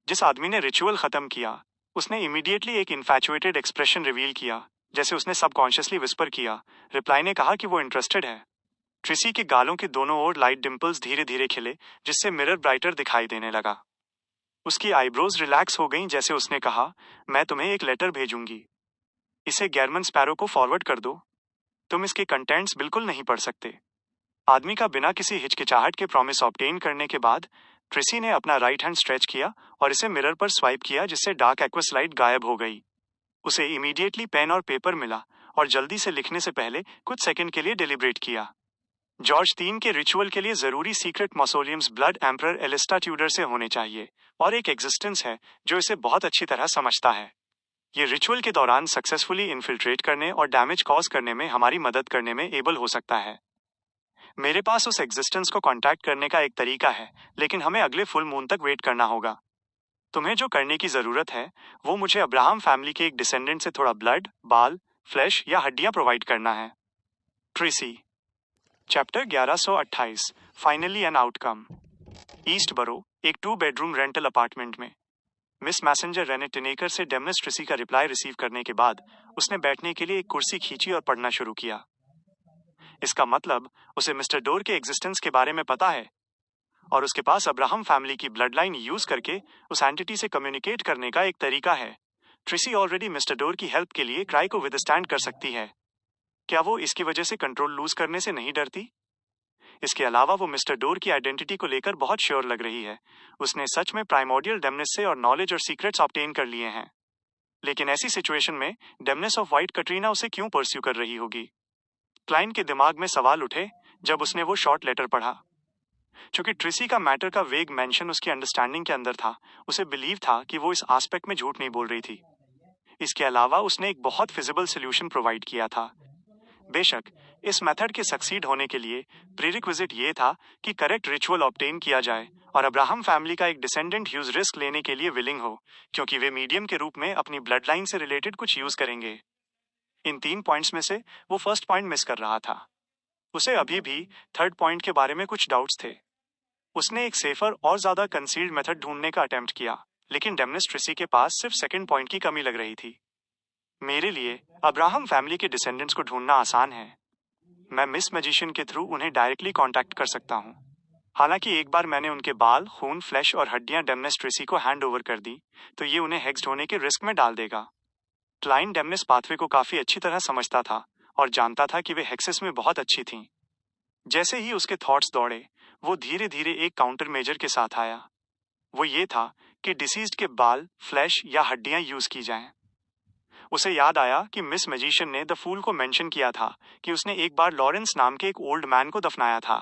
जिस आदमी ने रिचुअल खत्म किया, उसने इमीडिएटली एक इन्फैचुएटेड एक्सप्रेशन रिवील किया, जैसे उसने सबकॉन्शियसली विस्पर किया। रिप्लाई ने कहा कि वो इंटरेस्टेड है। ट्रेसी के गालों के दोनों ओर लाइट डिंपल्स धीरे धीरे खिले, जिससे मिरर ब्राइटर दिखाई देने लगा। उसकी आईब्रोज रिलैक्स हो गईं जैसे उसने कहा, मैं तुम्हें एक लेटर भेजूंगी। इसे गैरमन स्पैरो को फॉरवर्ड कर दो। तुम इसके कंटेंट्स बिल्कुल नहीं पढ़ सकते। आदमी का बिना किसी हिचकिचाहट के प्रॉमिस ऑब्टेन करने के बाद ट्रेसी ने अपना राइट हैंड स्ट्रेच किया और इसे मिरर पर स्वाइप किया, जिससे डार्क एक्वस लाइट गायब हो गई। उसे इमीडिएटली पेन और पेपर मिला और जल्दी से लिखने से पहले कुछ सेकंड के लिए डिलिब्रेट किया। जॉर्ज 3 के रिचुअल के लिए जरूरी secret mausoleums blood emperor Alista Tudor से होने चाहिए, और एक एग्जिस्टेंस है जो इसे बहुत अच्छी तरह समझता है। ये रिचुअल के दौरान सक्सेसफुली इन्फिल्ट्रेट करने और डैमेज कॉज करने में हमारी मदद करने में एबल हो सकता है। मेरे पास उस एग्जिस्टेंस को कांटेक्ट करने का एक तरीका है, लेकिन हमें अगले फुल मून तक वेट करना होगा। तुम्हें जो करने की जरूरत है वो मुझे अब्राहम फैमिली के एक डिसेंडेंट से थोड़ा ब्लड, बाल, फ्लैश या हड्डियां प्रोवाइड करना है। Tracy. Chapter 1128, finally an outcome. East बरो, एक 2 बेडरूम रेंटल अपार्टमेंट में। मिस मैसेंजर रेने टिनेकर से डेमनस ट्रेसी का रिप्लाई रिसीव करने के बाद उसने बैठने के लिए एक कुर्सी खींची और पढ़ना शुरू किया। इसका मतलब उसे मिस्टर डोर के एग्जिस्टेंस के बारे में पता है और उसके पास अब्राहम फैमिली की ब्लड लाइन यूज करके उस एंटिटी से कम्युनिकेट करने का एक तरीका है। ट्रेसी ऑलरेडी मिस्टर डोर की हेल्प के लिए क्राई को विदस्टैंड कर सकती है। क्या वो इसकी वजह से कंट्रोल लूज करने से नहीं डरती? इसके अलावा वो मिस्टर डोर की आइडेंटिटी को लेकर बहुत श्योर लग रही है। उसने सच में प्राइमोडियल डेमनेस से और नॉलेज और सीक्रेट्स ऑब्टेन कर लिए हैं। लेकिन ऐसी सिचुएशन में डेमनेस ऑफ व्हाइट कटरीना उसे क्यों परस्यू कर रही होगी? क्लाइंट के दिमाग में सवाल उठे जब उसने वो शॉर्ट लेटर पढ़ा। चूंकि ट्रिसी का मैटर का वेग मेंशन उसकी अंडरस्टैंडिंग के अंदर था, उसे बिलीव था कि वो इस एस्पेक्ट में झूठ नहीं बोल रही थी। इसके अलावा उसने एक बहुत फिजिबल सोल्यूशन प्रोवाइड किया था। बेशक इस मेथड के सक्सीड होने के लिए प्रीरिक्विजिट ये था कि करेक्ट रिचुअल ऑब्टेन किया जाए और अब्राहम फैमिली का एक डिसेंडेंट ह्यूज रिस्क लेने के लिए विलिंग हो, क्योंकि वे मीडियम के रूप में अपनी ब्लड लाइन से रिलेटेड कुछ यूज करेंगे। इन 3 पॉइंट्स में से वो फर्स्ट पॉइंट मिस कर रहा था। उसे अभी भी थर्ड पॉइंट के बारे में कुछ डाउट्स थे। उसने एक सेफर और ज्यादा कंसील्ड मेथड ढूंढने का अटेम्प्ट किया, लेकिन डेमनेस ट्रेसी के पास सिर्फ सेकंड पॉइंट की कमी लग रही थी। मेरे लिए अब्राहम फैमिली के डिसेंडेंट्स को ढूंढना आसान है। मैं मिस मैजिशियन के थ्रू उन्हें डायरेक्टली कांटेक्ट कर सकता हूं। हालांकि एक बार मैंने उनके बाल, खून, फ्लैश और हड्डियां डेमनेस ट्रेसी को हैंड ओवर कर दी तो ये उन्हें हेक्स्ड होने के रिस्क में डाल देगा। क्लाइंट डेमनेस पाथवे को काफी अच्छी तरह समझता था और जानता था कि वे हेक्सेस में बहुत अच्छी थीं। जैसे ही उसके थॉट्स दौड़े, वो धीरे धीरे एक काउंटर मेजर के साथ आया। वो ये था कि डिसीज्ड के बाल, फ्लैश या हड्डियां यूज की जाएं। उसे याद आया कि मिस मैजिशियन ने द फूल को मेंशन किया था कि उसने एक बार लॉरेंस नाम के एक ओल्ड मैन को दफनाया था।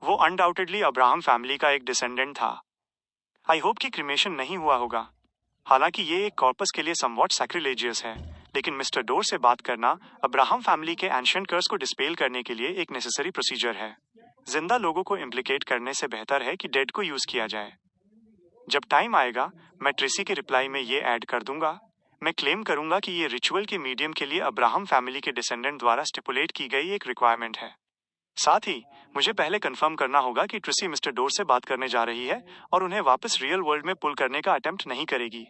वो अनडाउटेडली अब्राहम फैमिली का एक डिसेंडेंट था। आई होप कि क्रिमेशन नहीं हुआ होगा। हालांकि ये एक कॉर्पस के लिए समवॉट सैक्रिलेजियस है, लेकिन मिस्टर डोर से बात करना अब्राहम फैमिली के एंशिएंट कर्स को डिस्पेल करने के लिए एक नेसेसरी प्रोसीजर है। जिंदा लोगों को इम्प्लीकेट करने से बेहतर है कि डेड को यूज किया जाए। जब टाइम आएगा मैं ट्रेसी के रिप्लाई में ये ऐड कर दूंगा। मैं क्लेम करूंगा कि ये रिचुअल के मीडियम के लिए अब्राहम फैमिली के डिसेंडेंट द्वारा स्टिपुलेट की गई एक रिक्वायरमेंट है। साथ ही मुझे पहले कंफर्म करना होगा कि ट्रेसी मिस्टर डोर से बात करने जा रही है और उन्हें वापस रियल वर्ल्ड में पुल करने का अटेम्प्ट नहीं करेगी।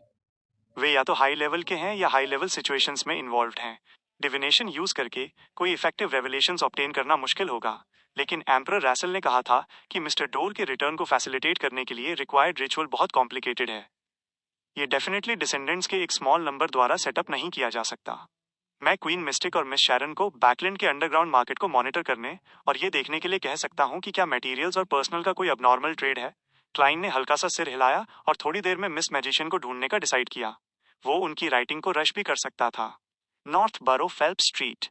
वे या तो हाई लेवल के हैं या हाई लेवल सिचुएशंस में इन्वॉल्व्ड हैं। डिविनेशन यूज करके कोई इफेक्टिव रेवलेशंस ऑब्टेन करना मुश्किल होगा, लेकिन एम्परर रैसल ने कहा था कि मिस्टर डोर के रिटर्न को फैसिलिटेट करने के लिए रिक्वायर्ड रिचुअल बहुत कॉम्प्लिकेटेड है। ये डेफिनेटली डिसेंडेंट्स के एक स्मॉल नंबर द्वारा सेटअप नहीं किया जा सकता। मैं क्वीन मिस्टिक और मिस शैरन को बैकलैंड के अंडरग्राउंड मार्केट को मॉनिटर करने और ये देखने के लिए कह सकता हूँ कि क्या मटेरियल्स और पर्सनल का कोई अबनॉर्मल ट्रेड है। क्लाइंट ने हल्का सा सिर हिलाया और थोड़ी देर में मिस मैजिशियन को ढूंढने का डिसाइड किया। वो उनकी राइटिंग को रश भी कर सकता था। नॉर्थ बरो, फेल्प स्ट्रीट।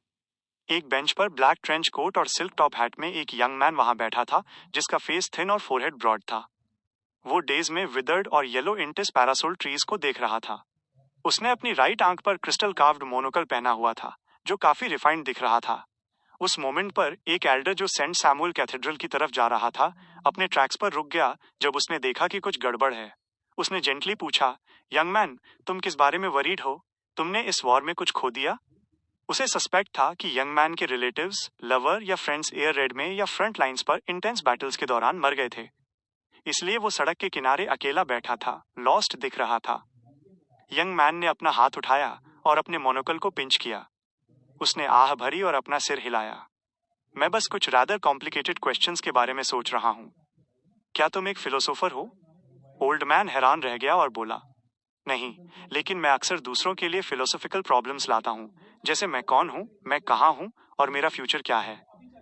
एक बेंच पर ब्लैक ट्रेंच कोट और सिल्क टॉप हैट में एक यंग मैन वहां बैठा था, जिसका फेस थिन और फोरहेड ब्रॉड था। वो डेज में विदर्ड और येलो इंटिस पैरासोल ट्रीज को देख रहा था। उसने अपनी राइट आंख पर क्रिस्टल कार्व्ड मोनोकल पहना हुआ था, जो काफी रिफाइंड दिख रहा था। उस मोमेंट पर एक एल्डर जो सेंट सैमुअल कैथेड्रल की तरफ जा रहा था, अपने ट्रैक्स पर रुक गया जब उसने देखा कि कुछ गड़बड़ है। उसने जेंटली पूछा, यंग मैन, तुम किस बारे में वरीड हो? तुमने इस वॉर में कुछ खो दिया? उसे सस्पेक्ट था कि यंग मैन के रिलेटिव्स, लवर या फ्रेंड्स एयर रेड में या फ्रंट लाइंस पर इंटेंस बैटल्स के दौरान मर गए थे। इसलिए वो सड़क के किनारे अकेला बैठा था, लॉस्ट दिख रहा था। यंग मैन ने अपना हाथ उठाया और अपने मोनोकल को पिंच किया। उसने आह भरी और अपना सिर हिलाया। मैं बस कुछ रादर कॉम्प्लिकेटेड क्वेश्चंस के बारे में सोच रहा हूँ। क्या तुम एक फिलोसोफर हो? ओल्ड मैन हैरान रह गया और बोला, नहीं, लेकिन मैं अक्सर दूसरों के लिए फिलोसॉफिकल प्रॉब्लम्स लाता हूँ, जैसे मैं कौन हूँ, मैं कहाँ हूँ और मेरा फ्यूचर क्या है।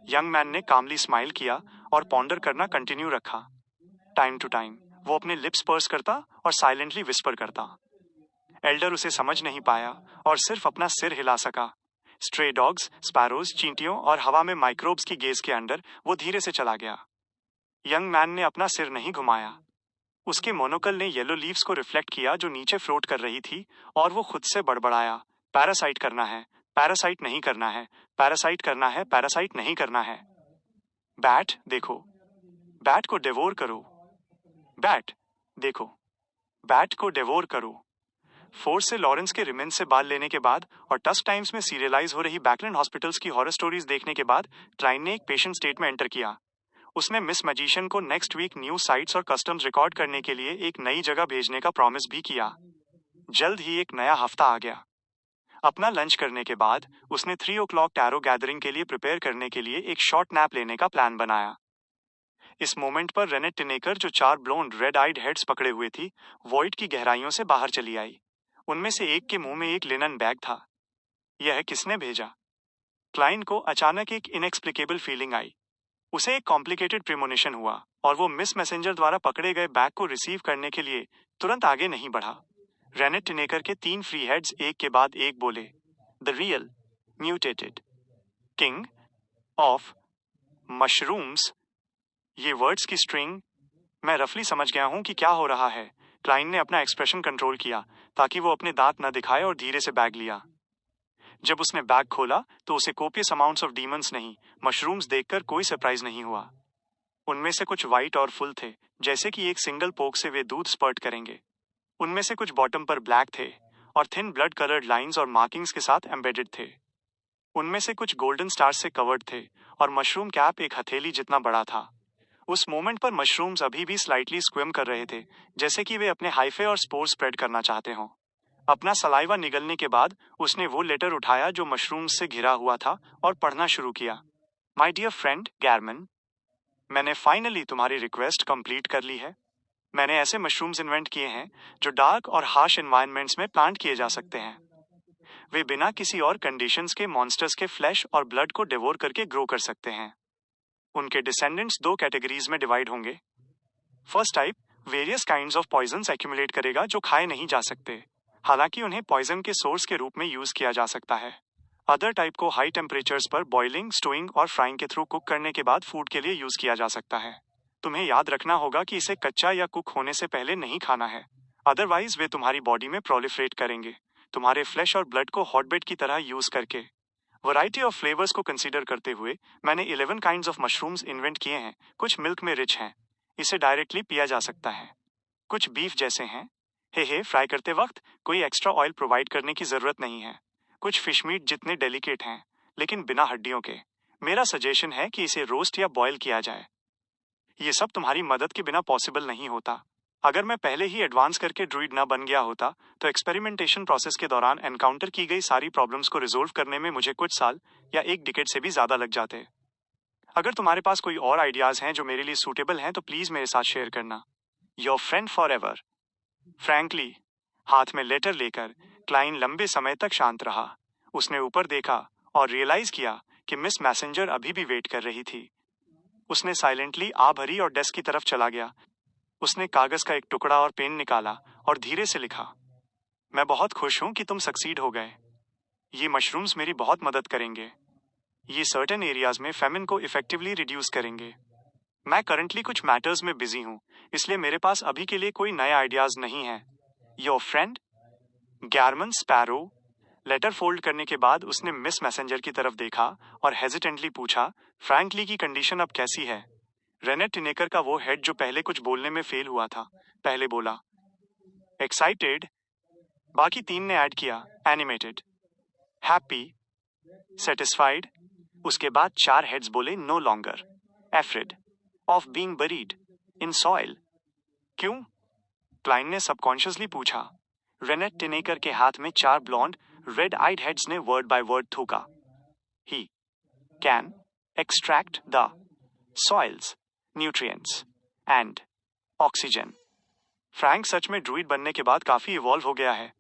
यंग मैन ने कामली स्माइल किया और पॉन्डर करना कंटिन्यू रखा। टाइम टू टाइम वो अपने लिप्स पर्स करता और साइलेंटली विस्पर करता। एल्डर उसे समझ नहीं पाया और सिर्फ अपना सिर हिला सका। स्ट्रे डॉग्स, स्पैरोज, चींटियों और हवा में माइक्रोब्स की गेज के अंडर वो धीरे से चला गया। यंग मैन ने अपना सिर नहीं घुमाया। उसके मोनोकल ने येलो लीव्स को रिफ्लेक्ट किया जो नीचे फ्लोट कर रही थी, और वो खुद से बड़बड़ाया, पैरासाइट करना है, पैरासाइट नहीं करना है, पैरासाइट करना है, पैरासाइट नहीं करना है। बैट देखो, बैट को डिवोर करो, बैट देखो। बैट को डेवोर करो। फोर्स से लॉरेंस के रिमेन से बाल लेने के बाद और टस्क टाइम्स में सीरियलाइज हो रही बैकलैंड हॉस्पिटल्स की हॉरर स्टोरीज देखने के बाद क्लाइन ने एक पेशेंट स्टेट में एंटर किया। उसने मिस मैजिशियन को नेक्स्ट वीक न्यूज साइट्स और कस्टम्स रिकॉर्ड करने के लिए एक नई जगह भेजने का प्रॉमिस भी किया। जल्द ही एक नया हफ्ता आ गया। अपना लंच करने के बाद उसने 3 o'clock टैरो गैदरिंग के लिए प्रिपेयर करने के लिए एक शॉर्ट नैप लेने का प्लान बनाया। इस मोमेंट पर रेनेट टिनेकर, जो 4 ब्लोंड रेड आइड हेड्स पकड़े हुए थी, वॉइड की गहराइयों से बाहर चली आई। उनमें से एक के मुंह में एक लिनन बैग था। यह किसने भेजा? क्लाइन को अचानक एक इनएक्सप्लिकेबल फीलिंग आई। उसे एक कॉम्प्लिकेटेड प्रीमोनिशन हुआ और वो मिस मैसेंजर द्वारा पकड़े गए बैग को रिसीव करने के लिए तुरंत आगे नहीं बढ़ा। रेनेट टिनेकर के 3 फ्री हेड्स एक के बाद एक बोले, the real mutated king of mushrooms. ये वर्ड्स की स्ट्रिंग। मैं रफली समझ गया हूं कि क्या हो रहा है। क्लाइन ने अपना एक्सप्रेशन कंट्रोल किया ताकि वो अपने दांत न दिखाए और धीरे से बैग लिया। जब उसने बैग खोला तो उसे कोपियस अमाउंट्स ऑफ डीमंस नहीं, मशरूम्स देखकर कोई सरप्राइज नहीं हुआ। उनमें से कुछ वाइट और फुल थे, जैसे कि एक सिंगल पोक से वे दूध स्पर्ट करेंगे। उनमें से कुछ बॉटम पर ब्लैक थे और थिन ब्लड कलर्ड लाइंस और मार्किंग्स के साथ एम्बेडेड थे। उनमें से कुछ गोल्डन स्टार्स से कवर्ड थे और मशरूम कैप एक हथेली जितना बड़ा था। उस मोमेंट पर मशरूम्स अभी भी स्लाइटली स्क्विम कर रहे थे, जैसे कि वे अपने हाइफे और स्पोर स्प्रेड करना चाहते हों। अपना सलाइवा निगलने के बाद उसने वो लेटर उठाया जो मशरूम्स से घिरा हुआ था और पढ़ना शुरू किया। माय डियर फ्रेंड गैरमन, मैंने फाइनली तुम्हारी रिक्वेस्ट कंप्लीट कर ली है। मैंने ऐसे मशरूम्स इन्वेंट किए हैं जो डार्क और हार्श एनवायरनमेंट्स में प्लांट किए जा सकते हैं। वे बिना किसी और कंडीशंस के मॉन्स्टर्स के फ्लैश और ब्लड को डिवोर करके ग्रो कर सकते हैं। उनके डिसेंडेंट्स 2 कैटेगरीज में डिवाइड होंगे। First type various kinds of poisons accumulate करेगा जो खाए नहीं जा सकते, हालांकि उन्हें पॉइजन के सोर्स के रूप में यूज किया जा सकता है। अदर टाइप को हाई टेम्परेचर्स पर बॉइलिंग, स्टोइंग और फ्राइंग के थ्रू कुक करने के बाद फूड के लिए यूज किया जा सकता है। तुम्हें याद रखना होगा कि इसे कच्चा या कुक होने से पहले नहीं खाना है, अदरवाइज वे तुम्हारी बॉडी में प्रोलिफरेट करेंगे, तुम्हारे फ्लैश और ब्लड को हॉटबेड की तरह यूज करके। वैरायटी ऑफ फ्लेवर्स को कंसीडर करते हुए मैंने 11 काइंड्स ऑफ मशरूम्स इन्वेंट किए हैं। कुछ मिल्क में रिच हैं, इसे डायरेक्टली पिया जा सकता है। कुछ बीफ जैसे हैं, हे फ्राई करते वक्त कोई एक्स्ट्रा ऑयल प्रोवाइड करने की जरूरत नहीं है। कुछ फिश मीट जितने डेलिकेट हैं, लेकिन बिना हड्डियों के। मेरा सजेशन है कि इसे रोस्ट या बॉयल किया जाए। ये सब तुम्हारी मदद के बिना पॉसिबल नहीं होता। अगर मैं पहले ही एडवांस करके ड्रूइड ना बन गया होता तो एक्सपेरिमेंटेशन प्रोसेस के दौरान एनकाउंटर की गई सारी प्रॉब्लम्स को रिजोल्व करने में मुझे कुछ साल या एक डिकेड से भी ज्यादा लग जाते। अगर तुम्हारे पास कोई और आइडियाज हैं जो मेरे लिए सूटेबल हैं तो प्लीज मेरे साथ शेयर करना। Your friend for ever, frankly. हाथ में लेटर लेकर क्लाइन लंबे समय तक शांत रहा। उसने ऊपर देखा और रियलाइज किया कि मिस मैसेंजर अभी भी वेट कर रही थी। उसने साइलेंटली आ भरी और डेस्क की तरफ चला गया। उसने कागज का एक टुकड़ा और पेन निकाला और धीरे से लिखा, मैं बहुत खुश हूं कि तुम सक्सीड हो गए। ये मशरूम्स मेरी बहुत मदद करेंगे। ये सर्टेन एरियाज में फेमिन को इफेक्टिवली रिड्यूस करेंगे। मैं करंटली कुछ मैटर्स में बिजी हूं, इसलिए मेरे पास अभी के लिए कोई नए आइडियाज नहीं है। Your friend Garman Sparrow. Letter fold करने के बाद उसने मिस मैसेंजर की तरफ देखा और हेजिटेंटली पूछा, फ्रैंकली की कंडीशन अब कैसी है? रेनेट टिनेकर का वो हेड जो पहले कुछ बोलने में फेल हुआ था, पहले बोला एक्साइटेड। बाकी 3 ने ऐड किया एनिमेटेड, हैप्पी, सेटिस्फाइड। उसके बाद 4 हेड्स बोले no longer afraid of being buried in soil. क्यों? क्लाइन ने सबकॉन्शियसली पूछा। रेनेट टिनेकर के हाथ में 4 ब्लॉन्ड रेड आइड हेड्स ने वर्ड बाय वर्ड थूका, he can extract the soil's nutrients and oxygen. Frank सच में ड्रूइड बनने के बाद काफी इवॉल्व हो गया है।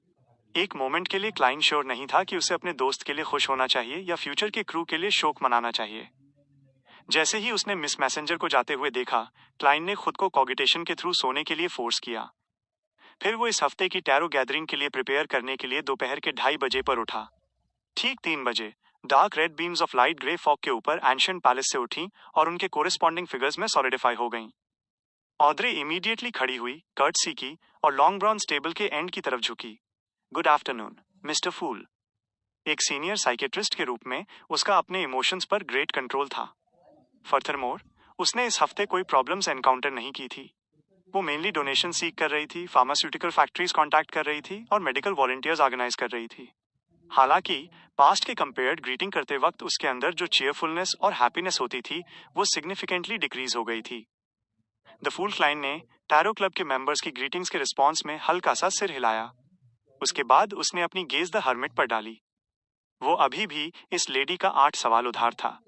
एक मोमेंट के लिए क्लाइन श्योर नहीं था कि उसे अपने दोस्त के लिए खुश होना चाहिए या फ्यूचर के क्रू के लिए शोक मनाना चाहिए। जैसे ही उसने मिस मैसेंजर को जाते हुए देखा, क्लाइन ने खुद को कॉगिटेशन के थ्रू सोने के लिए फोर्स किया। फिर वो इस हफ्ते की टैरो गैदरिंग के लिए प्रिपेयर करने के लिए दोपहर के 2:30 बजे पर उठा। ठीक 3 बजे dark red beams of light grey fog के ऊपर एंशिएंट पैलेस से उठी और उनके कोरेस्पॉन्डिंग फिगर्स में सॉलिडिफाई हो गईं। ऑड्रे इमीडिएटली खड़ी हुई, कर्टसी की और लॉन्ग ब्राउन टेबल के एंड की तरफ झुकी। गुड आफ्टरनून मिस्टर फूल। एक सीनियर साइकेट्रिस्ट के रूप में उसका अपने इमोशंस पर ग्रेट कंट्रोल था। फर्दरमोर, उसने इस हफ्ते कोई प्रॉब्लम्स एनकाउंटर नहीं की थी। वो मेनली डोनेशन सीख कर रही थी, फार्मास्यूटिकल फैक्ट्रीज कॉन्टैक्ट कर रही थी और मेडिकल वॉलंटियर्स ऑर्गेनाइज कर रही थी। हालांकि पास्ट के कंपेयर्ड ग्रीटिंग करते वक्त उसके अंदर जो चीयरफुलनेस और हैप्पीनेस होती थी वो सिग्निफिकेंटली डिक्रीज हो गई थी। द फूल क्लाइन ने टैरो क्लब के मेंबर्स की ग्रीटिंग्स के रिस्पॉन्स में हल्का सा सिर हिलाया। उसके बाद उसने अपनी गेज द हर्मिट पर डाली। वो अभी भी इस लेडी का 8 सवाल उधार था।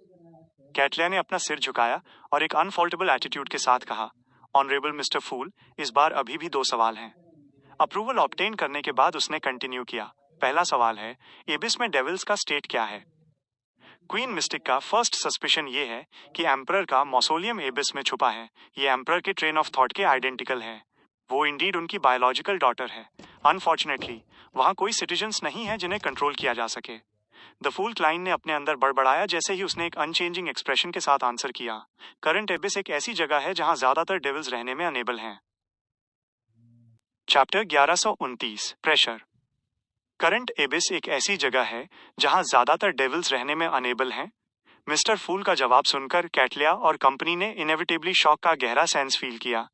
कैटलिया ने अपना सिर झुकाया और एक अनफॉल्टेबल एटीट्यूड के साथ कहा, ऑनरेबल मिस्टर फूल, इस बार अभी भी 2 सवाल हैं। अप्रूवल ऑब्टेन करने के बाद उसने कंटिन्यू किया, पहला सवाल है, एबिस में डेविल्स का स्टेट क्या है? क्वीन मिस्टिक का फर्स्ट सस्पिशन ये है कि एम्परर का मौसोलियम एबिस में छुपा है। ये एम्परर के ट्रेन ऑफ थॉट के आइडेंटिकल है। वो इंडीड उनकी बायोलॉजिकल डॉटर है। अनफॉर्चुनेटली वहां कोई सिटीजन्स नहीं है जिन्हें कंट्रोल किया जा सके। द फूल क्लाइन ने अपने अंदर बड़बड़ाया जैसे ही उसने एक अनचेंजिंग एक्सप्रेशन के साथ आंसर किया, करंट एबिस एक ऐसी जगह है जहां ज्यादातर डेविल्स रहने में अनेबल हैं। Chapter 1129 pressure. करंट एबिस एक ऐसी जगह है जहां ज्यादातर डेविल्स रहने में अनेबल हैं। मिस्टर फूल का जवाब सुनकर कैटलिया और कंपनी ने इनएविटेबली शॉक का गहरा सेंस फील किया।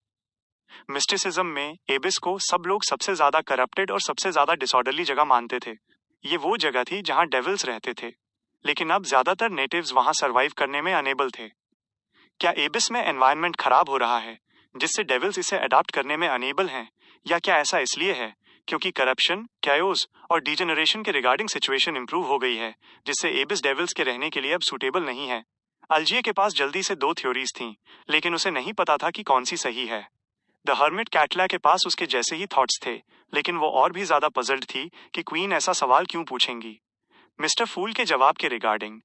मिस्टिसिज्म में एबिस को सब लोग सबसे ज्यादा करप्टेड और सबसे ज्यादा डिसऑर्डरली जगह मानते थे। ये वो जगह थी जहां डेविल्स रहते थे, लेकिन अब ज्यादातर नेटिव्स वहां सरवाइव करने में अनेबल थे। क्या एबिस में एनवायरनमेंट खराब हो रहा है जिससे डेविल्स इसे अडॉप्ट करने में अनेबल हैं, या क्या ऐसा इसलिए है क्योंकि करप्शन, कैओस और डिजेनरेशन के रिगार्डिंग सिचुएशन इंप्रूव हो गई है जिससे एबिस डेविल्स के रहने के लिए अब सूटेबल नहीं है? अल्जिए के पास जल्दी से 2 थ्योरीज थीं, लेकिन उसे नहीं पता था कि कौन सी सही है। द हर्मिट कैटला के पास उसके जैसे ही थॉट्स थे, लेकिन वो और भी ज्यादा पजल्ड थी कि क्वीन ऐसा सवाल क्यों पूछेंगी। मिस्टर फूल के जवाब के रिगार्डिंग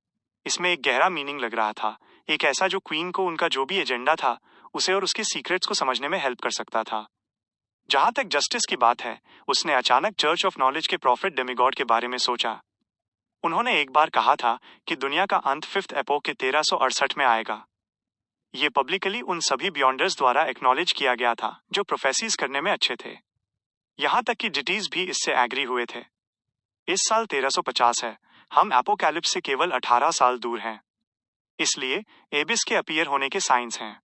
इसमें एक गहरा मीनिंग लग रहा था, एक ऐसा जो क्वीन को उनका जो भी एजेंडा था उसे और उसके सीक्रेट्स को समझने में हेल्प कर सकता था। जहां तक जस्टिस की बात है, उसने अचानक चर्च ऑफ नॉलेज के प्रॉफिट डेमिगॉड के बारे में सोचा। उन्होंने एक बार कहा था कि दुनिया का अंत 5th एपोक के 1368 में आएगा। ये पब्लिकली उन सभी बियॉन्डर्स द्वारा एक्नॉलेज किया गया था जो प्रोफेसीज करने में अच्छे थे। यहां तक कि डिटीज भी इससे एग्री हुए थे। इस साल 1350 है, हम एपोकैलिप्स से केवल 18 साल दूर हैं। इसलिए एबिस के अपीयर होने के साइंस हैं।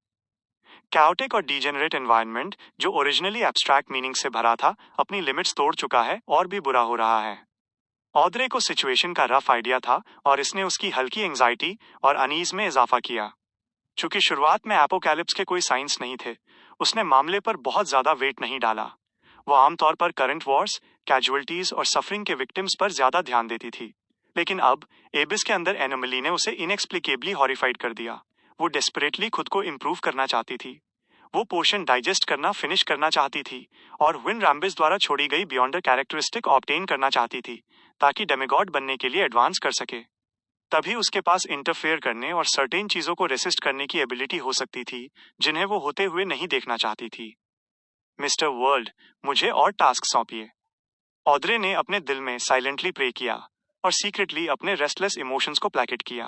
कैओटिक और डीजेनरेट एनवायरनमेंट जो ओरिजिनली एब्स्ट्रैक्ट मीनिंग से भरा था, अपनी लिमिट्स तोड़ चुका है और भी बुरा हो रहा है। ऑद्रे को सिचुएशन का रफ आइडिया था और इसने उसकी हल्की एंजाइटी और अनीज में इजाफा किया। चूंकि शुरुआत में एपोकैलिप्स के कोई साइंस नहीं थे, उसने मामले पर बहुत ज्यादा वेट नहीं डाला। वो आमतौर पर करंट वॉर्स, कैजुअलिटीज और सफरिंग के विक्टिम्स पर ज्यादा ध्यान देती थी। लेकिन अब एबिस के अंदर एनोमली ने उसे इनएक्सप्लिकेबली हॉरिफाइड कर दिया। वो डेस्परेटली खुद को इम्प्रूव करना चाहती थी। वो पोर्शन डाइजेस्ट करना फिनिश करना चाहती थी और विन रैम्बिस द्वारा छोड़ी गई बियॉन्डर कैरेक्टरिस्टिक ऑब्टेन करना चाहती थी ताकि डेमिगॉड बनने के लिए एडवांस कर सके। तभी उसके पास इंटरफेयर करने और सर्टेन चीजों को रेसिस्ट करने की एबिलिटी हो सकती थी जिन्हें वो होते हुए नहीं देखना चाहती थी। मिस्टर वर्ल्ड, मुझे और टास्क सौंपिए। ऑद्रे ने अपने दिल में साइलेंटली प्रे किया और सीक्रेटली अपने रेस्टलेस इमोशंस को प्लैकेट किया।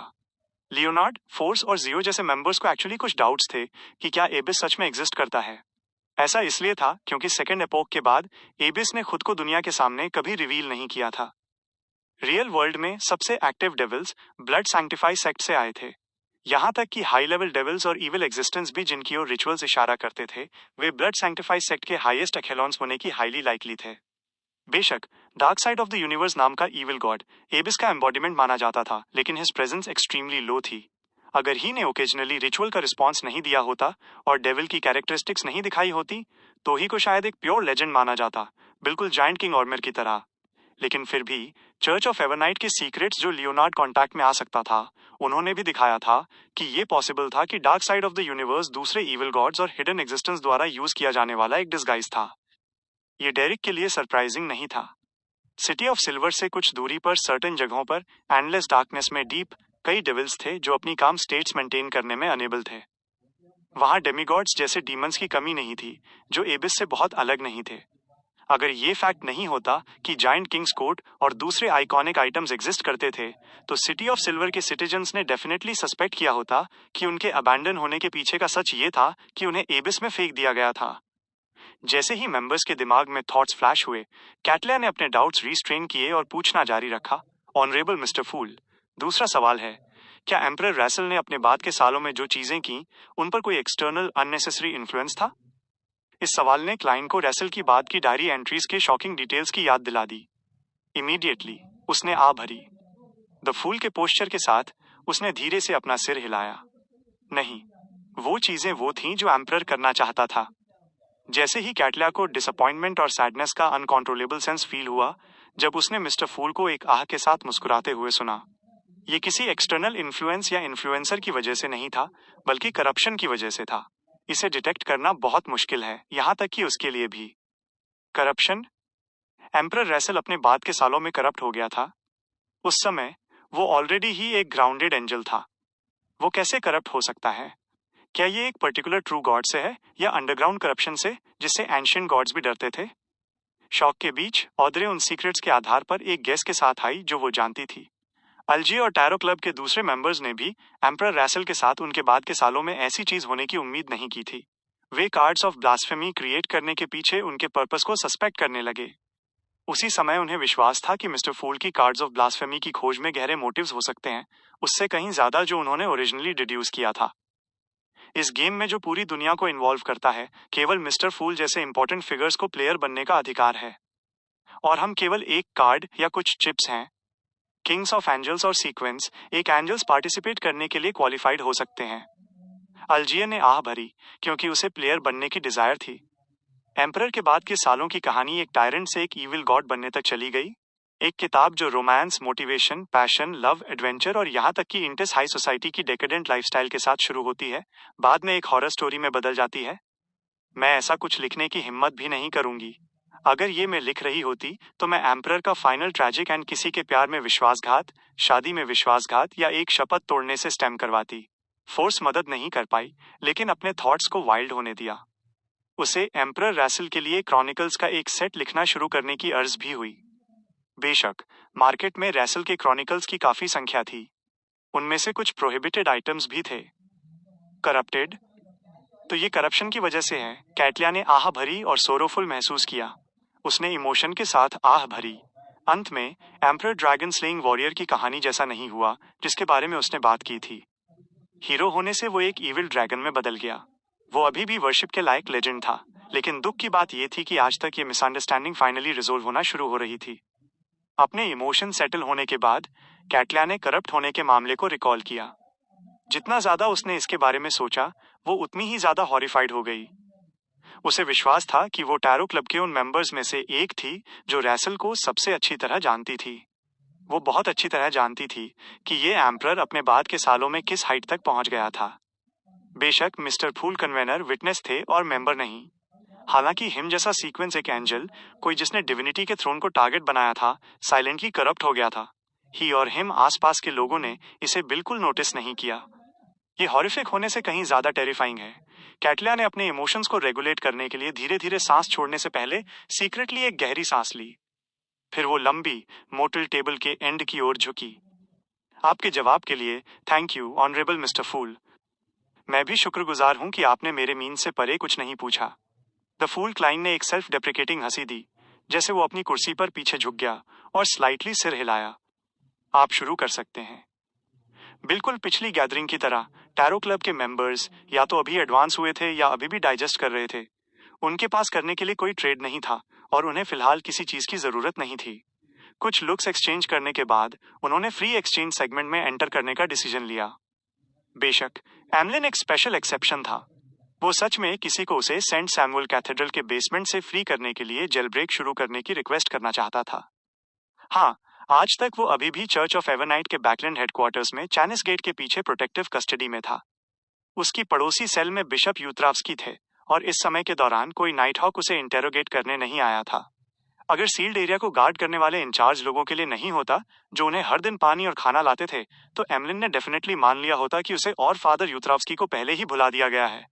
लियोनार्ड, फोर्स और जियो जैसे मेंबर्स को एक्चुअली कुछ डाउट्स थे कि क्या एबिस सच में एग्जिस्ट करता है। ऐसा इसलिए था क्योंकि सेकेंड एपोक के बाद एबिस ने खुद को दुनिया के सामने कभी रिवील नहीं किया था। रियल वर्ल्ड में सबसे active devils blood sanctify sect से आए थे। यहां तक कि हाई लेवल डेविल्स और इविल एग्जिस्टेंस भी जिनकी ओर रिचुअल्स इशारा करते थे, वे ब्लड सैंक्टिफाई सेक्ट के हाईएस्ट एखेलॉन्स होने की हाईली लाइकली थे। बेशक dark side of the universe नाम का इविल गॉड एबिस का एम्बॉडीमेंट माना जाता था, लेकिन हिज प्रेजेंस एक्सट्रीमली लो थी। अगर ही ने ओकेजनली रिचुअल का रिस्पॉन्स नहीं दिया होता और डेविल की कैरेक्टरिस्टिक्स नहीं दिखाई होती, तो ही को शायद एक प्योर लेजेंड माना जाता, बिल्कुल जायंट किंग ऑर्मिर की तरह। लेकिन फिर भी चर्च ऑफ एवरनाइट के सीक्रेट्स जो लियोनार्ड कॉन्टैक्ट में आ सकता था, उन्होंने भी दिखाया था कि ये पॉसिबल था कि dark side of the universe दूसरे इविल गॉड्स और हिडन एग्जिस्टेंस द्वारा यूज किया जाने वाला एक डिस्गाइज था। ये डेरिक के लिए सरप्राइजिंग नहीं था। सिटी ऑफ सिल्वर से कुछ दूरी पर सर्टेन जगहों पर एंडलेस डार्कनेस में डीप कई डेविल्स थे जो अपनी काम स्टेट्स मेंटेन करने में अनेबल थे। वहां डेमिगॉड्स जैसे डीमंस की कमी नहीं थी जो एबिस से बहुत अलग नहीं थे। अगर ये फैक्ट नहीं होता कि जायंट किंग्स कोर्ट और दूसरे आइकॉनिक आइटम्स एग्जिस्ट करते थे, तो सिटी ऑफ सिल्वर के सिटीजन्स ने डेफिनेटली सस्पेक्ट किया होता कि उनके अबैंडन होने के पीछे का सच ये था कि उन्हें एबिस में फेंक दिया गया था। जैसे ही मेंबर्स के दिमाग में थॉट्स फ्लैश हुए, कैटलिया ने अपने डाउट्स रिस्ट्रेन किए और पूछना जारी रखा, ऑनरेबल मिस्टर फूल, दूसरा सवाल है, क्या एम्परर रैसल ने अपने बाद के सालों में जो चीजें की, उन पर कोई एक्सटर्नल अननेसेसरी इन्फ्लुएंस था? इस सवाल ने क्लाइंट को रैसल की बाद की डायरी एंट्रीज के शॉकिंग डिटेल्स की याद दिला दी। इमीडिएटली उसने आ भरी। द फूल के पोस्चर के साथ उसने धीरे से अपना सिर हिलाया। नहीं, वो चीजें वो थीं जो एम्परर करना चाहता था। जैसे ही कैटलिया को डिसअपॉइंटमेंट और सैडनेस का अनकंट्रोलेबल सेंस फील हुआ जब उसने मिस्टर फूल को एक आह के साथ मुस्कुराते हुए सुना। ये किसी एक्सटर्नल इन्फ्लुएंस या इन्फ्लुएंसर की वजह से नहीं था, बल्कि करप्शन की वजह से था। इसे डिटेक्ट करना बहुत मुश्किल है, यहां तक कि उसके लिए भी। करप्शन? एम्परर रैसल अपने बाद के सालों में करप्ट हो गया था। उस समय वो ऑलरेडी ही एक ग्राउंडेड एंजल था। वो कैसे करप्ट हो सकता है? क्या ये एक पर्टिकुलर ट्रू गॉड से है या अंडरग्राउंड करप्शन से जिससे एंशियंट गॉड्स भी डरते थे? शॉक के बीच ऑड्रे उन सीक्रेट्स के आधार पर एक गेस के साथ आई जो वो जानती थी। अल्जी और टैरो क्लब के दूसरे मेंबर्स ने भी एम्परर रैसल के साथ उनके बाद के सालों में ऐसी चीज होने की उम्मीद नहीं की थी। वे कार्ड्स ऑफ ब्लास्फेमी क्रिएट करने के पीछे उनके पर्पस को सस्पेक्ट करने लगे। उसी समय उन्हें विश्वास था कि मिस्टर फूल की कार्ड्स ऑफ ब्लास्फेमी की खोज में गहरे मोटिव्स हो सकते हैं, उससे कहीं ज्यादा जो उन्होंने ओरिजिनली डिड्यूस किया था। इस गेम में जो पूरी दुनिया को इन्वॉल्व करता है, केवल मिस्टर फूल जैसे इंपॉर्टेंट फिगर्स को प्लेयर बनने का अधिकार है। और हम केवल एक कार्ड या कुछ चिप्स हैं। किंग्स ऑफ एंजल्स और सीक्वेंस एक एंजल्स पार्टिसिपेट करने के लिए क्वालिफाइड हो सकते हैं। अल्जियर ने आह भरी क्योंकि उसे प्लेयर बनने की डिजायर थी। एम्परर के बाद के सालों की कहानी एक टायरेंट से एक इविल गॉड बनने तक चली गई। एक किताब जो romance, motivation, passion, love, adventure और यहाँ तक कि इंटेंस हाई सोसाइटी की डेकेडेंट लाइफस्टाइल के साथ शुरू होती है, बाद में एक हॉरर स्टोरी में बदल जाती है। मैं ऐसा कुछ लिखने की हिम्मत भी नहीं करूंगी। अगर ये मैं लिख रही होती तो मैं एम्परर का फाइनल ट्रैजिक एंड किसी के प्यार में विश्वासघात, शादी में विश्वासघात या एक शपथ तोड़ने से स्टेम करवाती। फोर्स मदद नहीं कर पाई, लेकिन अपने थॉट्स को वाइल्ड होने दिया। उसे एम्परर रैसल के लिए क्रॉनिकल्स का एक सेट लिखना शुरू करने की अर्ज भी हुई। बेशक मार्केट में रैसल के क्रॉनिकल्स की काफी संख्या थी। उनमें से कुछ प्रोहिबिटेड आइटम्स भी थे। करप्टेड? तो ये करप्शन की वजह से है। कैटलिया ने आह भरी और सोरोफुल महसूस किया। उसने इमोशन के साथ आह भरी। अंत में एम्परर ड्रैगन स्लेइंग वॉरियर की कहानी जैसा नहीं हुआ जिसके बारे में उसने बात की थी। हीरो होने से वो एक इविल ड्रैगन में बदल गया। वो अभी भी वर्शिप के लायक लेजेंड था, लेकिन दुख की बात यह थी कि आज तक ये मिसअंडरस्टैंडिंग फाइनली रिजोल्व होना शुरू हो रही थी। अपने इमोशन सेटल होने के बाद कैटलिया ने करप्ट होने के मामले को रिकॉल किया। जितना ज्यादा उसने इसके बारे में सोचा, वो उतनी ही ज्यादा हॉरिफाइड हो गई। उसे विश्वास था कि वो टैरो क्लब के उन मेंबर्स में से एक थी जो रैसल को सबसे अच्छी तरह जानती थी। वो बहुत अच्छी तरह जानती थी कि ये एम्परर अपने बाद के सालों में किस हाइट तक पहुंच गया था। बेशक मिस्टर फूल कन्वेनर विटनेस थे और मेंबर नहीं। हालांकि हिम जैसा सीक्वेंस एक एंजल, कोई जिसने डिविनिटी के थ्रोन को टारगेट बनाया था, साइलेंटली करप्ट हो गया था। ही और हिम आसपास के लोगों ने इसे बिल्कुल नोटिस नहीं किया। ये हॉरिफिक होने से कहीं ज्यादा टेरिफाइंग है। कैटलिया ने अपने इमोशंस को रेगुलेट करने के लिए धीरे धीरे सांस छोड़ने से पहले सीक्रेटली एक गहरी सांस ली। फिर वो लंबी मोटल टेबल के एंड की ओर झुकी। आपके जवाब के लिए थैंक यू ऑनरेबल मिस्टर फूल। मैं भी शुक्रगुजार हूं कि आपने मेरे मीन से परे कुछ नहीं पूछा। द फूल क्लाइन ने एक सेल्फ डेप्रिकेटिंग हंसी दी, जैसे वो अपनी कुर्सी पर पीछे झुक गया और स्लाइटली सिर हिलाया। आप शुरू कर सकते हैं। बिल्कुल पिछली गैदरिंग की तरह टैरो क्लब के मेंबर्स या तो अभी एडवांस हुए थे या अभी भी डाइजेस्ट कर रहे थे। उनके पास करने के लिए कोई ट्रेड नहीं था और उन्हें फिलहाल किसी चीज की जरूरत नहीं थी। कुछ लुक्स एक्सचेंज करने के बाद उन्होंने फ्री एक्सचेंज सेगमेंट में एंटर करने का डिसीजन लिया। बेशक एमलिन एक स्पेशल एक्सेप्शन था। वो सच में किसी को उसे सेंट सैमुअल कैथेड्रल के बेसमेंट से फ्री करने के लिए जेल ब्रेक शुरू करने की रिक्वेस्ट करना चाहता था। हाँ, आज तक वो अभी भी चर्च ऑफ एवरनाइट के बैकलैंड हेडक्वार्टर्स में चैनिस गेट के पीछे प्रोटेक्टिव कस्टडी में था। उसकी पड़ोसी सेल में बिशप यूत्राव्स्की थे और इस समय के दौरान कोई नाइटहॉक उसे इंटेरोगेट करने नहीं आया था। अगर सील्ड एरिया को गार्ड करने वाले इंचार्ज लोगों के लिए नहीं होता जो उन्हें हर दिन पानी और खाना लाते थे, तो एमलिन ने डेफिनेटली मान लिया होता कि उसे और फादर यूत्राव्स्की को पहले ही भुला दिया गया है।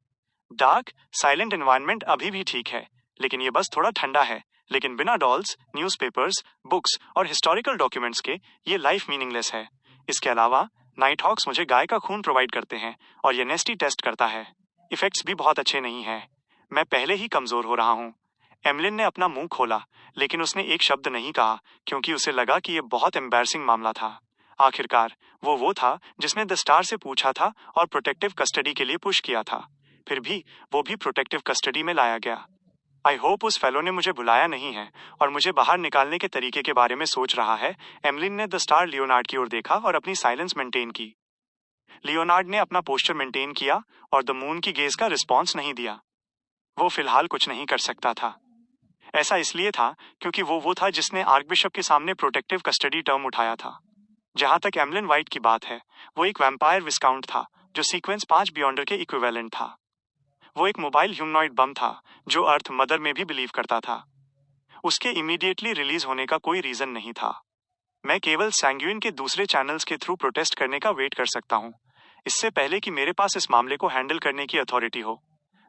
डार्क साइलेंट एनवायरनमेंट अभी भी ठीक है, लेकिन ये बस थोड़ा ठंडा है। लेकिन बिना डॉल्स, न्यूज़पेपर्स, बुक्स और हिस्टोरिकल डॉक्यूमेंट्स के ये लाइफ मीनिंगलेस है। इसके अलावा नाइट हॉक्स मुझे गाय का खून प्रोवाइड करते हैं और ये नेस्टी टेस्ट करता है। इफेक्ट्स भी बहुत अच्छे नहीं हैं। मैं पहले ही कमजोर हो रहा हूँ। एमलिन ने अपना मुंह खोला, लेकिन उसने एक शब्द नहीं कहा क्योंकि उसे लगा कि यह बहुत एम्बैरसिंग मामला था। आखिरकार वो था जिसने द स्टार से पूछा था और प्रोटेक्टिव कस्टडी के लिए पुश किया था। फिर भी वो भी प्रोटेक्टिव कस्टडी में लाया गया। आई होप उस फेलो ने मुझे बुलाया नहीं है और मुझे बाहर निकालने के तरीके के बारे में सोच रहा है। एमलिन ने द स्टार लियोनार्ड की ओर देखा और अपनी साइलेंस मेंटेन की। लियोनार्ड ने अपना पोस्चर मेंटेन किया और द मून की गेज का रिस्पॉन्स नहीं दिया। वो फिलहाल कुछ नहीं कर सकता था। ऐसा इसलिए था क्योंकि वो था जिसने आर्कबिशप के सामने प्रोटेक्टिव कस्टडी टर्म उठाया था। जहां तक एमलिन वाइट की बात है, वो एक वैम्पायर विस्काउंट था जो सीक्वेंस 5 बियॉन्डर के इक्विवेलेंट था। वो एक मोबाइल ह्यूमनॉइड बम था जो अर्थ मदर में भी बिलीव करता था। उसके इमीडिएटली रिलीज होने का कोई रीजन नहीं था। मैं केवल सैंग्यूइन के दूसरे चैनल्स के थ्रू प्रोटेस्ट करने का वेट कर सकता हूँ, इससे पहले कि मेरे पास इस मामले को हैंडल करने की अथॉरिटी हो।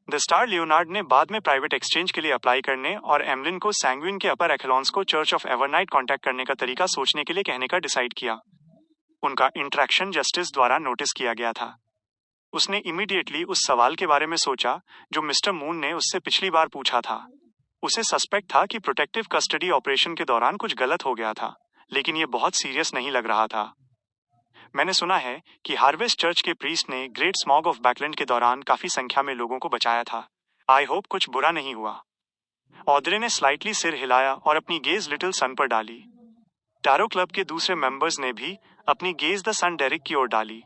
द स्टार लियोनार्ड ने बाद में प्राइवेट एक्सचेंज के लिए अप्लाई करने और एमलिन को सैंग्यूइन के अपर एखेलॉन्स को चर्च ऑफ एवरनाइट कांटेक्ट करने का तरीका सोचने के लिए कहने का डिसाइड किया। उनका इंट्रैक्शन जस्टिस द्वारा नोटिस किया गया था। उसने इमीडिएटली उस सवाल के बारे में सोचा जो मिस्टर मून ने उससे पिछली बार पूछा था। उसे सस्पेक्ट था कि प्रोटेक्टिव कस्टडी ऑपरेशन के दौरान कुछ गलत हो गया था, लेकिन ये बहुत सीरियस नहीं लग रहा था। मैंने सुना है कि हार्वेस्ट चर्च के प्रीस्ट ने ग्रेट स्मॉग ऑफ बैकलैंड के दौरान काफी संख्या में लोगों को बचाया था। आई होप कुछ बुरा नहीं हुआ। ऑद्रे ने स्लाइटली सिर हिलाया और अपनी गेज लिटिल सन पर डाली। टैरो क्लब के दूसरे मेंबर्स ने भी अपनी गेज द सन डेरिक की ओर डाली।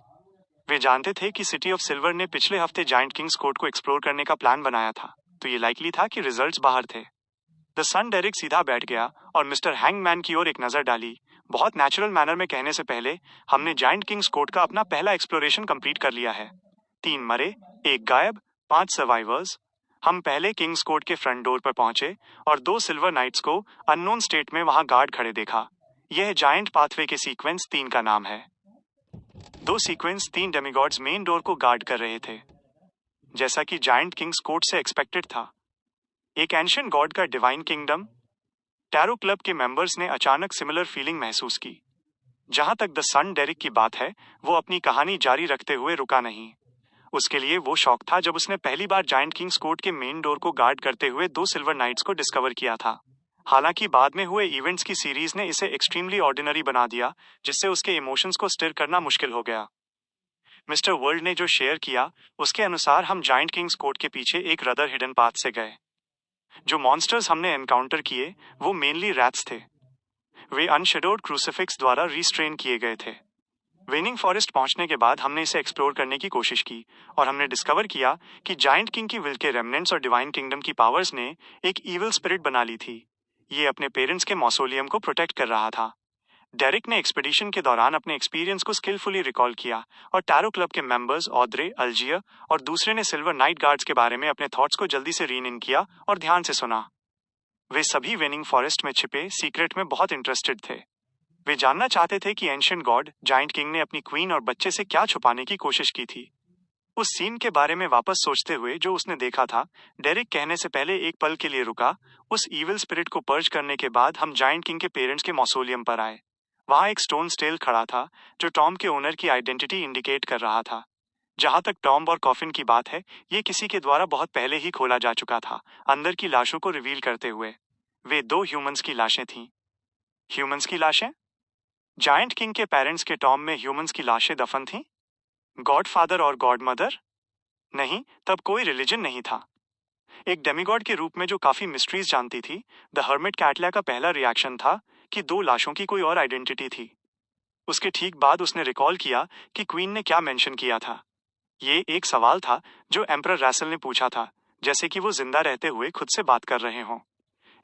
वे जानते थे कि सिटी ऑफ सिल्वर ने पिछले हफ्ते जायंट किंग्स कोर्ट को एक्सप्लोर करने का प्लान बनाया था, तो ये लाइकली था कि रिजल्ट्स बाहर थे। द सन डेरिक सीधा बैठ गया और मिस्टर हैंगमैन की ओर एक नजर डाली। बहुत नेचुरल मैनर में कहने से पहले, हमने जायंट किंग्स कोर्ट का अपना पहला एक्सप्लोरेशन कंप्लीट कर लिया है। 3 मरे, 1 गायब, 5 सर्वाइवर्स। हम पहले किंग्स कोर्ट के फ्रंट डोर पर पहुंचे और 2 सिल्वर नाइट्स को अननोन स्टेट में वहां गार्ड खड़े देखा। यह जायंट पाथवे के सीक्वेंस 3 का नाम है। 2 सीक्वेंस 3 डेमिगॉड्स मेन डोर को गार्ड कर रहे थे, जैसा कि जायंट किंग्स कोर्ट से एक्सपेक्टेड था। एक एंशिएंट गॉड का डिवाइन किंगडम। टैरो क्लब के मेंबर्स ने अचानक सिमिलर फीलिंग महसूस की। जहां तक द सन डेरिक की बात है, वो अपनी कहानी जारी रखते हुए रुका नहीं। उसके लिए वो शौक था जब उसने पहली बार जायंट किंग्स कोर्ट के मेन डोर को गार्ड करते हुए 2 सिल्वर नाइट्स को डिस्कवर किया था। हालांकि बाद में हुए इवेंट्स की सीरीज ने इसे एक्सट्रीमली ऑर्डिनरी बना दिया, जिससे उसके इमोशंस को स्टिर करना मुश्किल हो गया। मिस्टर वर्ल्ड ने जो शेयर किया, उसके अनुसार हम जायंट किंग्स कोर्ट के पीछे एक रदर हिडन पाथ से गए। जो मॉन्स्टर्स हमने एनकाउंटर किए, वो मेनली रैट्स थे। वे अनशेडोड क्रूसिफिक्स द्वारा रिस्ट्रेन किए गए थे। वेनिंग फॉरेस्ट पहुंचने के बाद हमने इसे एक्सप्लोर करने की कोशिश की और हमने डिस्कवर किया कि जायंट किंग की विल के रेमनेंट्स और डिवाइन किंगडम की पावर्स ने एक ईविल स्पिरिट बना ली थी। ये अपने पेरेंट्स के मौसोलियम को प्रोटेक्ट कर रहा था। डेरिक ने एक्सपेडिशन के दौरान अपने एक्सपीरियंस को स्किलफुली रिकॉल किया और टैरो क्लब के मेंबर्स ऑद्रे, अल्जियर और दूसरे ने सिल्वर नाइट गार्ड्स के बारे में अपने थॉट्स को जल्दी से रीन इन किया और ध्यान से सुना। वे सभी वेनिंग फॉरेस्ट में छिपे सीक्रेट में बहुत इंटरेस्टेड थे। वे जानना चाहते थे कि एंशिएंट गॉड जायंट किंग ने अपनी क्वीन और बच्चे से क्या छुपाने की कोशिश की थी। उस सीन के बारे में वापस सोचते हुए जो उसने देखा था, डेरिक कहने से पहले एक पल के लिए रुका। उस ईविल स्पिरिट को पर्ज करने के बाद हम जायंट किंग के पेरेंट्स के मौसोलियम पर आए। वहां एक स्टोन स्टेल खड़ा था जो टॉम के ओनर की आइडेंटिटी इंडिकेट कर रहा था। जहां तक टॉम और कॉफिन की बात है, ये किसी के द्वारा बहुत पहले ही खोला जा चुका था, अंदर की लाशों को रिवील करते हुए। वे 2 ह्यूमंस की लाशें थीं। ह्यूमंस की लाशें? जायंट किंग के पेरेंट्स के टॉम में ह्यूमंस की लाशें दफन थीं? गॉड फादर और गॉड मदर? नहीं, तब कोई रिलीजन नहीं था। एक डेमिगॉड के रूप में जो काफी मिस्ट्रीज जानती थी, द हर्मिट कैटला का पहला रिएक्शन था कि 2 लाशों की कोई और आइडेंटिटी थी। उसके ठीक बाद उसने रिकॉल किया कि क्वीन ने क्या मेंशन किया था। ये एक सवाल था जो एम्परर रैसल ने पूछा था, जैसे कि वो जिंदा रहते हुए खुद से बात कर रहे हों।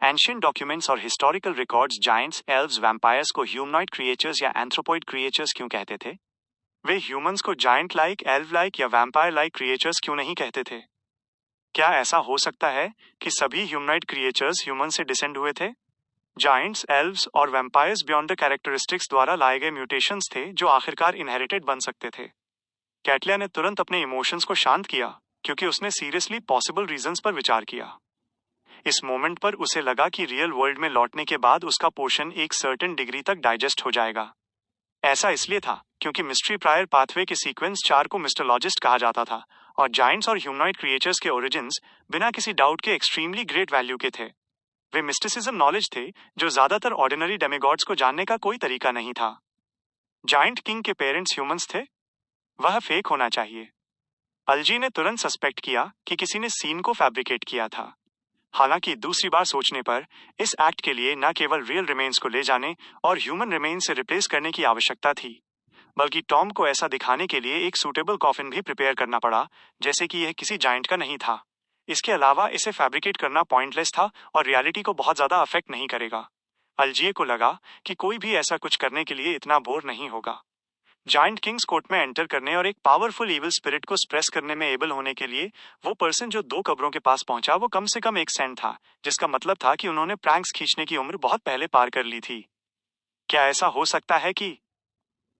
एंशिएंट डॉक्यूमेंट्स और historical records giants, elves, vampires को ह्यूमनॉइड क्रिएचर्स या एंथ्रोपॉइड क्रिएचर्स क्यों कहते थे? वे ह्यूमंस को जायंट लाइक, एल्व लाइक या वैम्पायर लाइक क्रिएचर्स क्यों नहीं कहते थे? क्या ऐसा हो सकता है कि सभी ह्यूमनॉइड क्रिएचर्स ह्यूमन से डिसेंड हुए थे? जायंट्स, एल्व्स और वैम्पायर्स बियॉन्ड द कैरेक्टरिस्टिक्स द्वारा लाए गए म्यूटेशंस थे जो आखिरकार इनहेरिटेड बन सकते थे। कैटलिया ने तुरंत अपने इमोशंस को शांत किया क्योंकि उसने सीरियसली पॉसिबल रीजंस पर विचार किया। इस मोमेंट पर उसे लगा कि रियल वर्ल्ड में लौटने के बाद उसका पोर्शन एक सर्टेन डिग्री तक डाइजेस्ट हो जाएगा। ऐसा इसलिए था क्योंकि मिस्ट्री प्रायर पाथवे के सीक्वेंस 4 को मिस्टोलॉजिस्ट कहा जाता था और जायंट्स और ह्यूमनॉइड क्रिएचर्स के ओरिजिन्स बिना किसी डाउट के एक्सट्रीमली ग्रेट वैल्यू के थे। वे मिस्टिसिज्म नॉलेज थे जो ज्यादातर ऑर्डिनरी डेमिगॉड्स को जानने का कोई तरीका नहीं था। जायंट किंग के पेरेंट्स ह्यूमंस थे? वह फेक होना चाहिए। अल्जी ने तुरंत सस्पेक्ट किया कि किसी ने सीन को फैब्रिकेट किया था। हालांकि दूसरी बार सोचने पर इस एक्ट के लिए न केवल रियल रिमेन्स को ले जाने और ह्यूमन रिमेन्स से रिप्लेस करने की आवश्यकता थी, बल्कि टॉम को ऐसा दिखाने के लिए एक सूटेबल कॉफिन भी प्रिपेयर करना पड़ा, जैसे कि यह किसी जायंट का नहीं था। इसके अलावा इसे फैब्रिकेट करना पॉइंटलेस था और रियलिटी को बहुत ज्यादा अफेक्ट नहीं करेगा। अल्जिए को लगा कि कोई भी ऐसा कुछ करने के लिए इतना बोर नहीं होगा। जायंट किंग्स कोर्ट में एंटर करने और एक पावरफुल इविल स्पिरिट को स्प्रेस करने में एबल होने के लिए वो पर्सन जो 2 कब्रों के पास पहुंचा वो कम से कम एक सेंट था, जिसका मतलब था कि उन्होंने प्रैंक्स खींचने की उम्र बहुत पहले पार कर ली थी। क्या ऐसा हो सकता है कि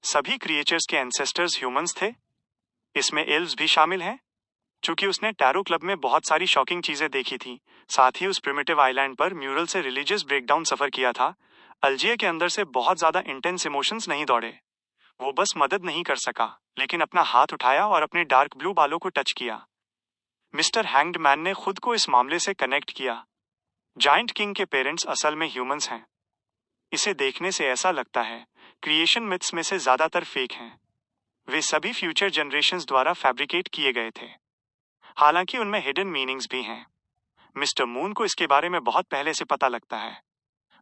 सभी क्रिएचर्स के एंसेस्टर्स ह्यूमंस थे? इसमें एल्व्स भी शामिल हैं। चूंकि उसने टैरो क्लब में बहुत सारी शॉकिंग चीजें देखी थी, साथ ही उस प्रिमिटिव आइलैंड पर म्यूरल से रिलीजियस ब्रेकडाउन सफर किया था, अल्जिए के अंदर से बहुत ज्यादा इंटेंस इमोशंस नहीं दौड़े। वो बस मदद नहीं कर सका, लेकिन अपना हाथ उठाया और अपने डार्क ब्लू बालों को टच किया। मिस्टर हैंग्ड मैन ने खुद को इस मामले से कनेक्ट किया। जायंट किंग के पेरेंट्स असल में ह्यूमंस हैं। इसे देखने से ऐसा लगता है क्रिएशन मिथ्स में से ज्यादातर फेक हैं। वे सभी फ्यूचर जनरेशंस द्वारा फैब्रिकेट किए गए थे, हालांकि उनमें हिडन मीनिंग्स भी हैं। मिस्टर मून को इसके बारे में बहुत पहले से पता लगता है।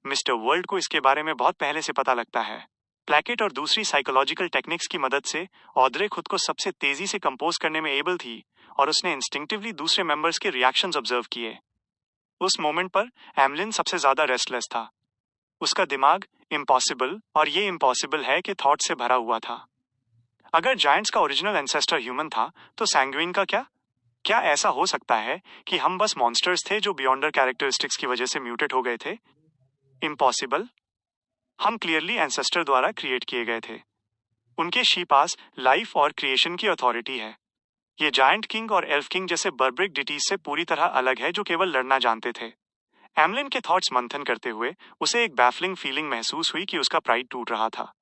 मिस्टर वर्ल्ड को इसके बारे में बहुत पहले से पता लगता है। प्लैकेट और दूसरी साइकोलॉजिकल टेक्निक्स की मदद से ऑड्रे खुद को सबसे तेजी से कंपोज करने में एबल थी और उसने इंस्टिंक्टिवली दूसरे मेंबर्स के रिएक्शंस ऑब्जर्व किए। उस मोमेंट पर एमलिन सबसे ज्यादा रेस्टलेस था। उसका दिमाग इम्पॉसिबल और ये इम्पॉसिबल है कि थॉट से भरा हुआ था। अगर जायंट्स का ओरिजिनल एंसेस्टर ह्यूमन था तो सैंग्विन का क्या? क्या ऐसा हो सकता है कि हम बस मॉन्स्टर्स थे जो बियॉन्डर कैरेक्टरिस्टिक्स की वजह से म्यूटेट हो गए थे? इम्पॉसिबल। हम क्लियरली एंसेस्टर द्वारा क्रिएट किए गए थे। उनके शी पास लाइफ और क्रिएशन की अथॉरिटी है। ये जायंट किंग और एल्फ किंग जैसे बर्बरिक डिटीज से पूरी तरह अलग है जो केवल लड़ना जानते थे। एमलिन के थॉट्स मंथन करते हुए उसे एक बैफलिंग फीलिंग महसूस हुई कि उसका प्राइड टूट रहा था।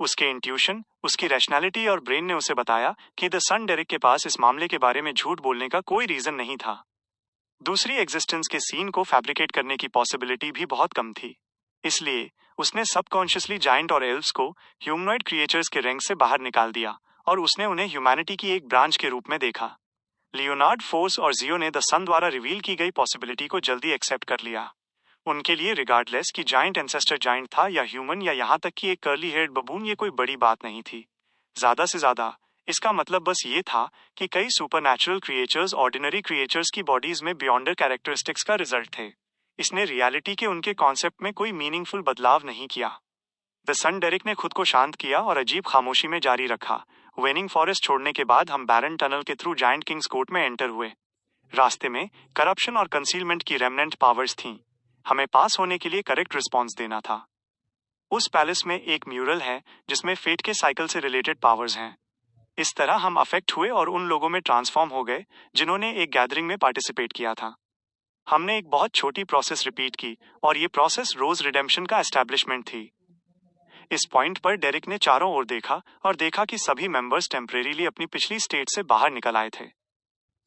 उसके इंट्यूशन, उसकी रैशनैलिटी और ब्रेन ने उसे बताया कि द सन डेरिक के पास इस मामले के बारे में झूठ बोलने का कोई रीजन नहीं था। दूसरी एग्जिस्टेंस के सीन को फैब्रिकेट करने की पॉसिबिलिटी भी बहुत कम थी। इसलिए उसने सबकॉन्शियसली जायंट और एल्व्स को ह्यूमनॉइड क्रिएचर्स के रैंक से बाहर निकाल दिया और उसने उन्हें ह्यूमैनिटी की एक ब्रांच के रूप में देखा। लियोनार्ड फोर्स और जियो ने द सन द्वारा रिवील की गई पॉसिबिलिटी को जल्दी एक्सेप्ट कर लिया। उनके लिए रिगार्डलेस कि जायंट एंसेस्टर जायंट था या ह्यूमन या यहाँ तक कि एक कर्ली हेयर्ड बबून, ये कोई बड़ी बात नहीं थी। ज्यादा से ज्यादा इसका मतलब बस ये था कि कई सुपरनैचुरल क्रिएचर्स ऑर्डिनरी क्रिएचर्स की बॉडीज में बियॉन्डर कैरेक्टरिस्टिक्स का रिजल्ट थे। इसने रियलिटी के उनके कॉन्सेप्ट में कोई मीनिंगफुल बदलाव नहीं किया। द सन डेरिक ने खुद को शांत किया और अजीब खामोशी में जारी रखा। वेनिंग फॉरेस्ट छोड़ने के बाद हम बैरन टनल के थ्रू जायंट किंग्स कोर्ट में एंटर हुए। रास्ते में करप्शन और कंसीलमेंट की रेमनेंट पावर्स थीं। हमें पास होने के लिए करेक्ट रिस्पॉन्स देना था। उस पैलेस में एक म्यूरल है जिसमें फेट के साइकिल से रिलेटेड पावर्स हैं। इस तरह हम अफेक्ट हुए और उन लोगों में ट्रांसफॉर्म हो गए जिन्होंने एक गैदरिंग में पार्टिसिपेट किया था। हमने एक बहुत छोटी प्रोसेस रिपीट की और ये प्रोसेस रोज रिडेम्पशन का एस्टैब्लिशमेंट थी। इस पॉइंट पर डेरिक ने चारों ओर देखा और देखा कि सभी मेंबर्स टेम्परेरीली अपनी पिछली स्टेट से बाहर निकल आए थे।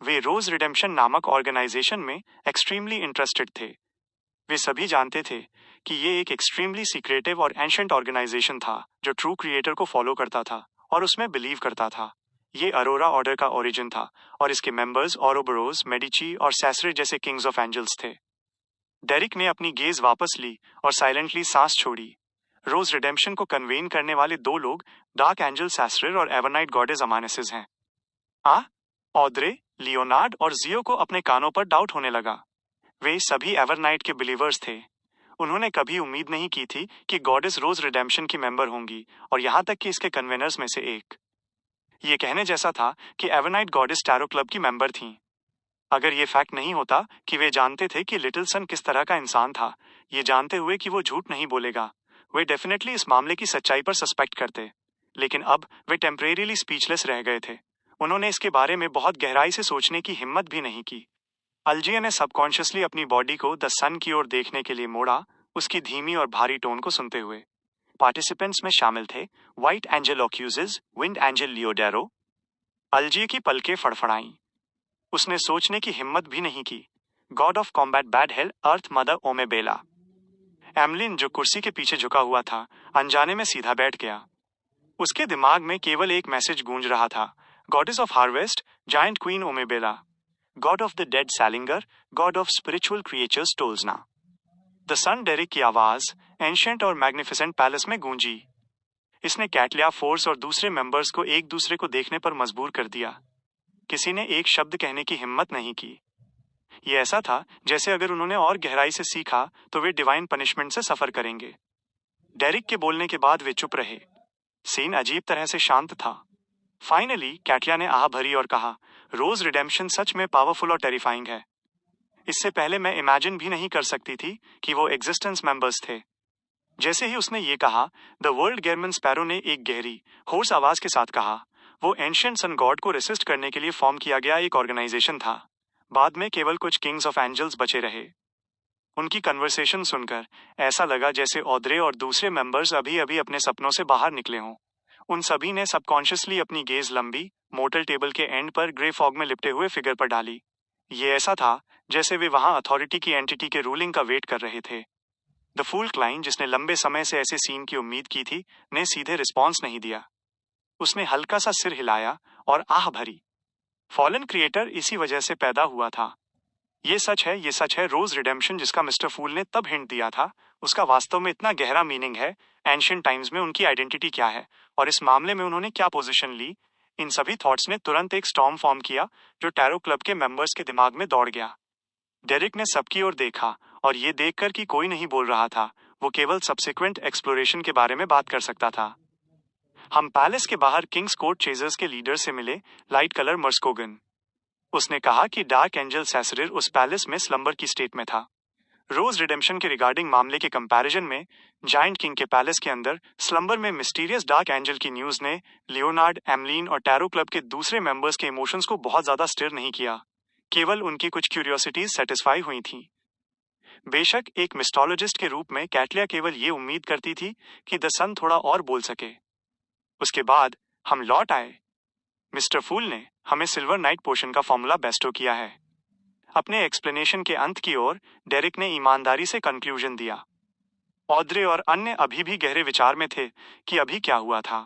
वे रोज रिडेम्पशन नामक ऑर्गेनाइजेशन में एक्सट्रीमली इंटरेस्टेड थे। वे सभी जानते थे कि ये एक एक्सट्रीमली सीक्रेटिव और एंशिएंट ऑर्गेनाइजेशन था जो ट्रू क्रिएटर को फॉलो करता था और उसमें बिलीव करता था। ये अरोरा ऑर्डर का ओरिजिन था और इसके मेंबर्स ओरोबरोस, मेडिची और सैसरे जैसे किंग्स ऑफ एंजल्स थे। डेरिक ने अपनी गेज वापस ली और साइलेंटली सांस छोड़ी। रोज रिडेम्पशन को कन्वेन करने वाले 2 लोग डार्क एंजल सैसरे और एवरनाइट गॉडेस अमानेसिस हैं। ऑड्रे, लियोनार्ड और जियो को अपने कानों पर डाउट होने लगा। वे सभी एवरनाइट के बिलीवर्स थे। उन्होंने कभी उम्मीद नहीं की थी कि गॉडेस रोज रिडेम्पशन की मेंबर होंगी और यहाँ तक कि इसके कन्वेनर्स में से एक। ये कहने जैसा था कि एवरनाइट गॉडेस टैरो क्लब की मेंबर थीं। अगर ये फैक्ट नहीं होता कि वे जानते थे कि लिटिल सन किस तरह का इंसान था, ये जानते हुए कि वो झूठ नहीं बोलेगा, वे डेफिनेटली इस मामले की सच्चाई पर सस्पेक्ट करते। लेकिन अब वे टेम्परेरीली स्पीचलेस रह गए थे। उन्होंने इसके बारे में बहुत गहराई से सोचने की हिम्मत भी नहीं की। अल्जिया ने सबकॉन्शियसली अपनी बॉडी को द सन की ओर देखने के लिए मोड़ा, उसकी धीमी और भारी टोन को सुनते हुए। पार्टिसिपेंट्स में शामिल थे व्हाइट एंजल ऑक्यूजेस, विंड एंजल लियोडेरो। अल्जिया की पलकें फड़फड़ाईं। उसने सोचने की हिम्मत भी नहीं की। God of combat bad hell earth mother Omebella. Emlin जो कुर्सी के पीछे झुका हुआ था, अनजाने में सीधा बैठ गया। उसके दिमाग में केवल एक मैसेज गूंज रहा था, goddess of harvest, giant queen Omebella. God of the dead Salinger, god of spiritual creatures Tolsna. The sun Derrick की आवाज एंशिएंट और मैग्निफिसेंट पैलेस में गूंजी। इसने कैटलिया फोर्स और दूसरे मेंबर्स को एक दूसरे को देखने पर मजबूर कर दिया। किसी ने एक शब्द कहने की हिम्मत नहीं की। ये ऐसा था जैसे अगर उन्होंने और गहराई से सीखा तो वे डिवाइन पनिशमेंट से सफर करेंगे। डेरिक के बोलने के बाद वे चुप रहे। सीन अजीब तरह से शांत था। फाइनली कैटलिया ने आह भरी और कहा, रोज रिडेम्पशन सच में पावरफुल और टेरिफाइंग है। इससे पहले मैं इमेजिन भी नहीं कर सकती थी कि वो एग्जिस्टेंस मेंबर्स थे। जैसे ही उसने ये कहा, द वर्ल्ड गेरमन स्पैरो ने एक गहरी होर्स आवाज के साथ कहा, वो एंशिएंट सन गॉड को रेसिस्ट करने के लिए फॉर्म किया गया एक ऑर्गेनाइजेशन था। बाद में केवल कुछ किंग्स ऑफ एंजल्स बचे रहे। उनकी कन्वर्सेशन सुनकर ऐसा लगा जैसे ऑद्रे और दूसरे मेंबर्स अभी अभी अपने सपनों से बाहर निकले हों। उन सभी ने सबकॉन्शियसली अपनी गेज लंबी मोटल टेबल के एंड पर ग्रे फॉग में लिपटे हुए फिगर पर डाली। ये ऐसा था जैसे वे वहां अथॉरिटी की एंटिटी के रूलिंग का वेट कर रहे थे। द फूल क्लाइन, जिसने लंबे समय से ऐसे सीन की उम्मीद की थी, ने सीधे रिस्पॉन्स नहीं दिया। उसने हल्का सा सिर हिलाया और आह भरी। फॉलन क्रिएटर इसी वजह से पैदा हुआ था। ये सच है रोज रिडेम्पशन जिसका मिस्टर फूल ने तब हिंट दिया था, उसका वास्तव में इतना गहरा मीनिंग है। एंशिएंट टाइम्स में उनकी आइडेंटिटी क्या है और इस मामले में उन्होंने क्या पोजीशन ली, इन सभी थॉट्स ने तुरंत एक स्टॉर्म फॉर्म किया जो टैरो क्लब के मेंबर्स के दिमाग में दौड़ गया। डेरिक ने सबकी ओर देखा और ये देखकर कि कोई नहीं बोल रहा था, वो केवल सब्सिक्वेंट एक्सप्लोरेशन के बारे में बात कर सकता था। हम पैलेस के बाहर किंग्स कोर्ट चेजर्स के लीडर से मिले, लाइट कलर मर्स्कोगन। उसने कहा कि डार्क एंजल सैसरिर उस पैलेस में स्लंबर की स्टेट में था। रोज रिडेम्पशन के रिगार्डिंग मामले के कंपैरिजन में जायंट किंग के पैलेस के अंदर स्लंबर में मिस्टीरियस डार्क एंजल की न्यूज ने लियोनार्ड, एमलीन और टैरो क्लब के दूसरे मेंबर्स के इमोशंस को बहुत ज्यादा स्टिर नहीं किया। केवल उनकी कुछ क्यूरियोसिटीज सेटिस्फाई हुई थी। बेशक एक मिस्टोलॉजिस्ट के रूप में कैटलिया केवल ये उम्मीद करती थी कि द सन थोड़ा और बोल सके। उसके बाद हम लौट आए। मिस्टर फूल ने हमें सिल्वर नाइट पोशन का फॉर्मूला बेस्टो किया है। अपने एक्सप्लेनेशन के अंत की ओर डेरिक ने ईमानदारी से कंक्लूजन दिया। ऑद्रे और अन्य अभी भी गहरे विचार में थे कि अभी क्या हुआ था।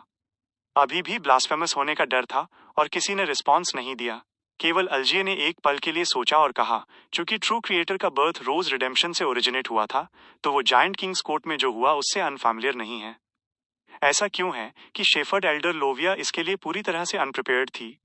अभी भी ब्लास्फेमस होने का डर था और किसी ने रिस्पॉन्स नहीं दिया। केवल अल्जिए ने एक पल के लिए सोचा और कहा, चूंकि ट्रू क्रिएटर का बर्थ रोज रिडेम्पशन से ओरिजिनेट हुआ था, तो वो जायंट किंग्स कोर्ट में जो हुआ उससे अनफैमिलियर नहीं है। ऐसा क्यों है कि शेफर्ड एल्डर लोविया इसके लिए पूरी तरह से अनप्रिपेयर्ड थी?